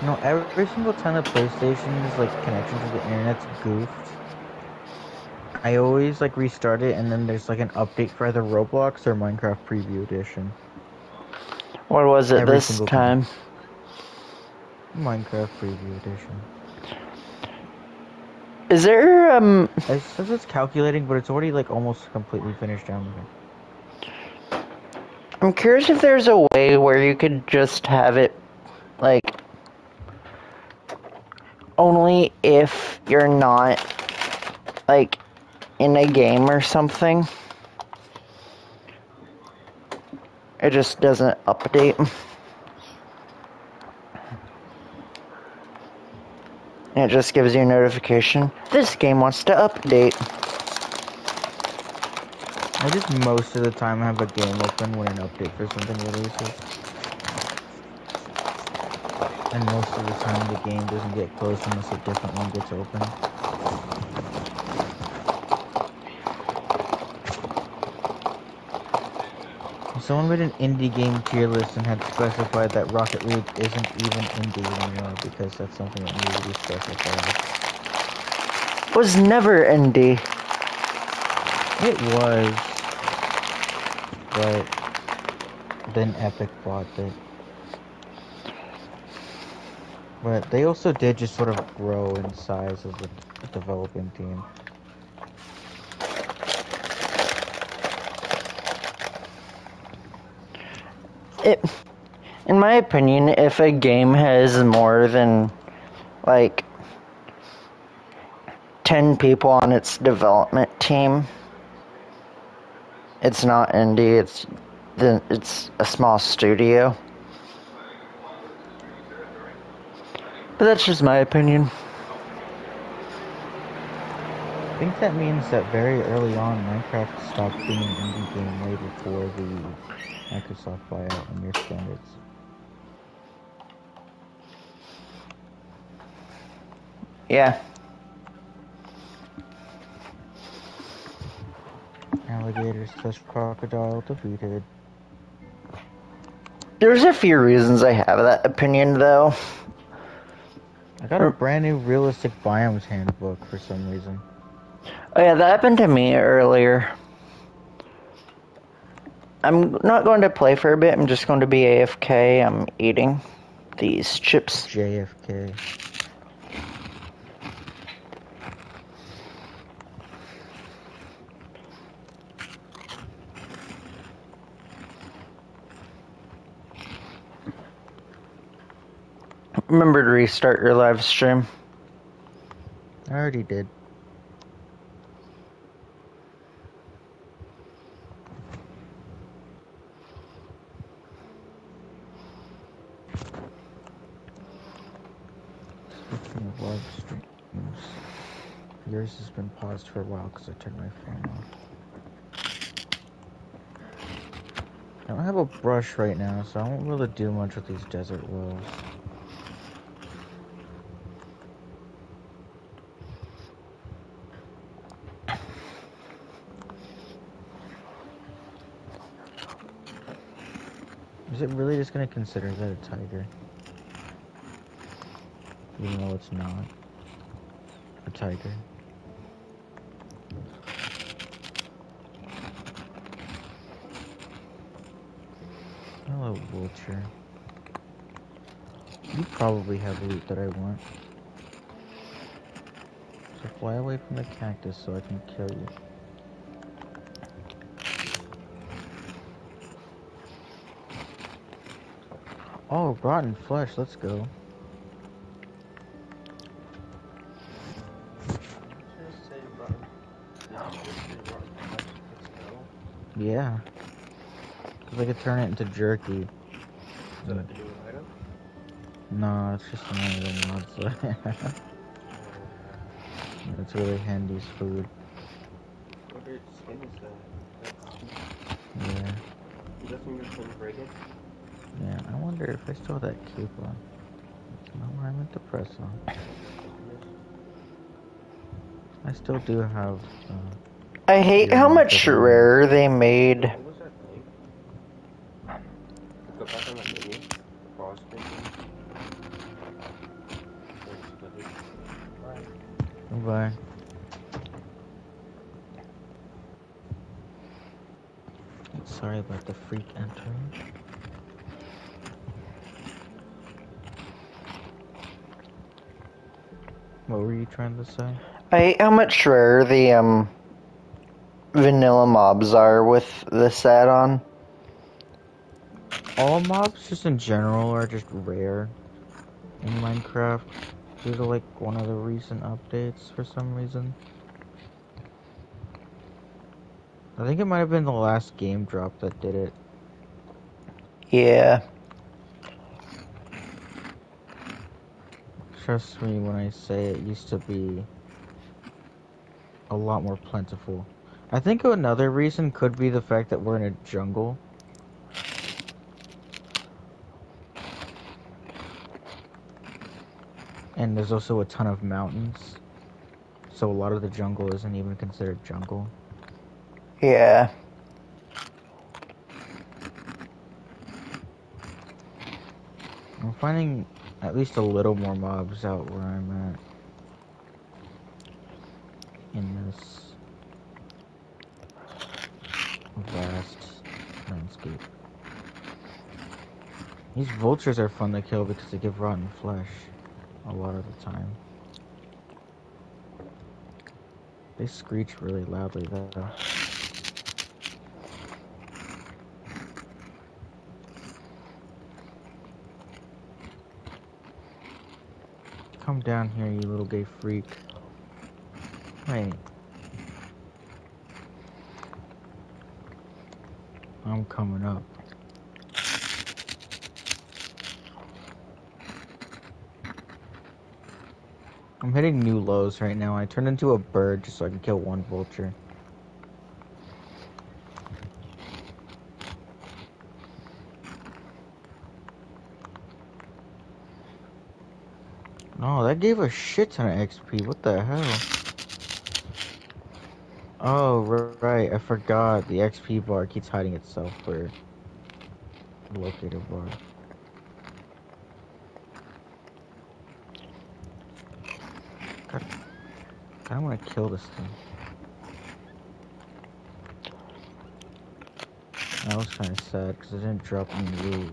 You know, every single time the PlayStation's like connection to the internet's goofed, I always like restart it, and then there's like an update for either Roblox or Minecraft Preview Edition. What was it Every this single time? Minecraft Preview Edition. Is there, It says it's calculating, but it's already like almost completely finished downloading. I'm curious if there's a way where you could just have it, like, only if you're not, like, in a game or something. It just doesn't update. And it just gives you a notification. This game wants to update. I just most of the time have a game open when an update for something releases. And most of the time the game doesn't get closed unless a different one gets open. Someone made an indie game tier list and had specified that Rocket League isn't even indie anymore because that's something that needed to be specified. Was never indie. It was, but then Epic bought it. But they also did just sort of grow in size as a developing team. In my opinion, if a game has more than, like, 10 people on its development team, it's not indie, it's a small studio. But that's just my opinion. I think that means that very early on, Minecraft stopped being an indie game way before the Microsoft buyout on your standards. Yeah. Alligators touch crocodile defeated. There's a few reasons I have that opinion, though. I got a brand new realistic biomes handbook for some reason. Oh yeah, that happened to me earlier. I'm not going to play for a bit, I'm just going to be AFK. I'm eating these chips. JFK. Remember to restart your live stream. I already did. Speaking of live streams, Yours has been paused for a while because I turned my phone off. I don't have a brush right now, so I won't be able to do much with these desert wells. Is it really just gonna consider that a tiger? Even though it's not a tiger. Hello, vulture. You probably have loot that I want. So fly away from the cactus so I can kill you. Oh, rotten flesh, let's go. Just say rotten. Did you just say rotten flesh? Let's go. Yeah. Because I could turn it into jerky. Is that a new item? No, it's just one of the mods. Oh, yeah. It's really handy's food. What great skin is that? That's cheap. Yeah. I'm guessing you're playing Reagan? Yeah, I wonder if I still have that cape on. That's not where I meant to press on. I still do have, I hate how much rarer they made. What was that thing? Go back on that menu. The pause thing. Bye. Sorry about the freak entering. What were you trying to say? I hate how much rarer the vanilla mobs are with this add-on. All mobs, just in general, are just rare in Minecraft due to like one of the recent updates for some reason. I think it might have been the last game drop that did it. Yeah. Trust me when I say it used to be a lot more plentiful. I think another reason could be the fact that we're in a jungle. And there's also a ton of mountains. So a lot of the jungle isn't even considered jungle. Yeah. I'm finding at least a little more mobs out where I'm at. In this vast landscape. These vultures are fun to kill because they give rotten flesh a lot of the time. They screech really loudly though. Come down here, you little gay freak. Wait. I'm coming up. I'm hitting new lows right now. I turned into a bird just so I can kill one vulture. Oh, that gave a shit ton of XP. What the hell? Oh, right. I forgot. The XP bar keeps hiding itself for the locator bar. God, I want to kill this thing. That was kind of sad because it didn't drop any loot.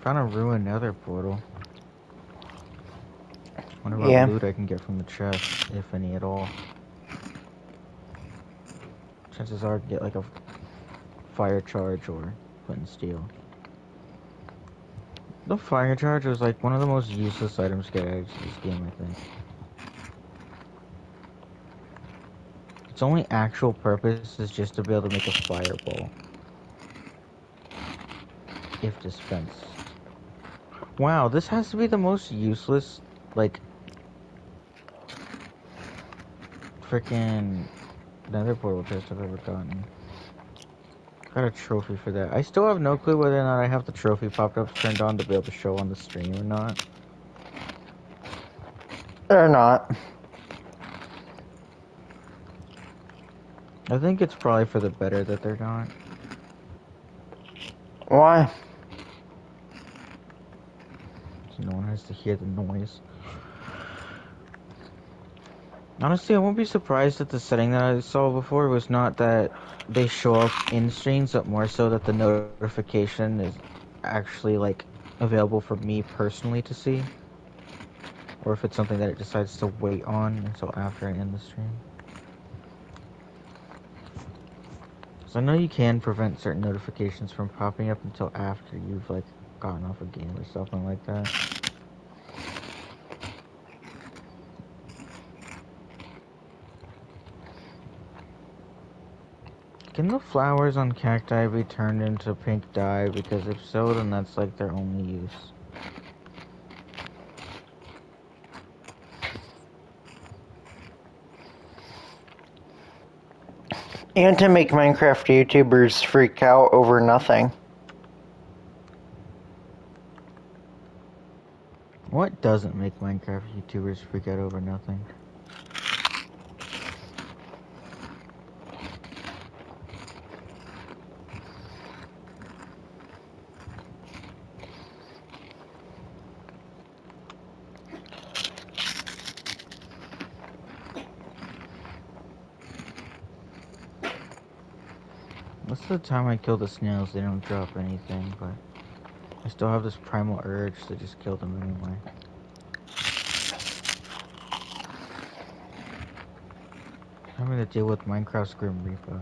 Found a ruined nether portal. Wonder what Yeah. loot I can get from the chest, if any at all. Chances are I can get like a fire charge or flint and steel. The fire charge was like one of the most useless items to get out of this game, I think. Its only actual purpose is just to be able to make a fireball. if dispensed. Wow, this has to be the most useless, like, freaking nether portal chest I've ever gotten. Got a trophy for that. I still have no clue whether or not I have the trophy pop-ups turned on to be able to show on the stream or not. They're not. I think it's probably for the better that they're not. Why? So no one has to hear the noise. Honestly, I won't be surprised if the setting that I saw before was not that they show up in streams, but more so that the notification is actually, like, available for me personally to see. Or if it's something that it decides to wait on until after I end the stream. So I know you can prevent certain notifications from popping up until after you've, like, gotten off a game or something like that. Can the flowers on cacti be turned into pink dye? Because if so, then that's like their only use. And to make Minecraft YouTubers freak out over nothing. What doesn't make Minecraft YouTubers freak out over nothing? Most of the time I kill the snails, they don't drop anything, but I still have this primal urge to just kill them anyway. Having to deal with Minecraft's Grim Reaper.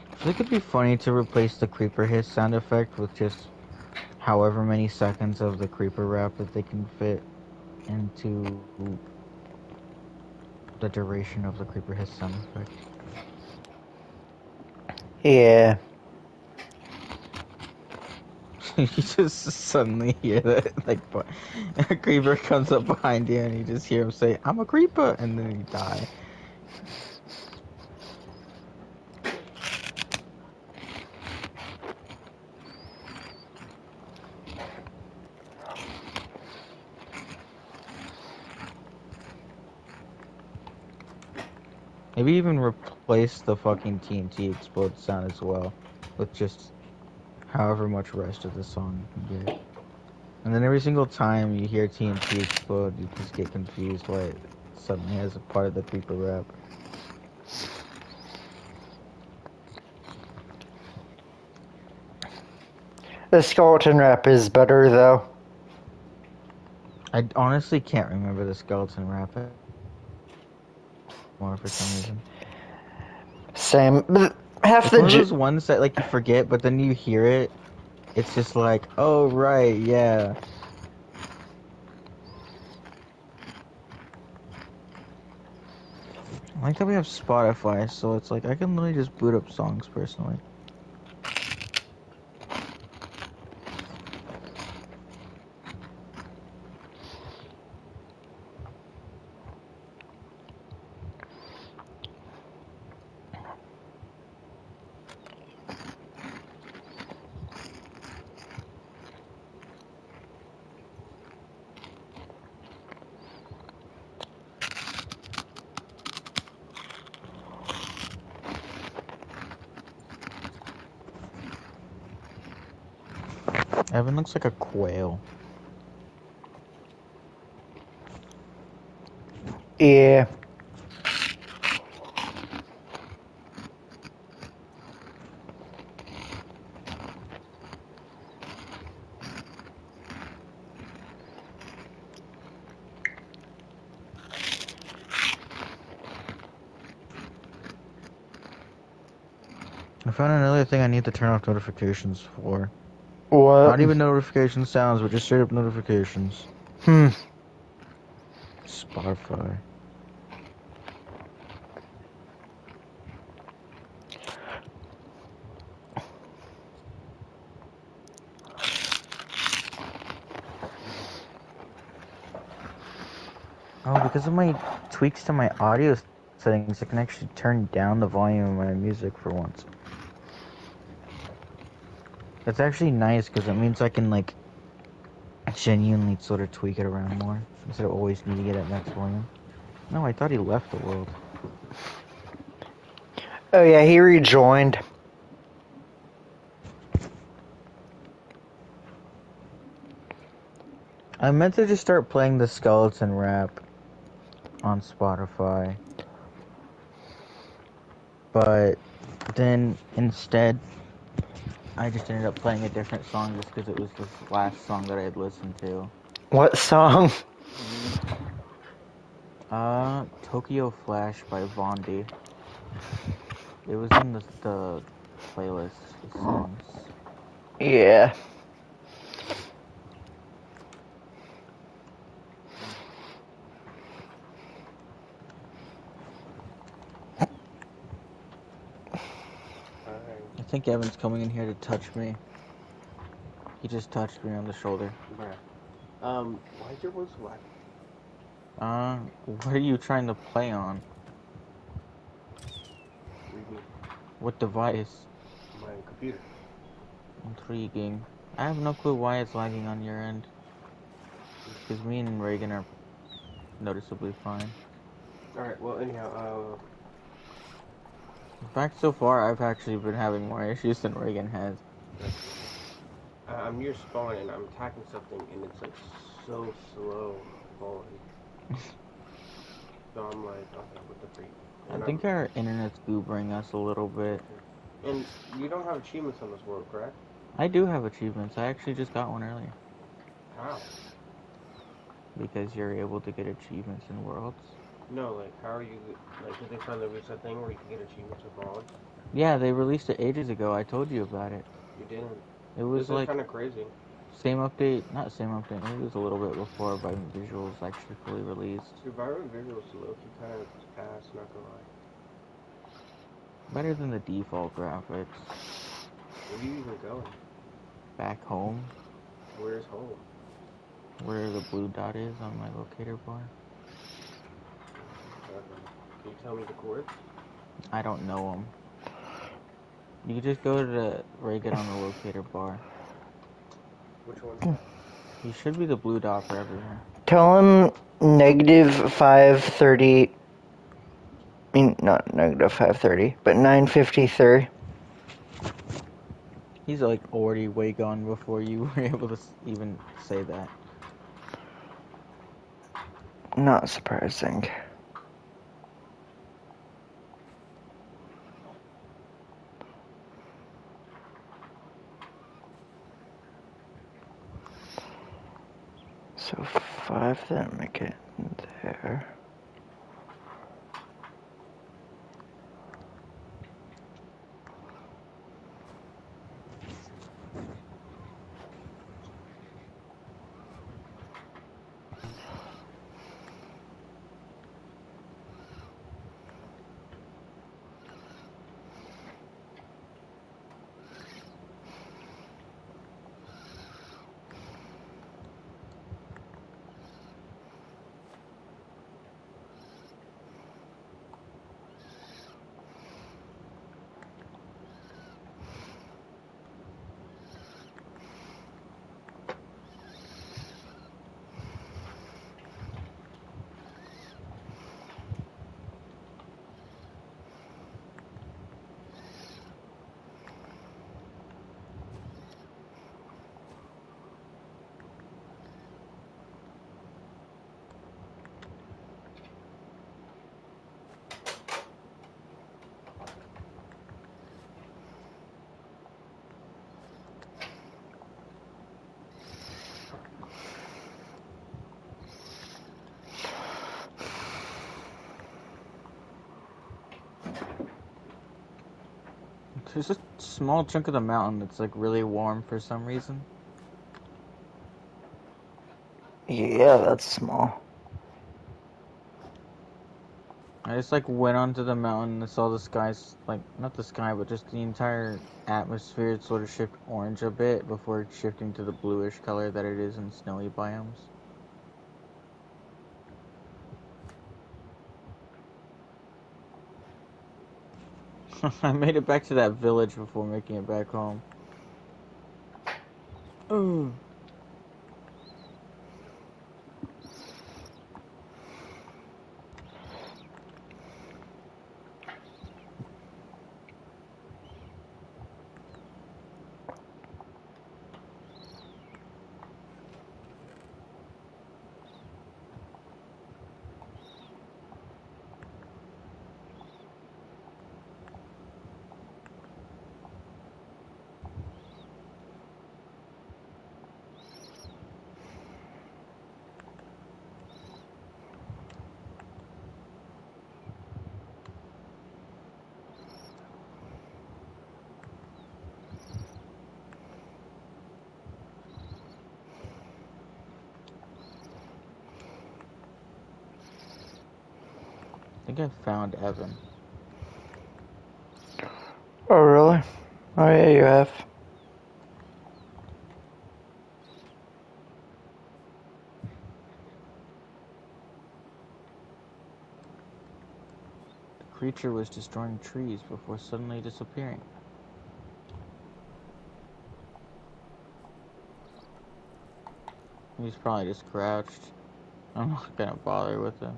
I think it'd be funny to replace the creeper hiss sound effect with just however many seconds of the creeper rap that they can fit into the duration of the creeper hiss sound effect. Yeah. You just suddenly hear that, like, a creeper comes up behind you and you just hear him say, "I'm a creeper," and then you die. Maybe even replace the fucking TNT explode sound as well with just however much rest of the song you can get. And then every single time you hear TNT explode, you just get confused why it suddenly has a part of the creeper rap. The skeleton rap is better, though. I honestly can't remember the skeleton rap more for some reason. Same. But half It's the one of those ones that, like, you forget, but then you hear it, it's just like, oh, right, yeah. I like that we have Spotify, so it's like, I can literally just boot up songs personally. Evan looks like a quail. Yeah. I found another thing I need to turn off notifications for. What? Not even notification sounds, but just straight up notifications. Hmm. Spotify. Oh, because of my tweaks to my audio settings, I can actually turn down the volume of my music for once. That's actually nice because it means I can like genuinely sort of tweak it around more instead of always needing it at max volume. No, I thought he left the world. Oh yeah, he rejoined. I meant to just start playing the skeleton rap on Spotify, but then instead I just ended up playing a different song just because it was the last song that I had listened to. What song? Tokyo Flash by Vondi. It was in the playlist of songs. Yeah. Alright. I think Evan's coming in here to touch me. He just touched me on the shoulder. Bruh. Why is your voice so loud? What are you trying to play on? What do you mean? What device? My computer. Intriguing. I have no clue why it's lagging on your end. Because me and Reagan are noticeably fine. Alright, well, anyhow, In fact, so far, I've actually been having more issues than Reagan has. I'm near spawn and I'm attacking something and it's like so slow falling. So I'm like, okay, what the freak? I And think our internet's goobering us a little bit. and you don't have achievements on this world, correct? I do have achievements. I actually just got one earlier. How? Because you're able to get achievements in Worlds. No, like, how are you, like, did they finally release that thing where you can get achievements with mods? Yeah, they released it ages ago. I told you about it. You didn't. It This was is like kind of crazy. same update, not same update. Maybe it was a little bit before Vibrant Visuals actually fully released. Your vibrant visuals low-key kind of ass, not gonna lie. Better than the default graphics. Where are you even going? Back home, Where's home? where the blue dot is on my locator bar. Can you tell me the coords? I don't know them. You can just go to the Reagan on the locator bar. Which one's that? He should be the blue dot for everyone. Tell him -530. I mean, not -530, but 953. He's like already way gone before you were able to even say that. Not surprising. So 5, then make it there. There's a small chunk of the mountain that's like really warm for some reason. Yeah, that's small. I just like went onto the mountain and saw the skies, like not the sky, but just the entire atmosphere sort of shift orange a bit before shifting to the bluish color that it is in snowy biomes. I made it back to that village before making it back home. Ooh. I think I found Evan. Oh, really? Oh, yeah, you have. The creature was destroying trees before suddenly disappearing. He's probably just crouched. I'm not gonna bother with him.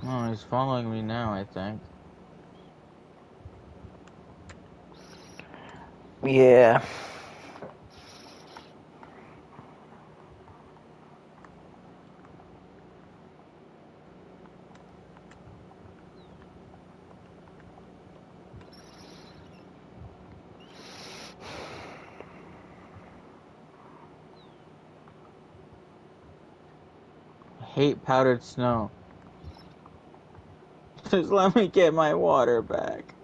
Oh, he's following me now, I think. Yeah. I hate powdered snow. Just let me get my water back.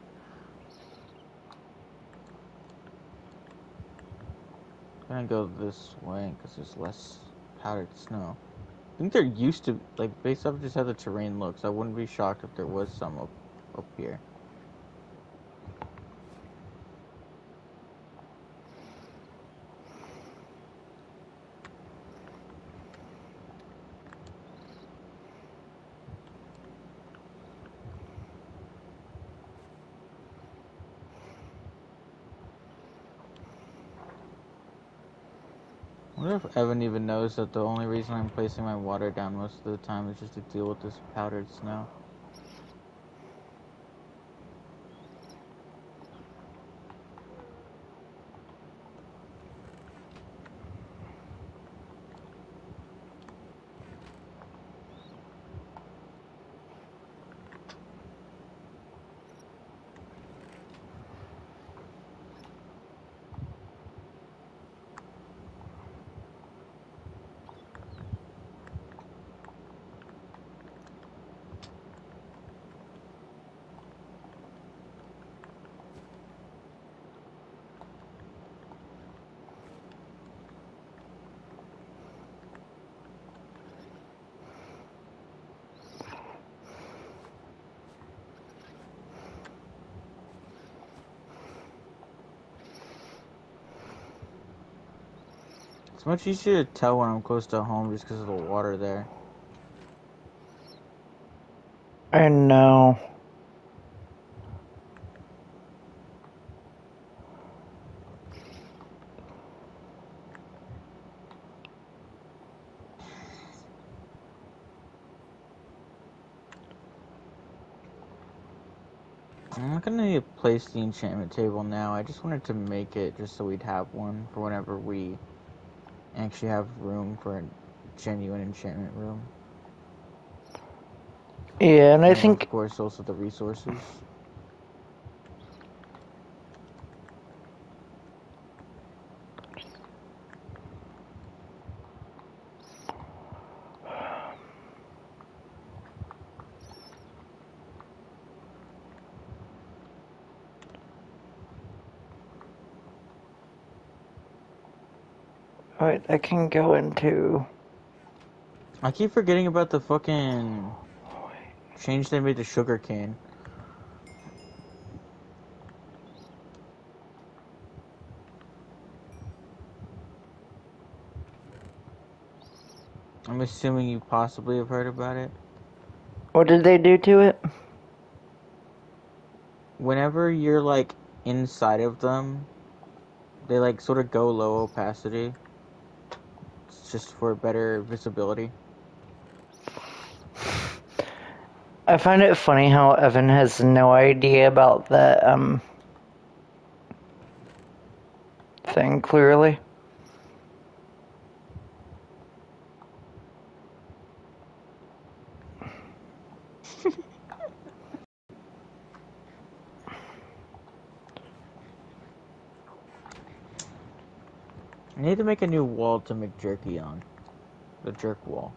I'm gonna go this way because there's less powdered snow. I think there used to, like, based off just how the terrain looks, I wouldn't be shocked if there was some up here. I wonder if Evan even knows that the only reason I'm placing my water down most of the time is just to deal with this powdered snow. It's much easier to tell when I'm close to home just because of the water there. I know. I'm not gonna place the enchantment table now. I just wanted to make it just so we'd have one for whenever we actually have room for a genuine enchantment room. Yeah, and I And of think course also the resources. Wait, I can go into... I keep forgetting about the fucking change they made to sugarcane. I'm assuming you possibly have heard about it. What did they do to it? Whenever you're like inside of them, they like sort of go low opacity. It's just for better visibility. I find it funny how Evan has no idea about that, thing, clearly. I need to make a new wall to make jerky on. The jerk wall.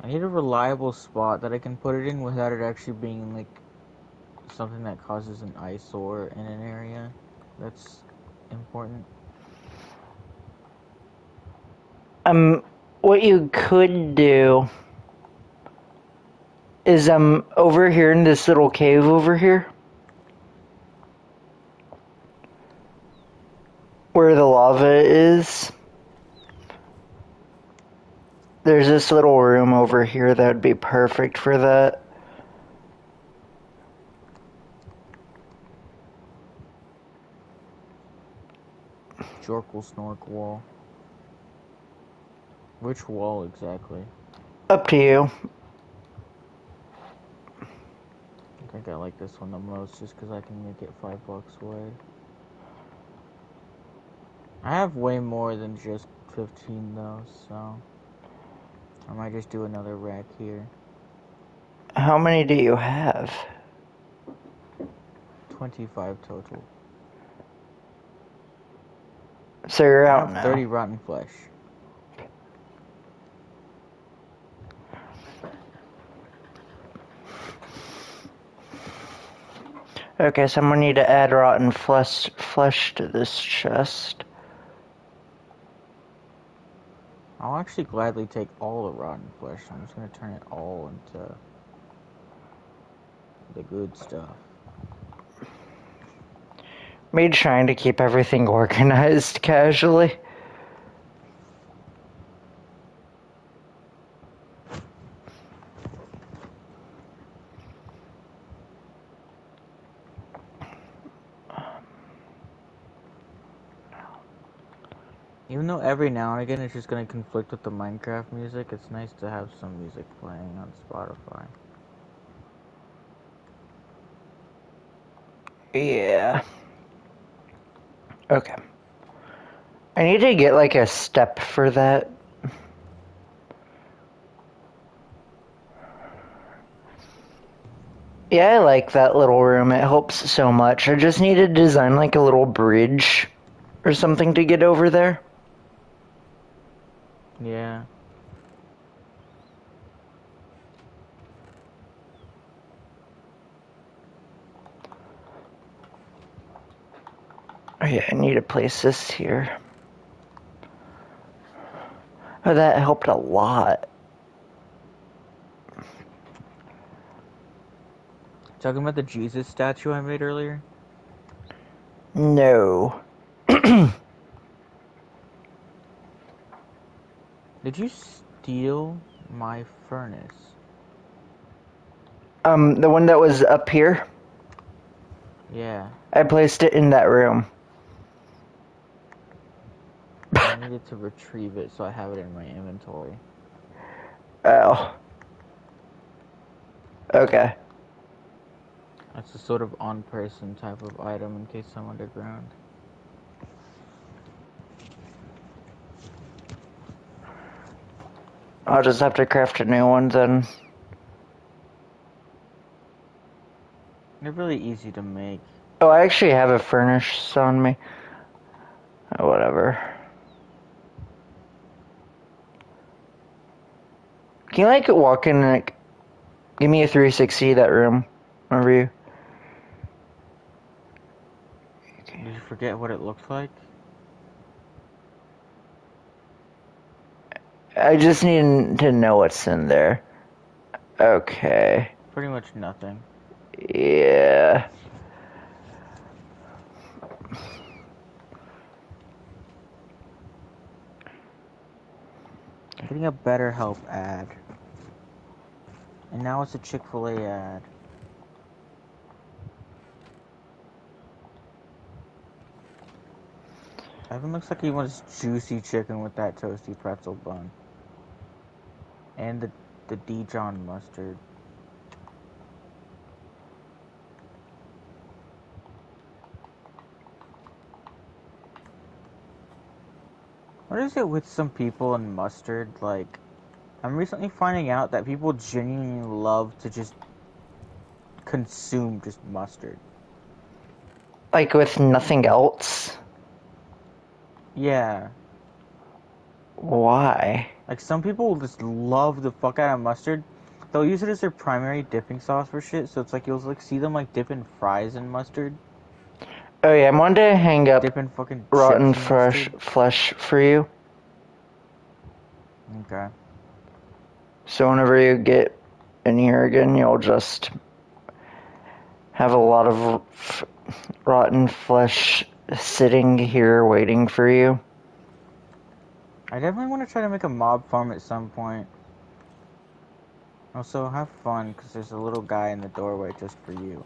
I need a reliable spot that I can put it in without it actually being like something that causes an eyesore in an area. That's important. What you could do is, over here in this little cave over here, where the lava is, there's this little room over here that would be perfect for that. Jorkle snork wall. Which wall exactly? Up to you. I think I like this one the most just because I can make it $5 away. I have way more than just 15 though, so I might just do another rack here. How many do you have? 25 total. So you're I out have now. 30 rotten flesh. Okay, so I'm gonna need to add rotten flesh to this chest. I'll actually gladly take all the rotten flesh. I'm just gonna turn it all into the good stuff. Me trying to keep everything organized casually. Even though every now and again it's just gonna conflict with the Minecraft music, it's nice to have some music playing on Spotify. Yeah. Okay. I need to get like a step for that. Yeah, I like that little room. It helps so much. I just need to design like a little bridge or something to get over there. Yeah. Oh yeah, I need to place this here. Oh, that helped a lot. Talking about the Jesus statue I made earlier? No. Did you steal my furnace? The one that was up here, Yeah. I placed it in that room. I needed to retrieve it so I have it in my inventory. Oh. Okay. That's a sort of on-person type of item in case I'm underground. I'll just have to craft a new one then. They're really easy to make. Oh, I actually have a furnace on me. Oh, whatever. Can you like walk in and like give me a 360 that room? Remember you? forget what it looks like? I just need to know what's in there. Okay. Pretty much nothing. Yeah. I'm getting a BetterHelp ad. And now it's a Chick-fil-A ad. Evan looks like he wants juicy chicken with that toasty pretzel bun. And the Dijon mustard. What is it with some people and mustard? Like, I'm recently finding out that people genuinely love to just consume just mustard. Like with nothing else? Yeah. Why? Like, some people just love the fuck out of mustard. They'll use it as their primary dipping sauce for shit, so it's like you'll like see them like dipping fries in mustard. Oh yeah, I wanted to hang up Dipping fucking rotten chips in fresh mustard. flesh for you. Okay. So whenever you get in here again, you'll just have a lot of rotten flesh sitting here waiting for you. I definitely want to try to make a mob farm at some point. Also, have fun, because there's a little guy in the doorway just for you.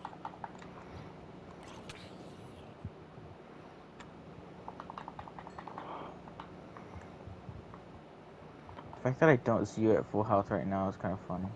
The fact that I don't see you at full health right now is kind of funny.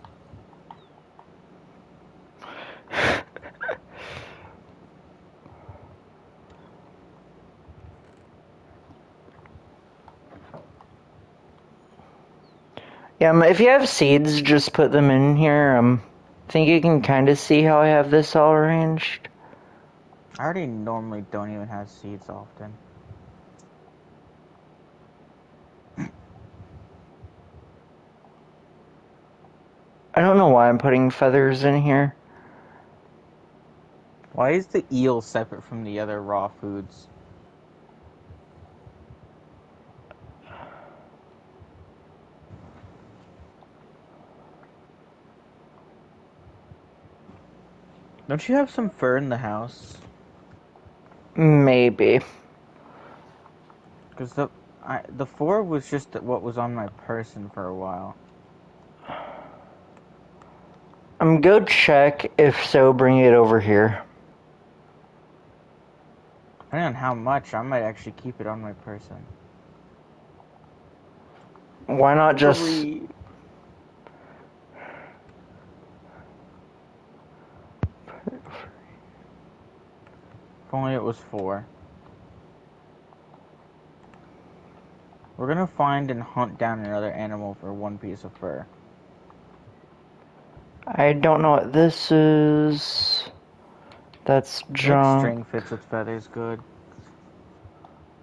Yeah, if you have seeds, just put them in here. I think you can kind of see how I have this all arranged. I already normally don't even have seeds often. I don't know why I'm putting feathers in here. Why is the eel separate from the other raw foods? Don't you have some fur in the house? Maybe. Because the fur was just what was on my person for a while. Go check. If so, bring it over here. Depending on how much, I might actually keep it on my person. Why not just... 3. If only it was 4. We're gonna find and hunt down another animal for 1 piece of fur. I don't know what this is. That's I feel like junk. string fits with feathers good.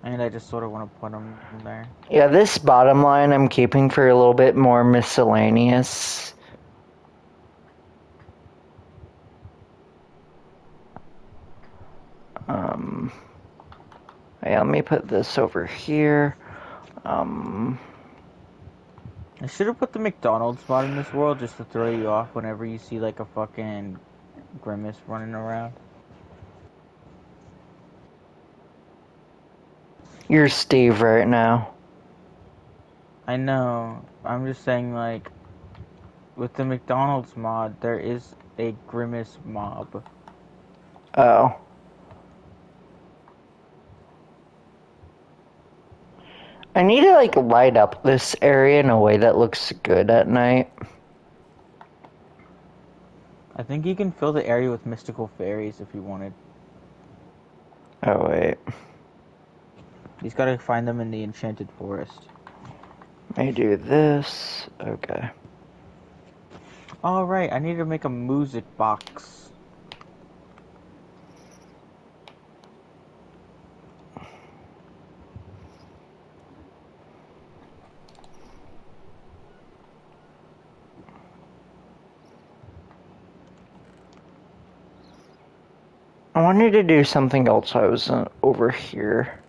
And I just sort of want to put them there. Yeah, this bottom line I'm keeping for a little bit more miscellaneous. Yeah, let me put this over here. I should have put the McDonald's mod in this world just to throw you off whenever you see like a fucking Grimace running around. You're Steve right now. I know. I'm just saying, like, with the McDonald's mod, there is a Grimace mob. Oh. I need to, like, light up this area in a way that looks good at night. I think you can fill the area with mystical fairies if you wanted. Oh, wait. You just gotta find them in the Enchanted Forest. Let me do this. Okay. Alright, I need to make a music box. I wanted to do something else. I was over here.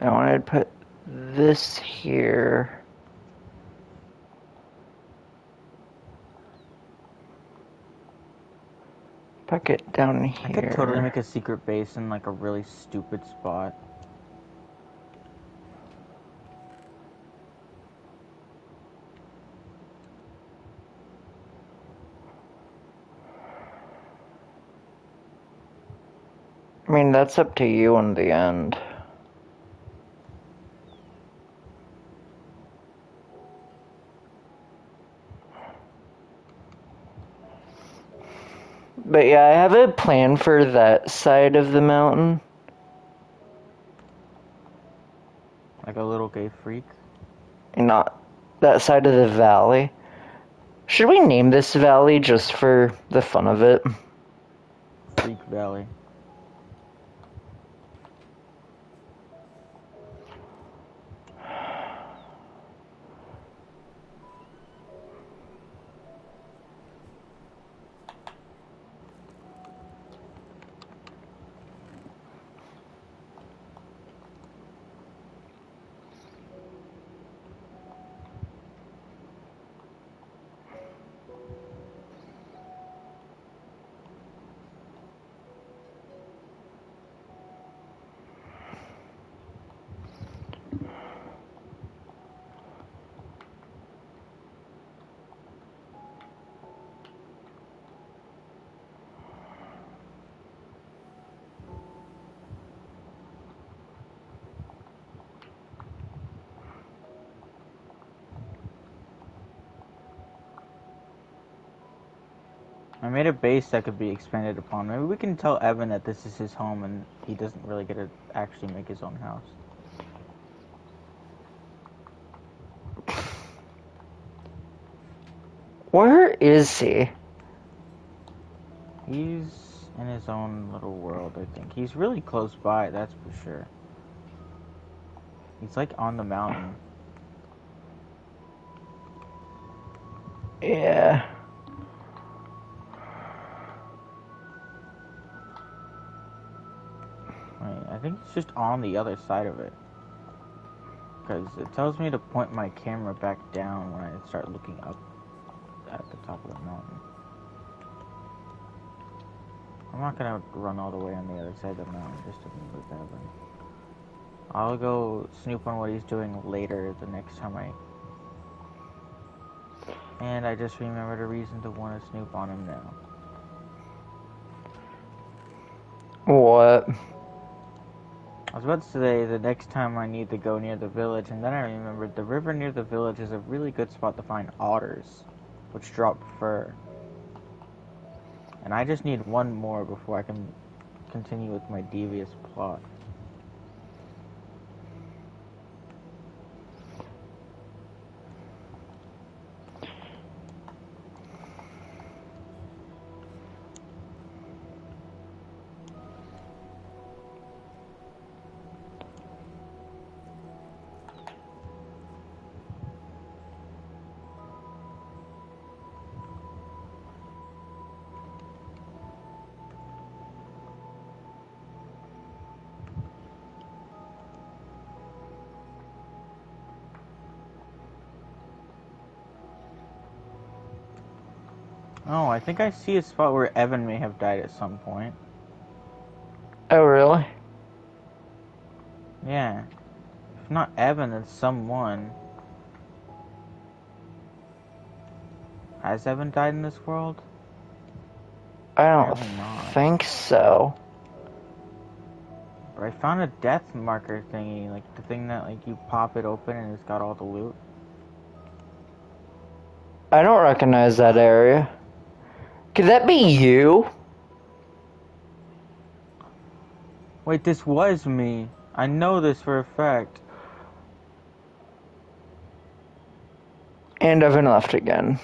I wanted to put this here. Tuck it down here. I could totally make a secret base in like a really stupid spot. I mean, that's up to you in the end. But yeah, I have a plan for that side of the mountain. Like a little gay freak. Not that side of the valley. Should we name this valley just for the fun of it? Freak Valley. I made a base that could be expanded upon. Maybe we can tell Evan that this is his home and he doesn't really get to actually make his own house. Where is he? He's in his own little world, I think. He's really close by, that's for sure. He's like on the mountain. Yeah. Wait, I think it's just on the other side of it. Because it tells me to point my camera back down when I start looking up at the top of the mountain. I'm not gonna run all the way on the other side of the mountain just to meet with Evan. I'll go snoop on what he's doing later the next time And I just remembered a reason to want to snoop on him now. What? I was about to say the next time I need to go near the village, and then I remembered the river near the village is a really good spot to find otters, which drop fur. And I just need one more before I can continue with my devious plot. Oh, I think I see a spot where Evan may have died at some point. Oh, really? Yeah. If not Evan, then someone. Has Evan died in this world? I don't Apparently not. think so. But I found a death marker thingy, like the thing that like you pop it open and it's got all the loot. I don't recognize that area. Could that be you? Wait, this was me. I know this for a fact. And Evan left again.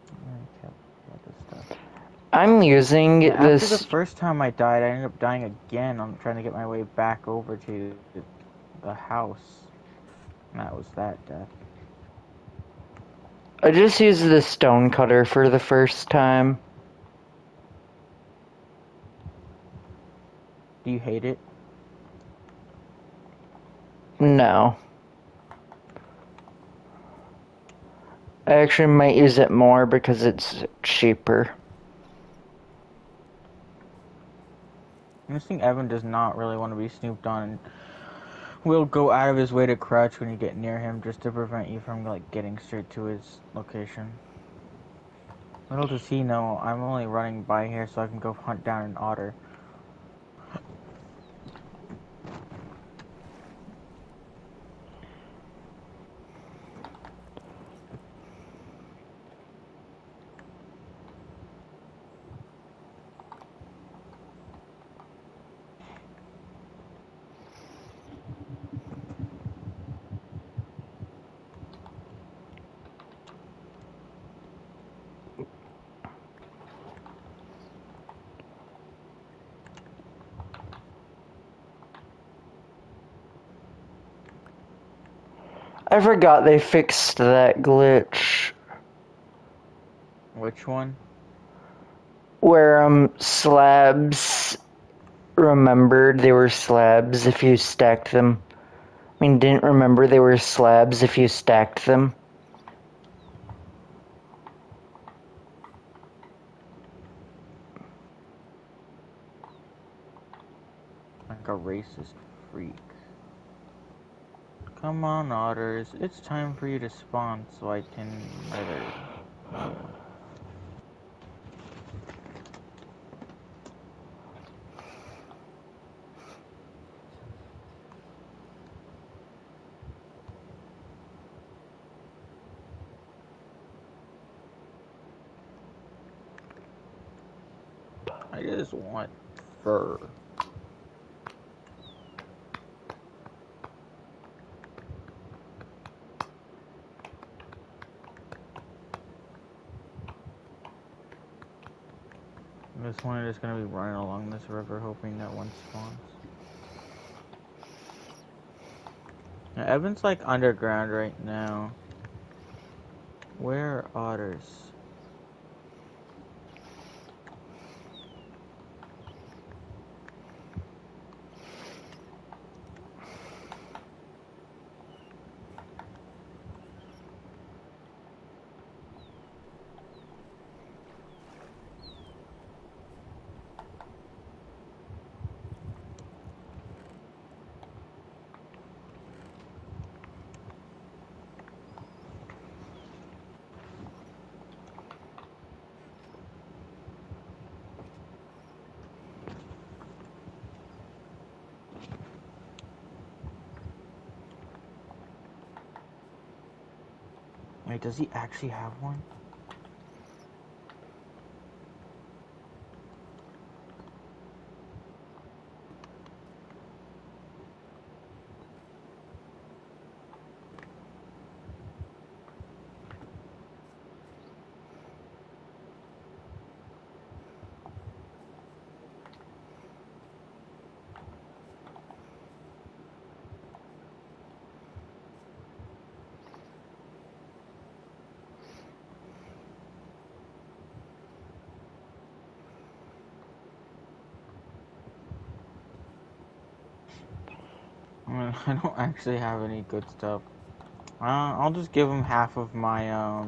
I kept about this stuff. I'm using Yeah, after the this. first time I died, I ended up dying again. I'm trying to get my way back over to the house. And that was that death. I just used the stone cutter for the first time. Do you hate it? No. I actually might use it more because it's cheaper. I just think Evan does not really want to be snooped on and will go out of his way to crouch when you get near him just to prevent you from like getting straight to his location. Little does he know, I'm only running by here so I can go hunt down an otter. I forgot they fixed that glitch. Which one? Where, slabs remembered they were slabs if you stacked them. I mean, didn't remember they were slabs if you stacked them. Like a racist freak. Come on, otters. It's time for you to spawn so I can murder you. I just want fur. This one is gonna be running along this river hoping that one spawns. Now, Evan's like underground right now. Where are otters? Wait, does he actually have one? I don't actually have any good stuff. I'll just give him half of my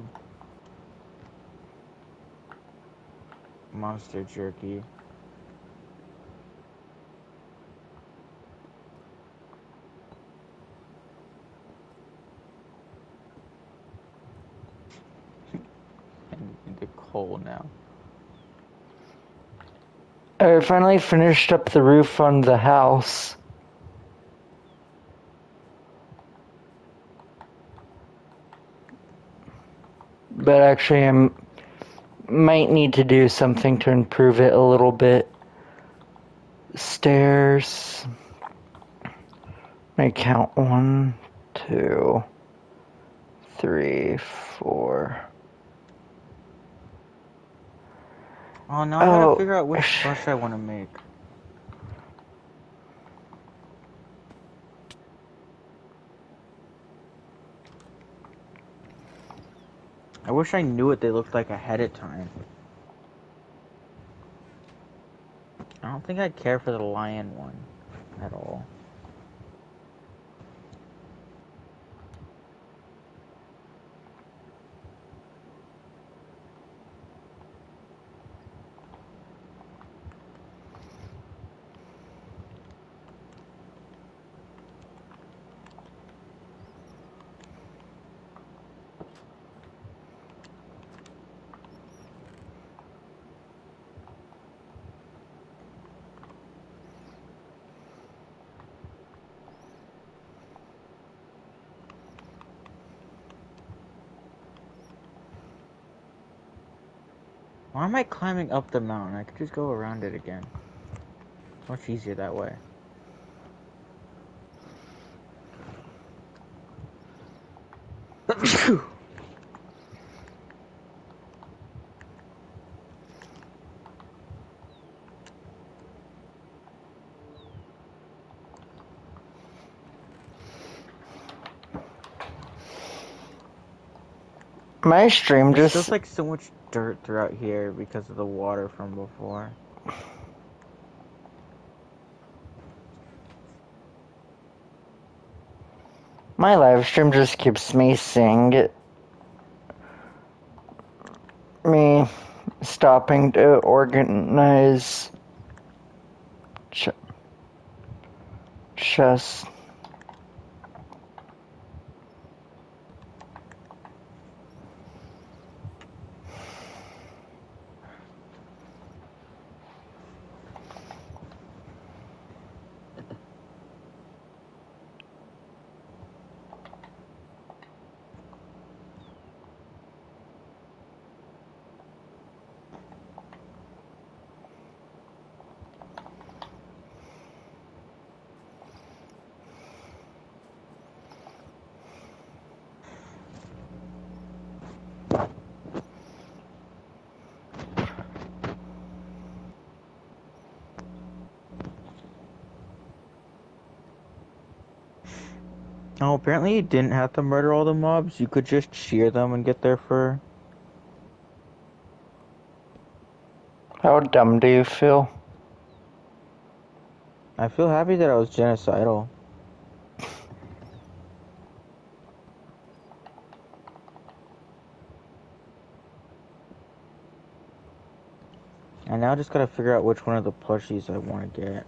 monster jerky. And the coal now. I finally finished up the roof on the house. But actually, I might need to do something to improve it a little bit. Stairs. I count 1, 2, 3, 4. Oh, now I gotta Oh, figure out which plush I want to make. I wish I knew what they looked like ahead of time. I don't think I'd care for the lion one at all. Why am I climbing up the mountain? I could just go around it again. It's much easier that way. my stream There's just just like so much dirt throughout here because of the water from before. my live stream just keeps me seeing me stopping to organize chess. Oh, apparently you didn't have to murder all the mobs. You could just shear them and get their fur. How dumb do you feel? I feel happy that I was genocidal. I now just gotta figure out which one of the plushies I want to get.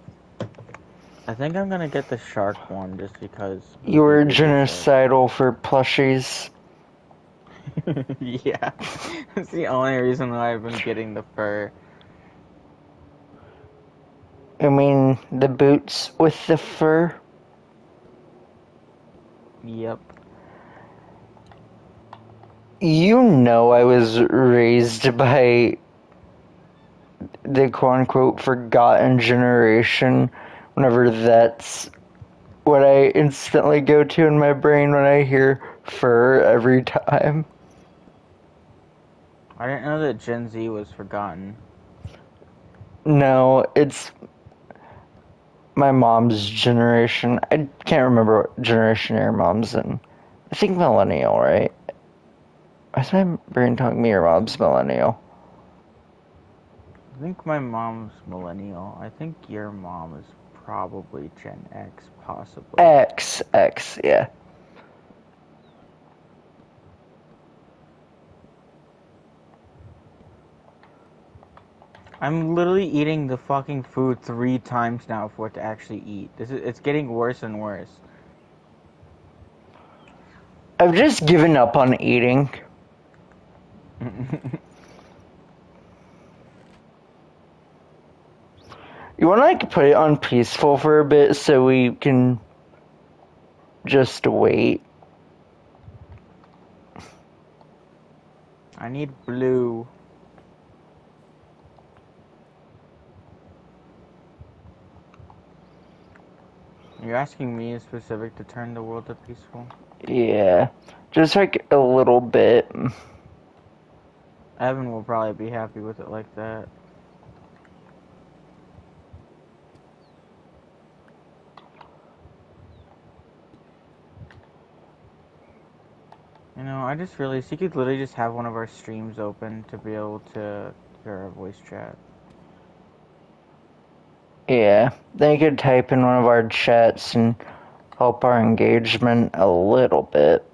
I think I'm gonna get the shark one just because. You were Big is genocidal for plushies. yeah, that's the only reason why I've been getting the fur. I mean, the boots with the fur? Yep. You know I was raised by the quote-unquote forgotten generation whenever that's what I instantly go to in my brain when I hear fur every time. I didn't know that Gen Z was forgotten. No, it's my mom's generation. I can't remember what generation your mom's in. I think millennial, right? Is my brain telling me your mom's millennial? I think my mom's millennial. I think your mom is probably Gen X, possibly. X, yeah. I'm literally eating the fucking food 3 times now for it to actually eat. It's getting worse and worse. I've just given up on eating. You want to like put it on peaceful for a bit so we can just wait? I need blue. You're asking me in specific to turn the world to peaceful? Yeah, just like a little bit. Evan will probably be happy with it like that. You know, I just realized you could literally just have one of our streams open to be able to hear our voice chat. Yeah, they could type in one of our chats and help our engagement a little bit.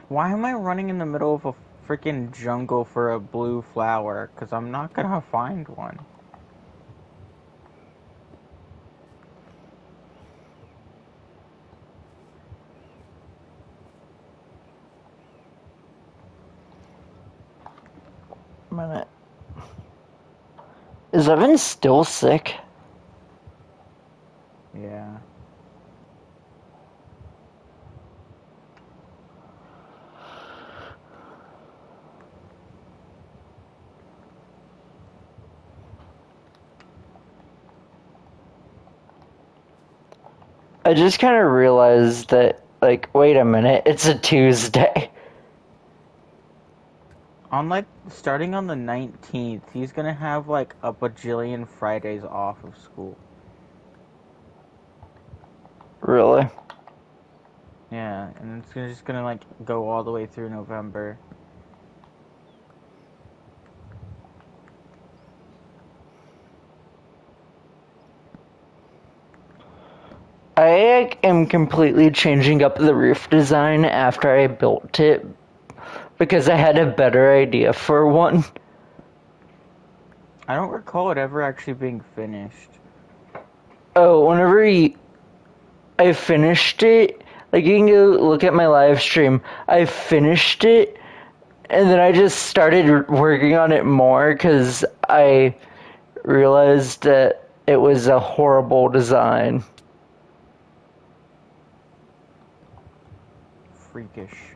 Why am I running in the middle of a freaking jungle for a blue flower? Because I'm not gonna find one. Minute. Is Evan still sick? Yeah. I just kind of realized that, like, wait a minute, it's a Tuesday. On like starting on the 19th, he's gonna have like a bajillion Fridays off of school. Really? Yeah, and it's just gonna like go all the way through November. I am completely changing up the roof design after I built it because I had a better idea for one. I don't recall it ever actually being finished. Oh, I finished it, like you can go look at my live stream, I finished it and then I just started working on it more because I realized that it was a horrible design. Freakish.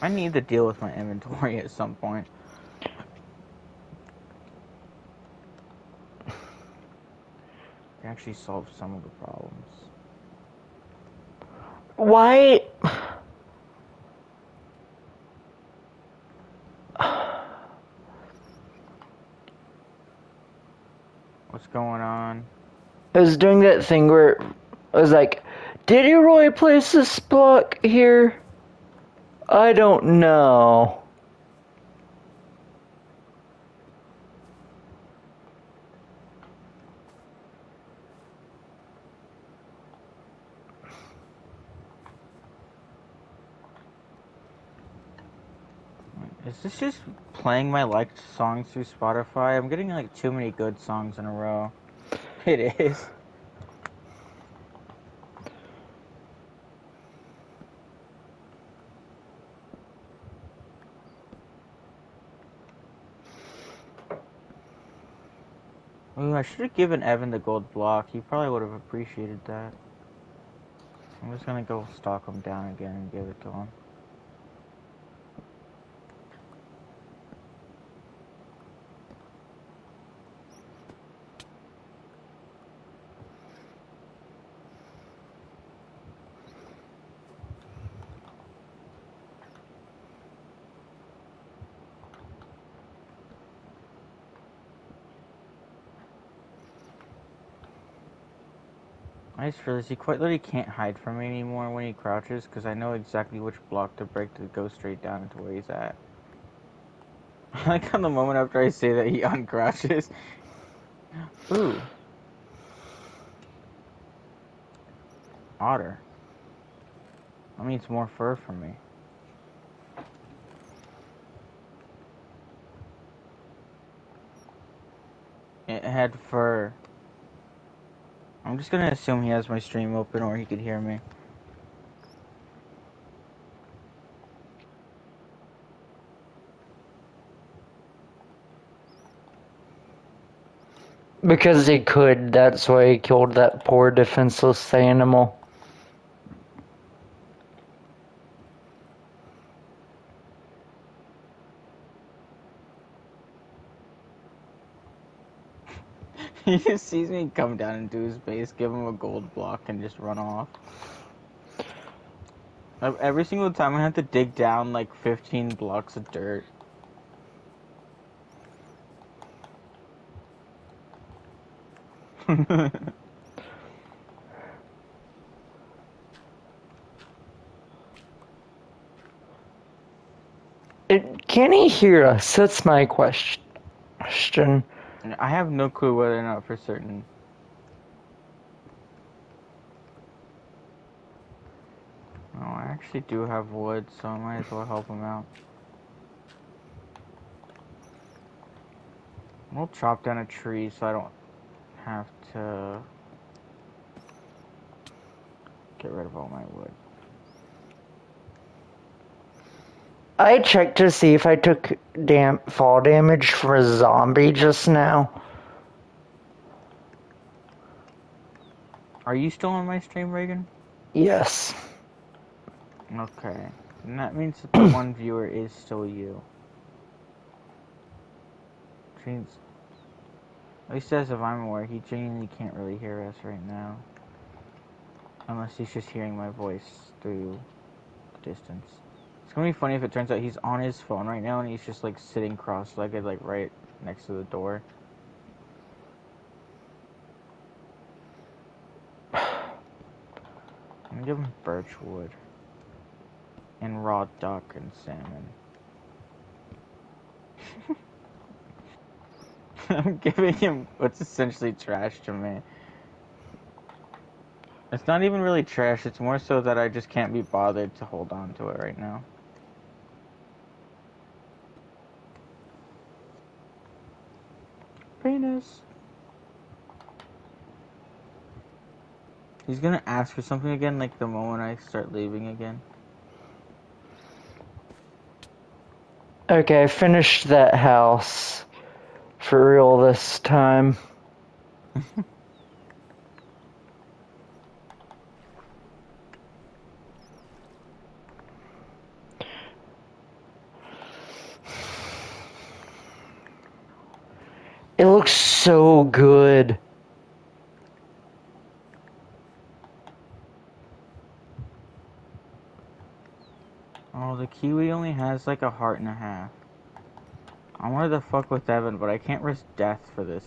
I need to deal with my inventory at some point. It actually solve some of the problems. Why? What's going on? I was doing that thing where I was like, did you really place this block here? I don't know. Is this just playing my liked songs through Spotify? I'm getting like too many good songs in a row. It is. Ooh, I should have given Evan the gold block. He probably would have appreciated that. I'm just gonna go stalk him down again and give it to him. I just realized he quite literally can't hide from me anymore when he crouches because I know exactly which block to break to go straight down into where he's at. Like on the moment after I say that, he uncrouches. Ooh. Otter. That means more fur for me. It had fur. I'm just gonna assume he has my stream open or he could hear me. Because he could, that's why he killed that poor defenseless animal. He just sees me come down into his base, give him a gold block, and just run off. Every single time I have to dig down like 15 blocks of dirt. Can he hear us? That's my question. I have no clue whether or not for certain. Oh, I actually do have wood, so I might as well help him out. We'll chop down a tree so I don't have to get rid of all my wood. I checked to see if I took fall damage from a zombie just now. Are you still on my stream, Reagan? Yes. Okay. And that means that the one viewer is still you. Which means, at least as if I'm aware, he genuinely can't really hear us right now. Unless he's just hearing my voice through the distance. It's gonna be funny if it turns out he's on his phone right now and he's just like sitting cross-legged, like right next to the door. I'm gonna give him birch wood. And raw duck and salmon. I'm giving him what's essentially trash to me. It's not even really trash, it's more so that I just can't be bothered to hold on to it right now. Penis. He's gonna ask for something again, like the moment I start leaving again. Okay, I finished that house. For real this time. It looks so good. Oh, the kiwi only has like a heart and a half. I wanted to fuck with Evan, but I can't risk death for this.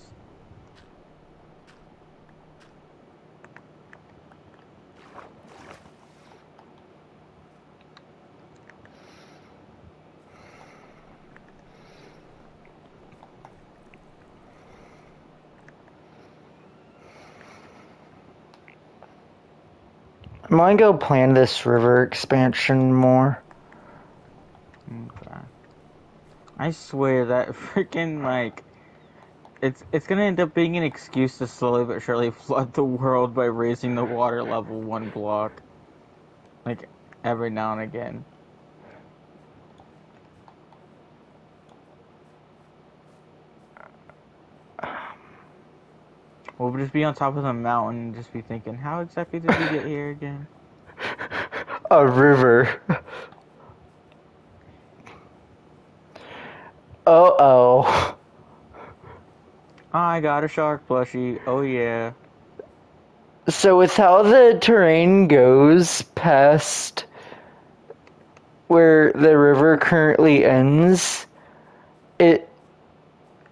I'm gonna go plan this river expansion more. Okay. I swear that freaking like it's gonna end up being an excuse to slowly but surely flood the world by raising the water level 1 block. Like every now and again. We'll just be on top of the mountain and just be thinking, how exactly did we get here again? A river. Uh-oh. I got a shark plushie. Oh yeah. So with how the terrain goes past where the river currently ends, it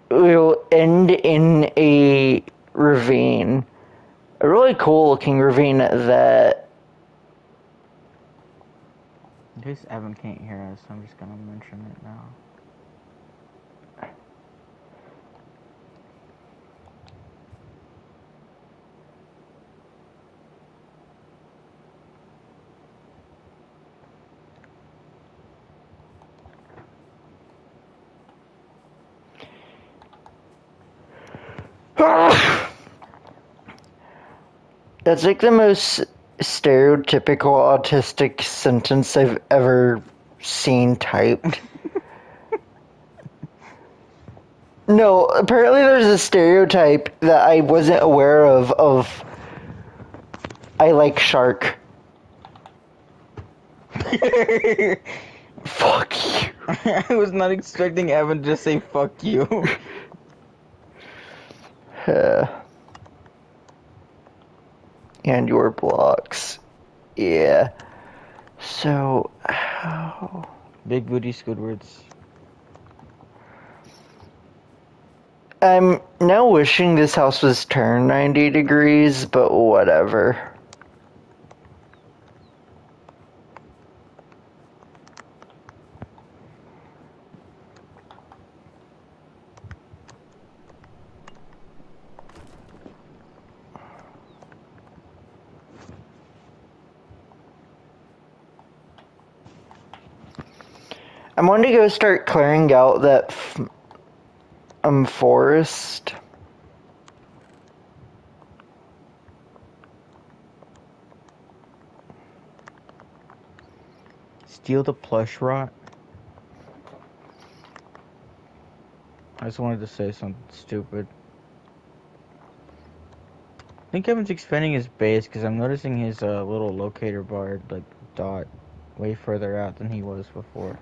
will end in a ravine. A really cool looking ravine that... In case Evan can't hear us, I'm just gonna mention it now. That's like the most stereotypical autistic sentence I've ever seen typed. No, apparently there's a stereotype that I wasn't aware of I like shark. Fuck you. I was not expecting Evan to just say fuck you. And your blocks. Yeah. So, how... Big booty Squidwards. I'm Now wishing this house was turned 90 degrees, but whatever. I'm going to go start clearing out that forest. Steal the plush rot. I just wanted to say something stupid. I think Kevin's expanding his base because I'm noticing his little locator bar, like, dot, way further out than he was before.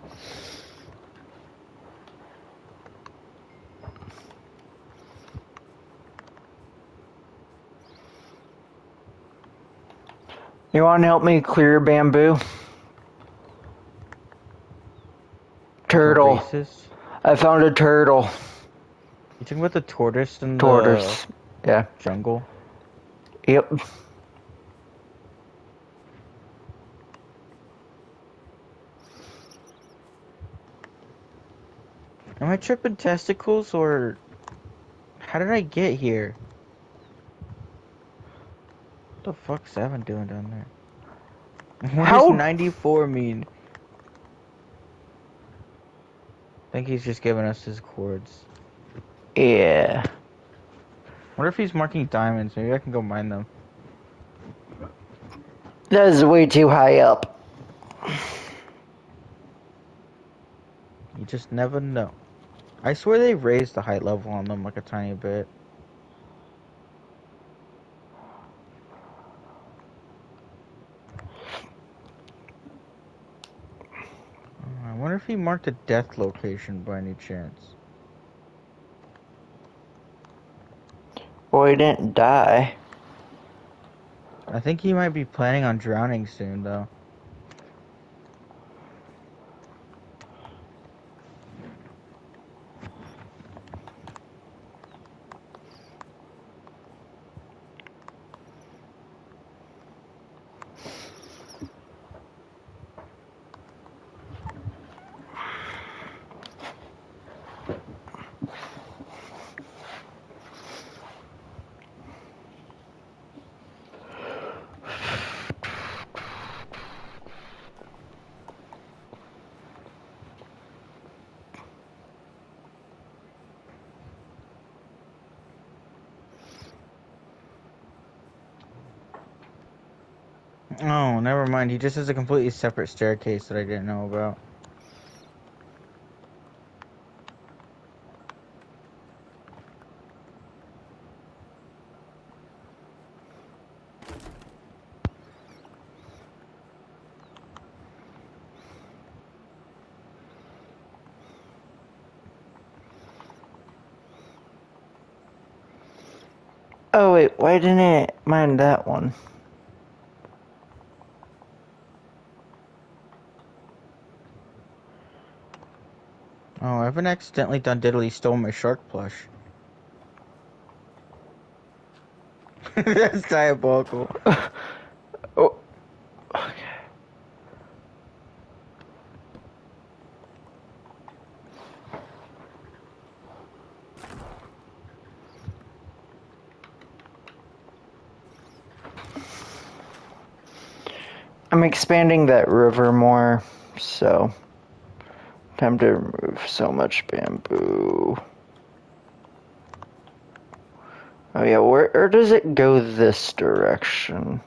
You want to help me clear bamboo? Turtle. Racist? I found a turtle. You talking about the tortoise in Tortoise. Yeah. the jungle? Yep. Am I tripping testicles or how did I get here? What the fuck's Evan doing down there? What does How? 94 mean? I think he's just giving us his chords. Yeah. What if he's marking diamonds? Maybe I can go mine them. That is way too high up. You just never know. I swear they raised the height level on them like a tiny bit. I wonder if he marked a death location by any chance. Well, he didn't die. I think he might be planning on drowning soon, though. Oh, never mind. He just has a completely separate staircase that I didn't know about. Oh, wait. Why didn't it mind that one? Oh, Evan accidentally done diddly stole my shark plush. That's diabolical. Oh. Okay. I'm expanding that river more, so time to remove so much bamboo. Oh yeah, where does it go this direction?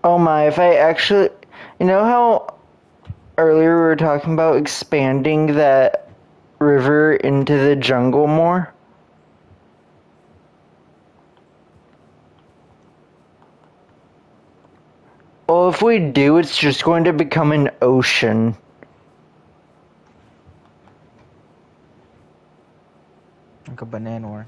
Oh my, if I actually... You know how earlier we were talking about expanding that river into the jungle more? Well, if we do, it's just going to become an ocean. Like a banana.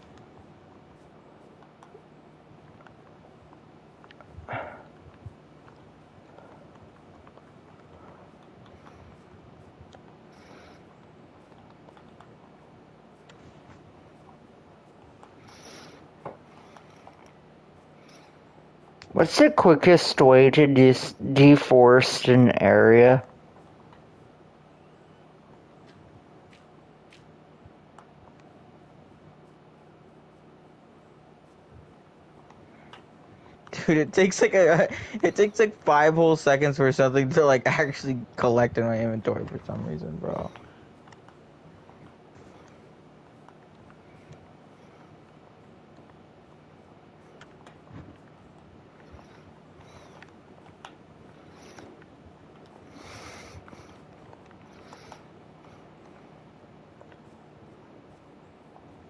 What's the quickest way to deforest an area? Dude, it takes like 5 whole seconds for something to like actually collect in my inventory for some reason, bro.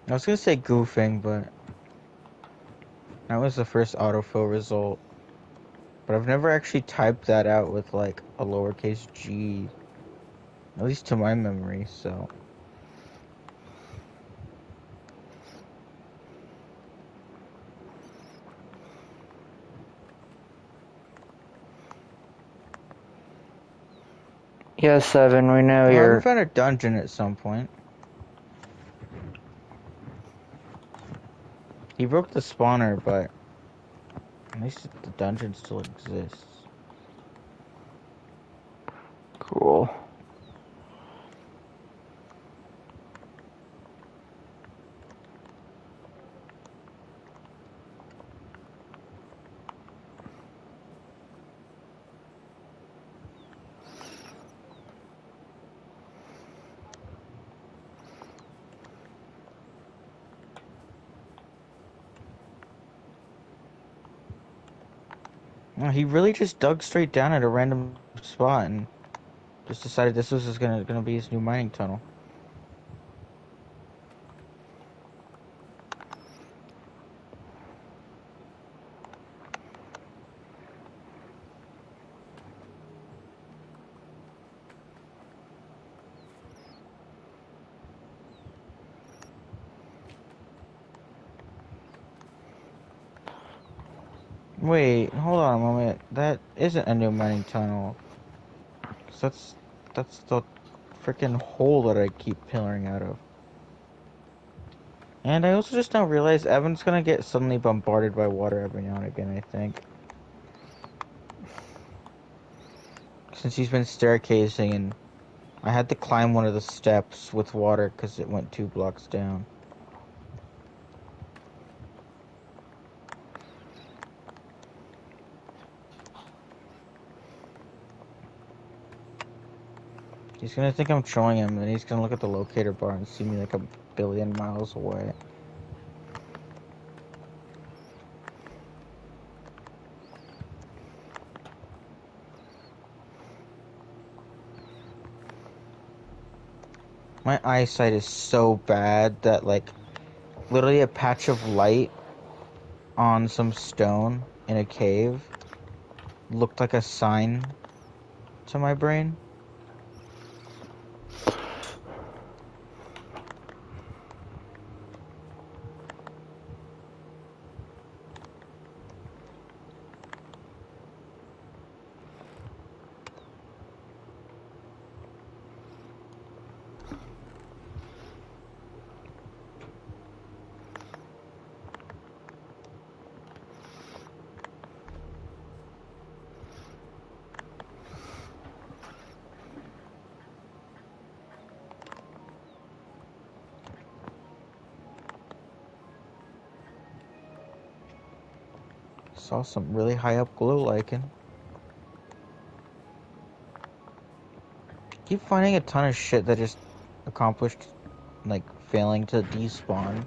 I was gonna say goofing, but that was the first autofill result. But I've never actually typed that out with like a lowercase g, at least to my memory, so. Yeah, 7, we know I haven't you're... found a dungeon at some point. He broke the spawner, but at least the dungeon still exists. Cool. Well, he really just dug straight down at a random spot and just decided this was gonna be his new mining tunnel. Wait, hold on a moment. That isn't a new mining tunnel. 'Cause that's the freaking hole that I keep pillaring out of. And I also just now realized Evan's gonna get suddenly bombarded by water every now and again, I think. Since he's been staircasing and I had to climb one of the steps with water because it went 2 blocks down. He's gonna think I'm trolling him, and he's gonna look at the locator bar and see me like a billion miles away. My eyesight is so bad that, like, literally a patch of light on some stone in a cave looked like a sign to my brain. Saw some really high up glow lichen. Keep finding a ton of shit that just accomplished, like, failing to despawn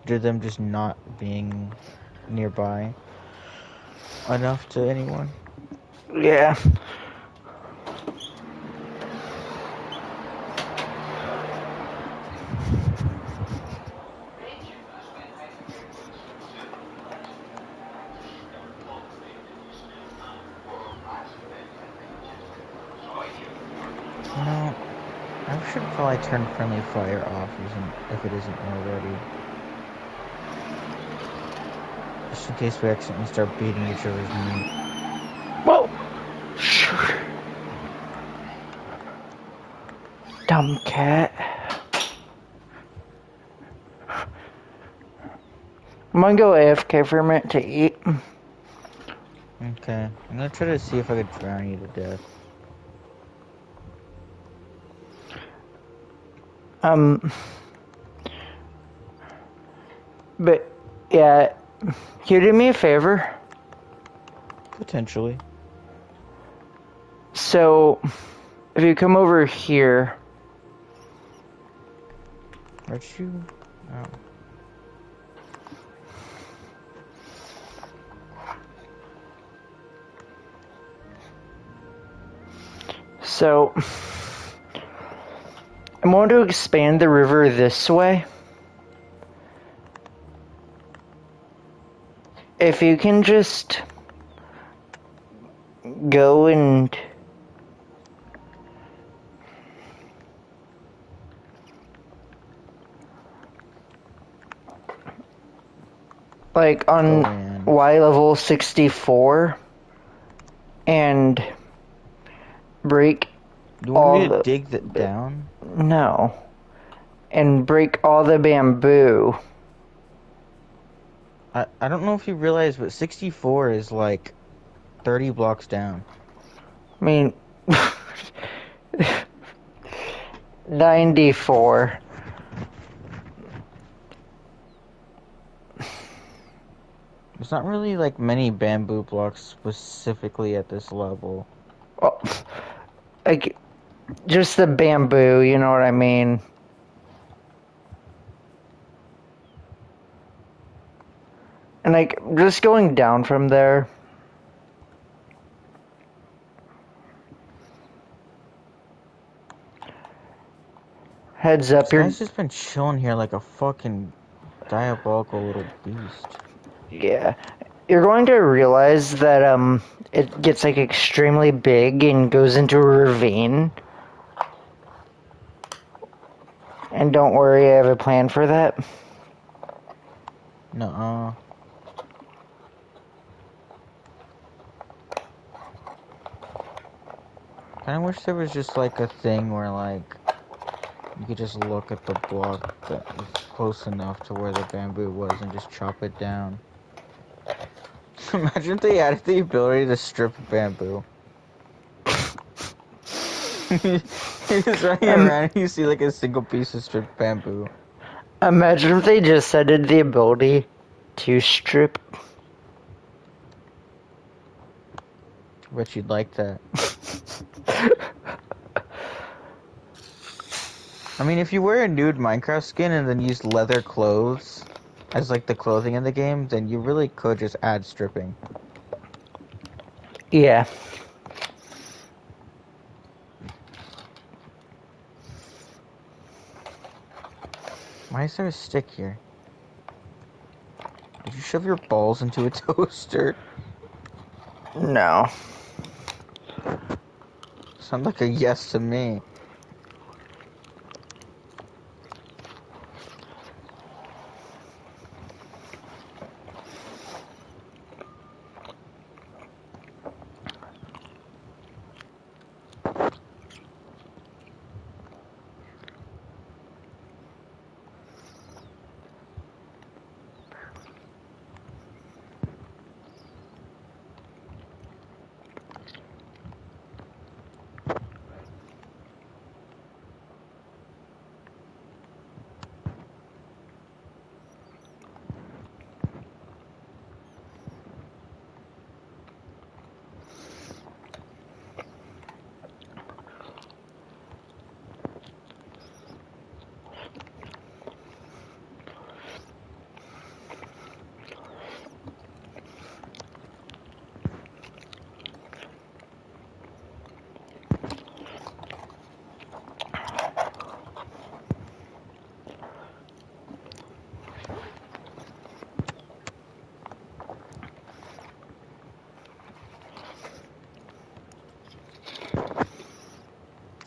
due to them just not being nearby enough to anyone. Yeah. You know, I should probably turn friendly fire off if it isn't already. Just in case we accidentally start beating each other's meat. Whoa! Dumb cat. I'm gonna go AFK for a minute to eat. Okay. I'm gonna try to see if I could drown you to death. But yeah, can you do me a favor? Potentially. So, if you come over here, Where'd you? Oh. so I'm going to expand the river this way. If you can just go and like on Go in. Y level 64 and break You want me all to the dig that down? no, and break all the bamboo. I don't know if you realize, but 64 is like 30 blocks down. I mean, 94. There's not really like many bamboo blocks specifically at this level. Well, like, just the bamboo, you know what I mean? And like, just going down from there. Heads up, This you're. guy's just been chilling here like a fucking diabolical little beast. Yeah. You're going to realize that, it gets like extremely big and goes into a ravine. And don't worry, I have a plan for that. Nuh-uh. Kinda wish there was just like a thing where like you could just look at the block that was close enough to where the bamboo was and just chop it down. Imagine if they added the ability to strip bamboo. You're just running around and you see like a single piece of stripped bamboo. Imagine if they just added the ability to strip. I bet you'd like that. I mean, if you wear a nude Minecraft skin and then use leather clothes as like the clothing in the game, then you really could just add stripping. Yeah. Why is there a stick here? Did you shove your balls into a toaster? No. Sounds like a yes to me.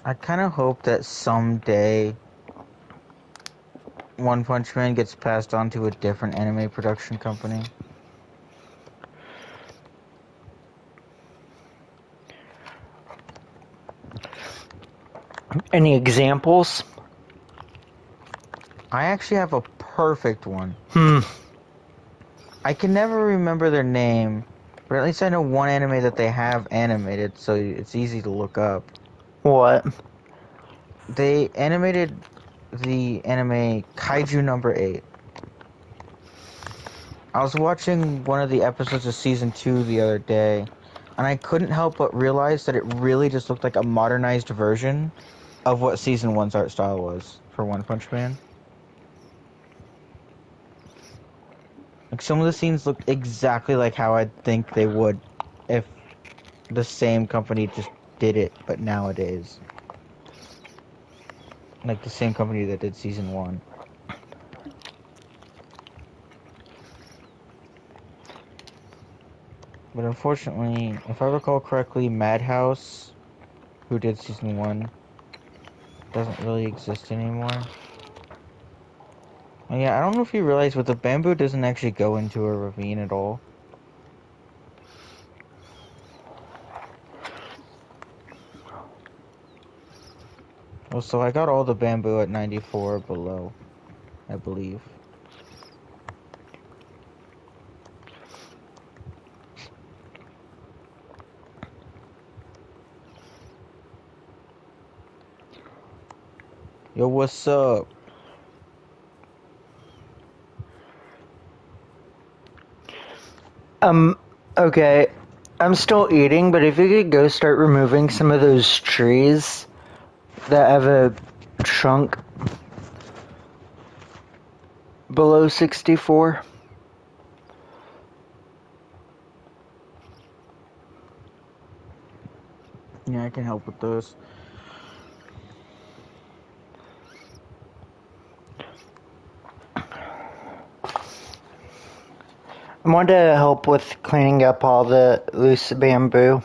I kind of hope that someday One Punch Man gets passed on to a different anime production company. Any examples? I actually have a perfect one. I can never remember their name, but at least I know one anime that they have animated, so it's easy to look up. What? They animated the anime Kaiju Number 8. I was watching one of the episodes of season 2 the other day, and I couldn't help but realize that it really just looked like a modernized version of what season 1's art style was for One Punch Man. Like, some of the scenes looked exactly like how I'd think they would if the same company just did it, but nowadays. Like the same company that did season 1. But unfortunately, if I recall correctly, Madhouse, who did season 1, doesn't really exist anymore. Oh, yeah, I don't know if you realize, but the bamboo doesn't actually go into a ravine at all. Oh, so I got all the bamboo at 94 below, I believe. Yo, what's up? Okay. I'm still eating, but if you could go start removing some of those trees that have a trunk below 64. Yeah, I can help with those. I want to help with cleaning up all the loose bamboo.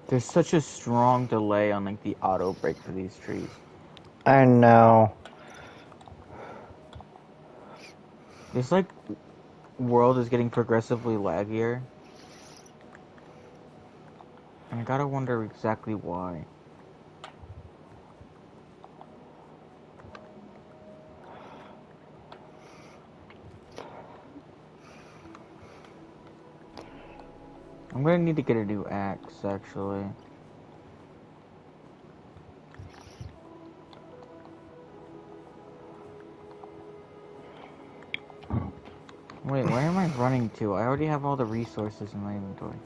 There's such a strong delay on like the auto break for these trees. I know. This like world is getting progressively laggier. And I gotta wonder exactly why. I'm gonna need to get a new axe, actually. Wait, where am I running to? I already have all the resources in my inventory.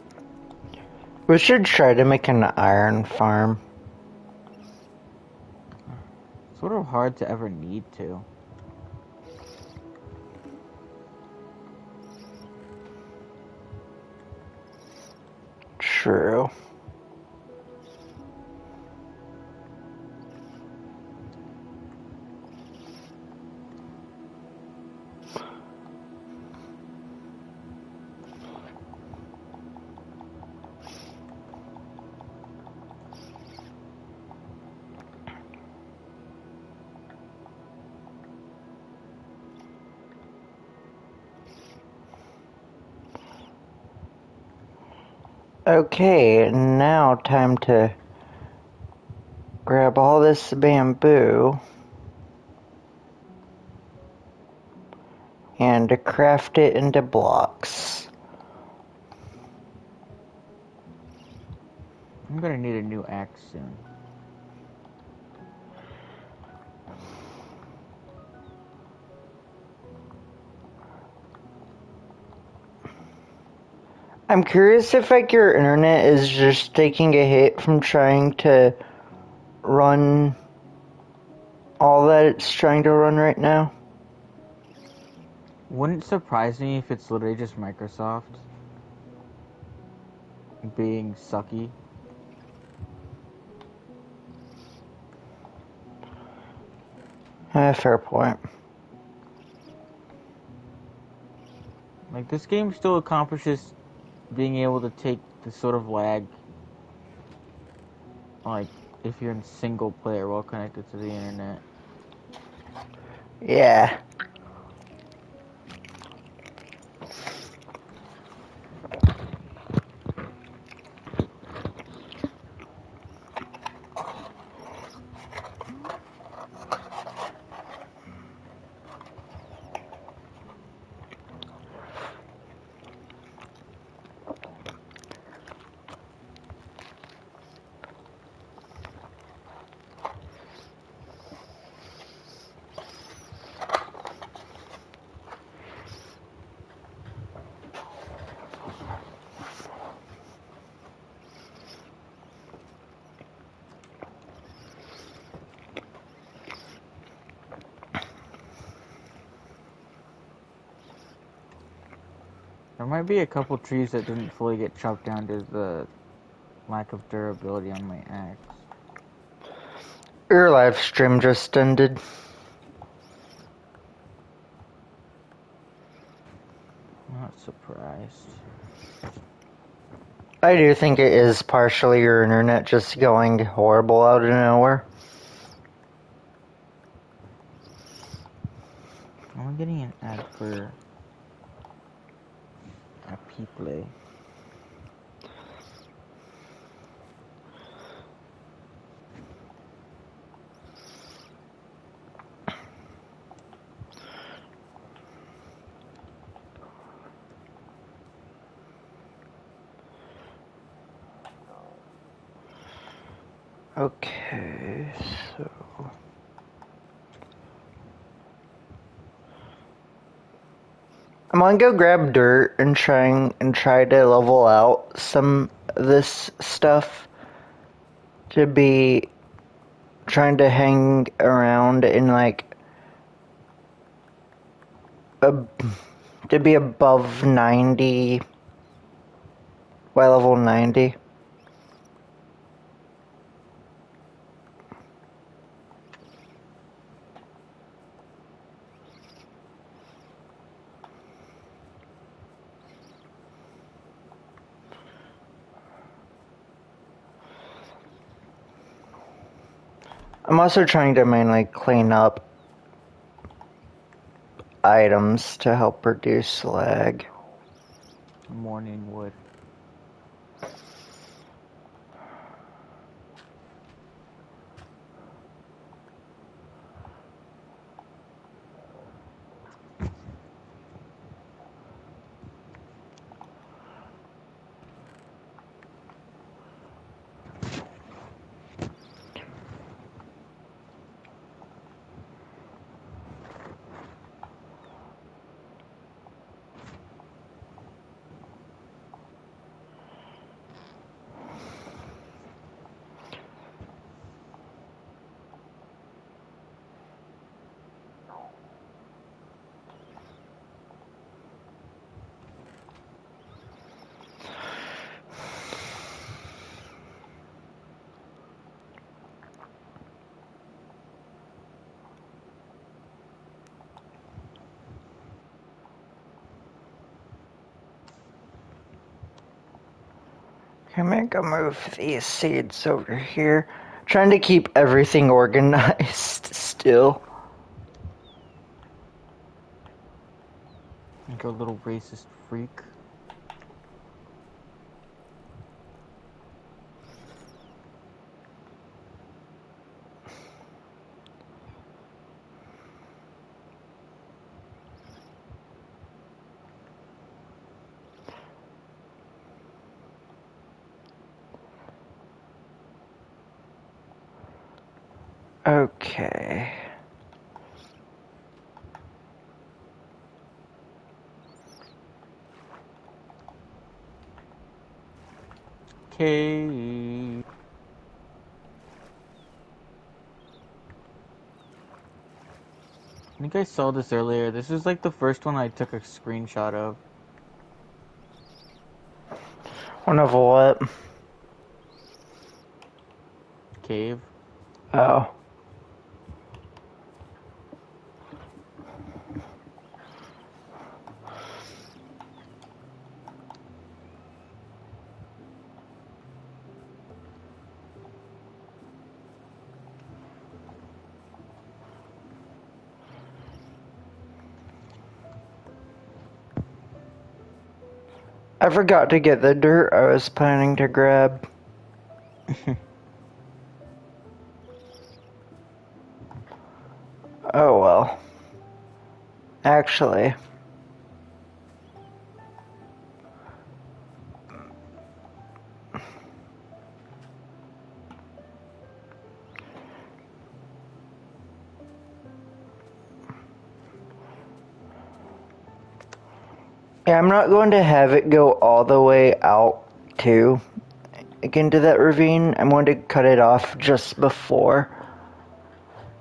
We should try to make an iron farm. Sort of hard to ever need to. True. Okay, now time to grab all this bamboo and to craft it into blocks. I'm gonna need a new axe soon. I'm curious if like your internet is just taking a hit from trying to run all that it's trying to run right now. Wouldn't surprise me if it's literally just Microsoft being sucky. Fair point. Like, this game still accomplishes being able to take the sort of lag, like, if you're in single player while connected to the internet. Yeah. There might be a couple trees that didn't fully get chopped down due to the lack of durability on my axe. Your live stream just ended. I'm not surprised. I do think it is partially your internet just going horrible out of nowhere. I'm getting an ad for a P-Play. Okay, so... I'm gonna go grab dirt and try to level out some of this stuff to be trying to hang around in like to be above 90 by level 90. I'm also trying to mainly clean up items to help reduce lag. Morning wood. I'm gonna go move these seeds over here. Trying to keep everything organized still. Like a little racist freak. Okay. Okay. I think I saw this earlier. This is like the first one I took a screenshot of. One of what? Cave. Oh. I forgot to get the dirt I was planning to grab. Oh well. Actually. Yeah, I'm not going to have it go all the way out to into that ravine. I'm going to cut it off just before.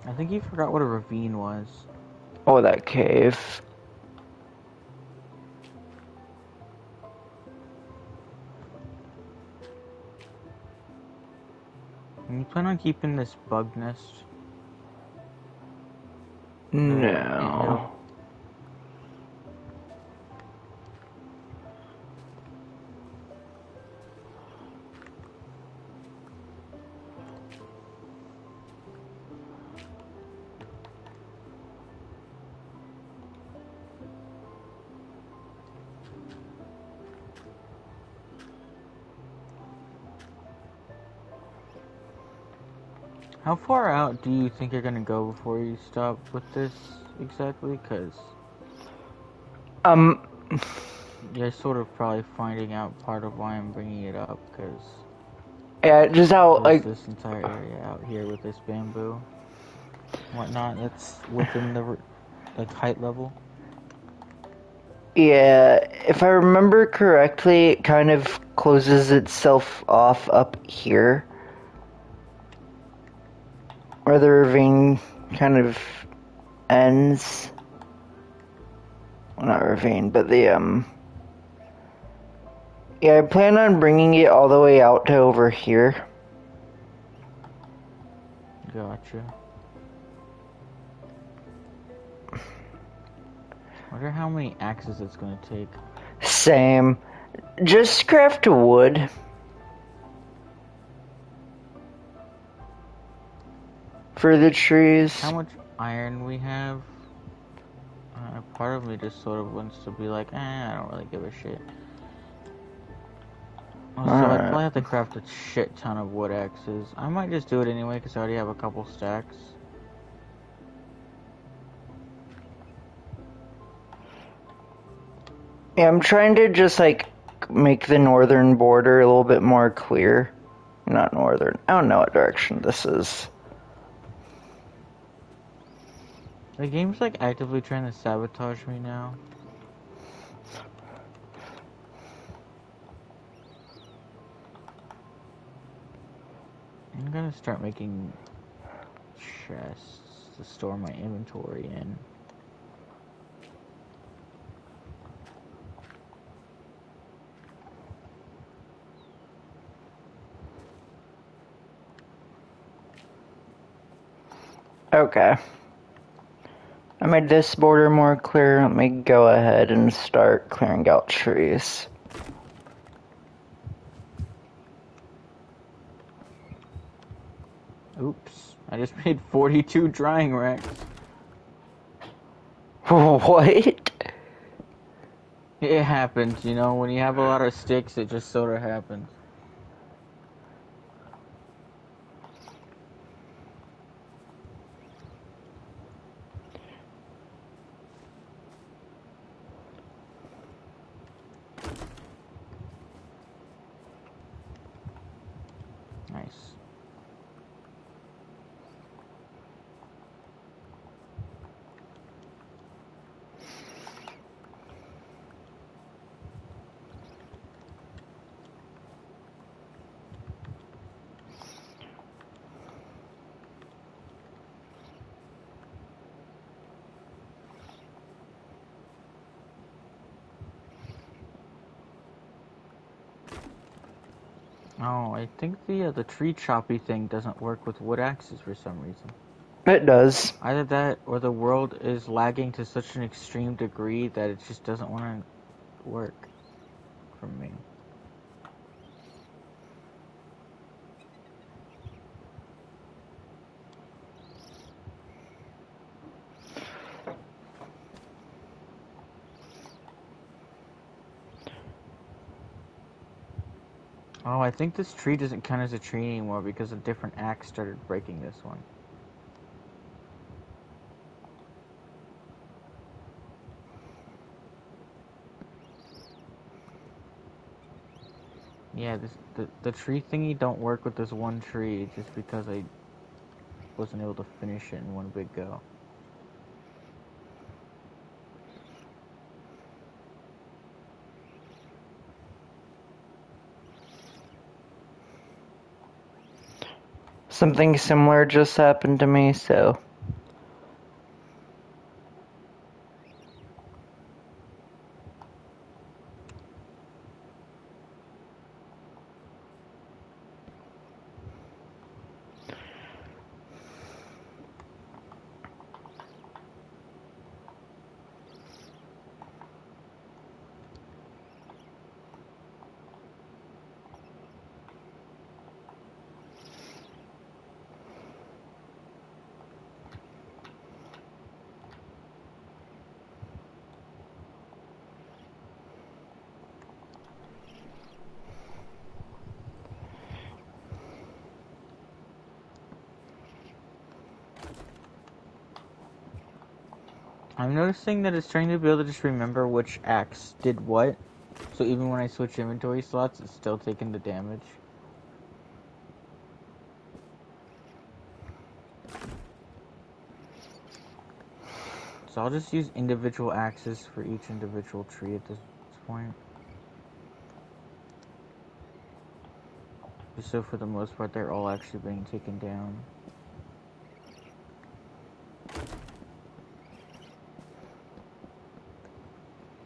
I think you forgot what a ravine was. Oh, that cave. You plan on keeping this bug nest? No. How far out do you think you're gonna go before you stop with this exactly? Because you're sort of probably finding out part of why I'm bringing it up. Because Yeah, just how, there's like, this entire area out here with this bamboo, whatnot. That's within the like height level. yeah, if I remember correctly, it kind of closes itself off up here. Where the ravine kind of ends. Well, not ravine, but the, yeah, I plan on bringing it all the way out to over here. Gotcha. Wonder how many axes it's gonna take. Same. Just craft wood. For the trees. How much iron we have? Part of me just sort of wants to be like, I don't really give a shit. Also, I'd probably have to craft a shit ton of wood axes. I might just do it anyway because I already have a couple stacks. Yeah, I'm trying to just, like, make the northern border a little bit more clear. Not northern. I don't know what direction this is. The game's like actively trying to sabotage me now. I'm gonna start making chests to store my inventory in. Okay. I made this border more clear. Let me go ahead and start clearing out trees. Oops. I just made 42 drying racks. What? It happens, you know, when you have a lot of sticks, it just sort of happens. Nice. Oh, I think the tree choppy thing doesn't work with wood axes for some reason. It does. Either that or the world is lagging to such an extreme degree that it just doesn't want to work for me. Oh, I think this tree doesn't count as a tree anymore because a different axe started breaking this one. Yeah, the tree thingy don't work with this one tree just because I wasn't able to finish it in one big go. Something similar just happened to me, so... I'm noticing that it's trying to be able to just remember which axe did what. So even when I switch inventory slots, it's still taking the damage. So I'll just use individual axes for each individual tree at this point. Just so for the most part, they're all actually being taken down.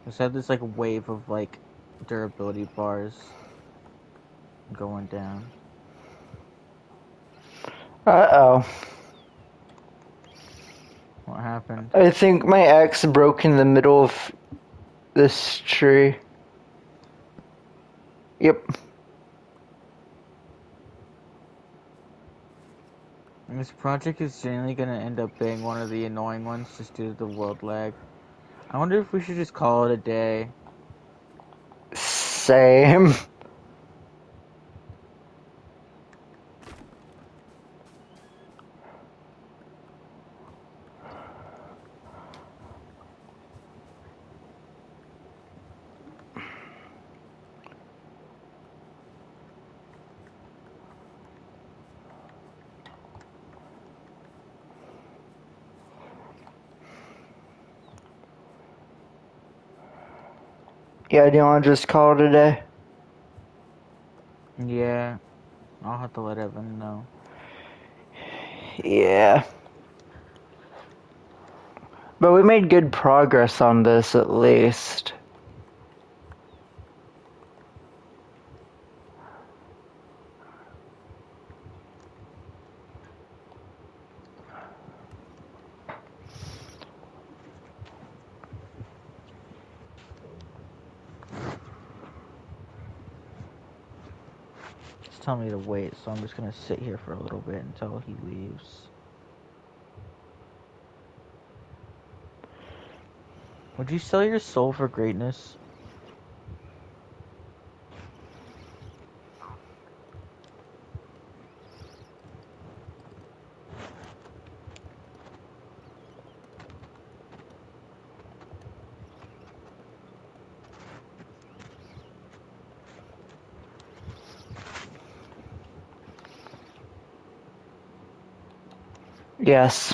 Just have this like wave of like durability bars going down. Uh-oh. What happened? I think my axe broke in the middle of this tree. Yep. This project is generally gonna end up being one of the annoying ones just due to the world lag. I wonder if we should just call it a day. Same. Yeah, do you want to just call it a day? Yeah, I'll have to let Evan know. Yeah. But we made good progress on this at least. He's telling me to wait, so I'm just gonna sit here for a little bit until he leaves. Would you sell your soul for greatness? Yes.